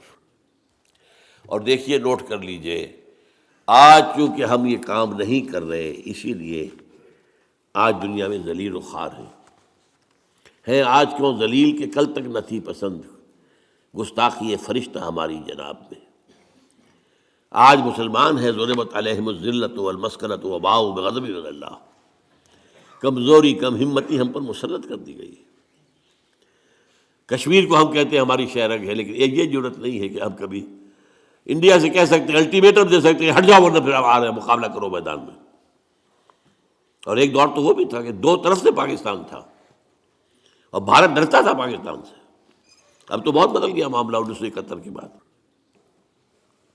اور دیکھیے نوٹ کر لیجئے، آج چونکہ ہم یہ کام نہیں کر رہے، اسی لیے آج دنیا میں ذلیل و خوار ہیں آج کیوں ذلیل کہ کل تک نہ تھی پسند گستاخی فرشتہ ہماری جناب میں۔ آج مسلمان ہیں ضربت علیہم الذلۃ والمسکنۃ وباؤوا بغضب من اللہ، کمزوری کم ہمتی ہم پر مسلط کر دی گئی۔ کشمیر کو ہم کہتے ہیں ہماری شہرگ ہے، لیکن یہ جرت نہیں ہے کہ ہم کبھی انڈیا سے کہہ سکتے ہیں، الٹیمیٹم دے سکتے ہیں، ہٹ جاؤ ورنہ پھر آ رہے ہیں مقابلہ کرو میدان میں۔ اور ایک دور تو وہ بھی تھا کہ 2 طرف سے پاکستان تھا اور بھارت ڈرتا تھا پاکستان سے۔ اب تو بہت بدل گیا معاملہ 1971 کے بعد۔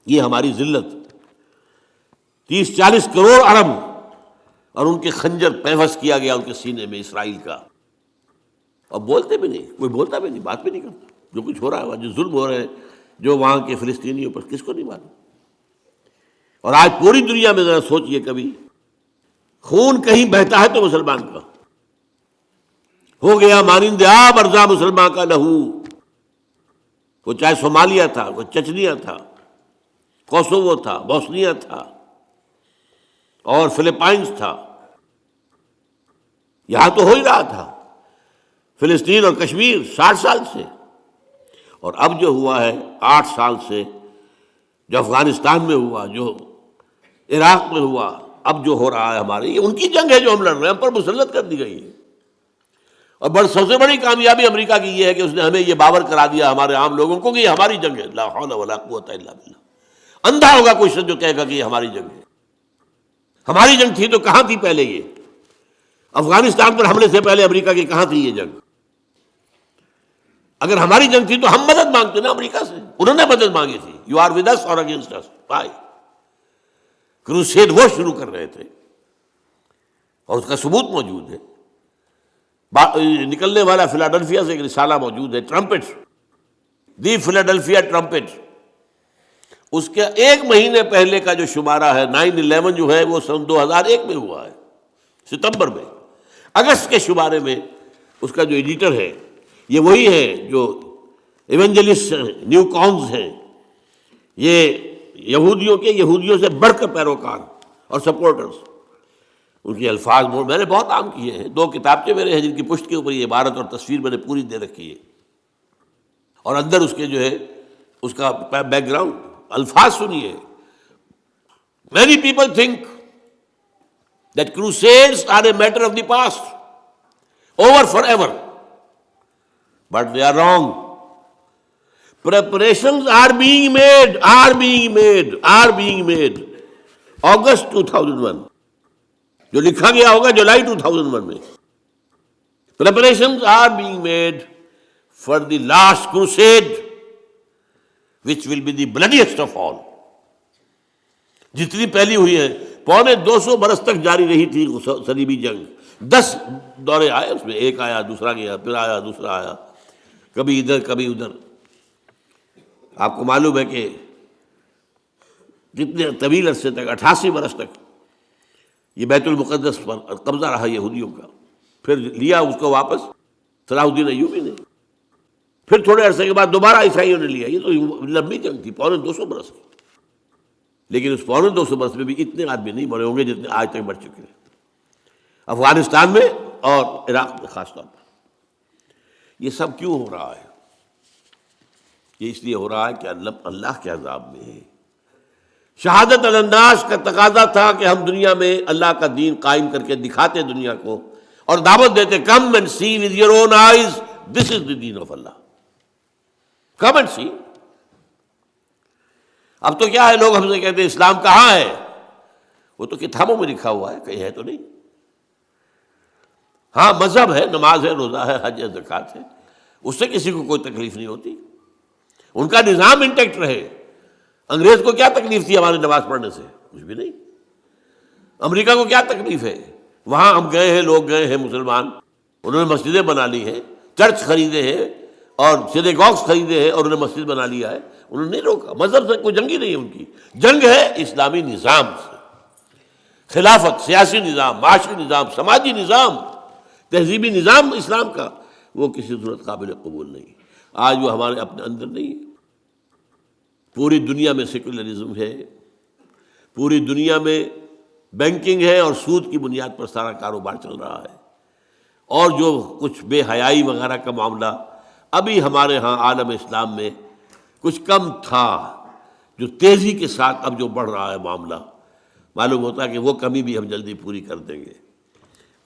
یہ ہماری ذلت، 30-40 کروڑ عرب اور ان کے خنجر پیوست کیا گیا ان کے سینے میں اسرائیل کا، اور بولتے بھی نہیں، کوئی بولتا بھی نہیں، بات بھی نہیں کرتا۔ جو کچھ ہو رہا ہے، جو ظلم ہو رہے ہیں جو وہاں کے فلسطینیوں پر، کس کو نہیں معلوم؟ اور آج پوری دنیا میں ذرا سوچئے، کبھی خون کہیں بہتا ہے تو مسلمان کا ہو گیا مانند آب ارزاں مسلمان کا لہو، وہ چاہے صومالیہ تھا، وہ چچنیا تھا، کوسوو تھا، بوسنیا تھا اور فلپائنز تھا، یہاں تو ہو ہی رہا تھا فلسطین اور کشمیر 60 سال سے، اور اب جو ہوا ہے 8 سال سے، جو افغانستان میں ہوا، جو عراق میں ہوا، اب جو ہو رہا ہے ہمارے، یہ ان کی جنگ ہے جو ہم لڑ رہے ہیں، ہم پر مسلط کر دی گئی ہے۔ اور سب سے بڑی کامیابی امریکہ کی یہ ہے کہ اس نے ہمیں یہ باور کرا دیا ہمارے عام لوگوں کو کہ یہ ہماری جنگ ہے۔ لا حول ولا قوت الا باللہ۔ اندھا ہوگا کوئی شخص جو کہے گا کہ یہ ہماری جنگ ہے۔ ہماری جنگ تھی تو کہاں تھی پہلے؟ یہ افغانستان پر حملے سے پہلے امریکہ کی کہاں تھی یہ جنگ؟ اگر ہماری جنگ تھی تو ہم مدد مانگتے نا امریکہ سے، انہوں نے مدد مانگی تھی۔ یو آر ود اس اور اگینسٹ اس، بھائی کروسیڈ وہ شروع کر رہے تھے اور اس کا ثبوت موجود ہے۔ نکلنے والا فلاڈلفیا سے ایک رسالہ موجود ہے، ٹرمپٹ، دی فلاڈلفیا ٹرمپٹ، اس کے 1 مہینے پہلے کا جو شمارہ ہے 9/11 جو ہے وہ سن 2001 میں ہوا ہے، ستمبر میں۔ اگست کے شمارے میں اس کا جو ایڈیٹر ہے یہ وہی ہے جو ایونجلسٹ ہیں، نیو کانز ہیں، یہ یہودیوں سے بڑھ کر پیروکار اور سپورٹرز. ان کے الفاظ میں نے بہت عام کیے ہیں. 2 کتابچے میرے ہیں جن کی پشت کے اوپر یہ عبارت اور تصویر میں نے پوری دے رکھی ہے، اور اندر اس کے جو ہے اس کا بیک گراؤنڈ الفاظ سنیے. Many people think that crusades are a matter of the past, over forever, but they are wrong. Preparations are being made. August 2001 جو لکھا گیا ہوگا جولائی 2001 میں. Preparations are being made for the last crusade, which will be the bloodiest of all. جتنی پہلی ہوئی ہے 250 برس تک جاری رہی تھی صلیبی جنگ. 10 دورے آئے اس میں، ایک آیا دوسرا گیا، پھر آیا دوسرا آیا، کبھی ادھر کبھی ادھر. آپ کو معلوم ہے کہ کتنے طویل عرصے تک 88 برس تک یہ بیت المقدس پر قبضہ رہا یہودیوں کا. پھر لیا اس کو واپس صلاح الدین ایوبی نے، پھر تھوڑے عرصے کے بعد دوبارہ عیسائیوں نے لیا. یہ تو لمبی جنگ تھی 250 برس کی. لیکن اس 250 برس میں بھی اتنے آدمی نہیں مرے ہوں گے جتنے آج تک مر چکے ہیں افغانستان میں اور عراق میں خاص طور پر. یہ سب کیوں ہو رہا ہے؟ یہ اس لیے ہو رہا ہے کہ اللہ کے عذاب میں ہے. شہادت الناس کا تقاضا تھا کہ ہم دنیا میں اللہ کا دین قائم کر کے دکھاتے دنیا کو اور دعوت دیتے، come and see with your own eyes this is the دین of Allah. Come and see. اب تو کیا ہے، لوگ ہم سے کہتے ہیں اسلام کہاں ہے؟ وہ تو کتابوں میں لکھا ہوا ہے، کہیں ہے تو نہیں. ہاں مذہب ہے، نماز ہے، روزہ ہے، حج ہے، زکوٰۃ ہے، اس سے کسی کو کوئی تکلیف نہیں ہوتی. ان کا نظام انٹیکٹ رہے. انگریز کو کیا تکلیف تھی ہماری نماز پڑھنے سے؟ کچھ بھی نہیں. امریکہ کو کیا تکلیف ہے؟ وہاں ہم گئے ہیں، لوگ گئے ہیں مسلمان، انہوں نے مسجدیں بنا لی ہیں، چرچ خریدے ہیں اور سینیگاگز خریدے ہیں اور انہوں نے مسجد بنا لیا ہے. انہوں نے نہیں روکا. مذہب سے کوئی جنگ ہی نہیں ہے ان کی. جنگ ہے اسلامی نظام سے. خلافت، سیاسی نظام، معاشی نظام، سماجی نظام، تہذیبی نظام اسلام کا، وہ کسی صورت قابل قبول نہیں. آج وہ ہمارے اپنے اندر نہیں ہے. پوری دنیا میں سیکولرزم ہے، پوری دنیا میں بینکنگ ہے اور سود کی بنیاد پر سارا کاروبار چل رہا ہے. اور جو کچھ بے حیائی وغیرہ کا معاملہ ابھی ہمارے ہاں عالم اسلام میں کچھ کم تھا، جو تیزی کے ساتھ اب جو بڑھ رہا ہے معاملہ، معلوم ہوتا ہے کہ وہ کمی بھی ہم جلدی پوری کر دیں گے.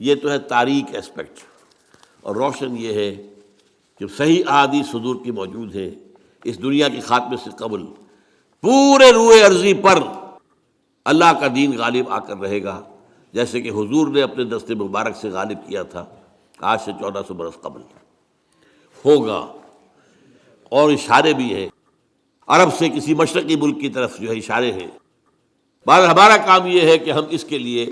یہ تو ہے تاریک اسپیکٹ. اور روشن یہ ہے کہ صحیح احادیث حضور کی موجود ہے. اس دنیا کے خاتمے سے قبل پورے روئے ارضی پر اللہ کا دین غالب آ کر رہے گا، جیسے کہ حضور نے اپنے دست مبارک سے غالب کیا تھا آج سے 1400 برس قبل. ہوگا. اور اشارے بھی ہیں، عرب سے کسی مشرقی ملک کی طرف جو ہے اشارے ہیں. ہمارا کام یہ ہے کہ ہم اس کے لیے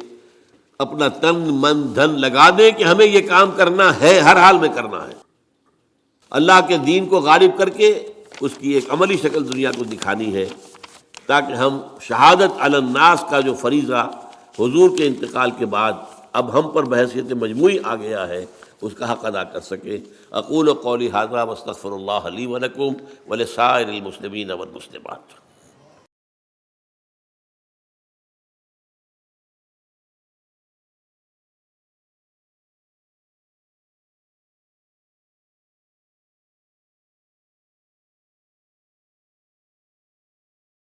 اپنا تن من دھن لگا دیں کہ ہمیں یہ کام کرنا ہے، ہر حال میں کرنا ہے. اللہ کے دین کو غالب کر کے اس کی ایک عملی شکل دنیا کو دکھانی ہے، تاکہ ہم شہادت علی الناس کا جو فریضہ حضور کے انتقال کے بعد اب ہم پر بحیثیت مجموعی آ گیا ہے اس کا حق ادا کر سکیں. اقول قولی ھذا واستغفر اللہ لی ولکم ولسائر المسلمین والمسلمات.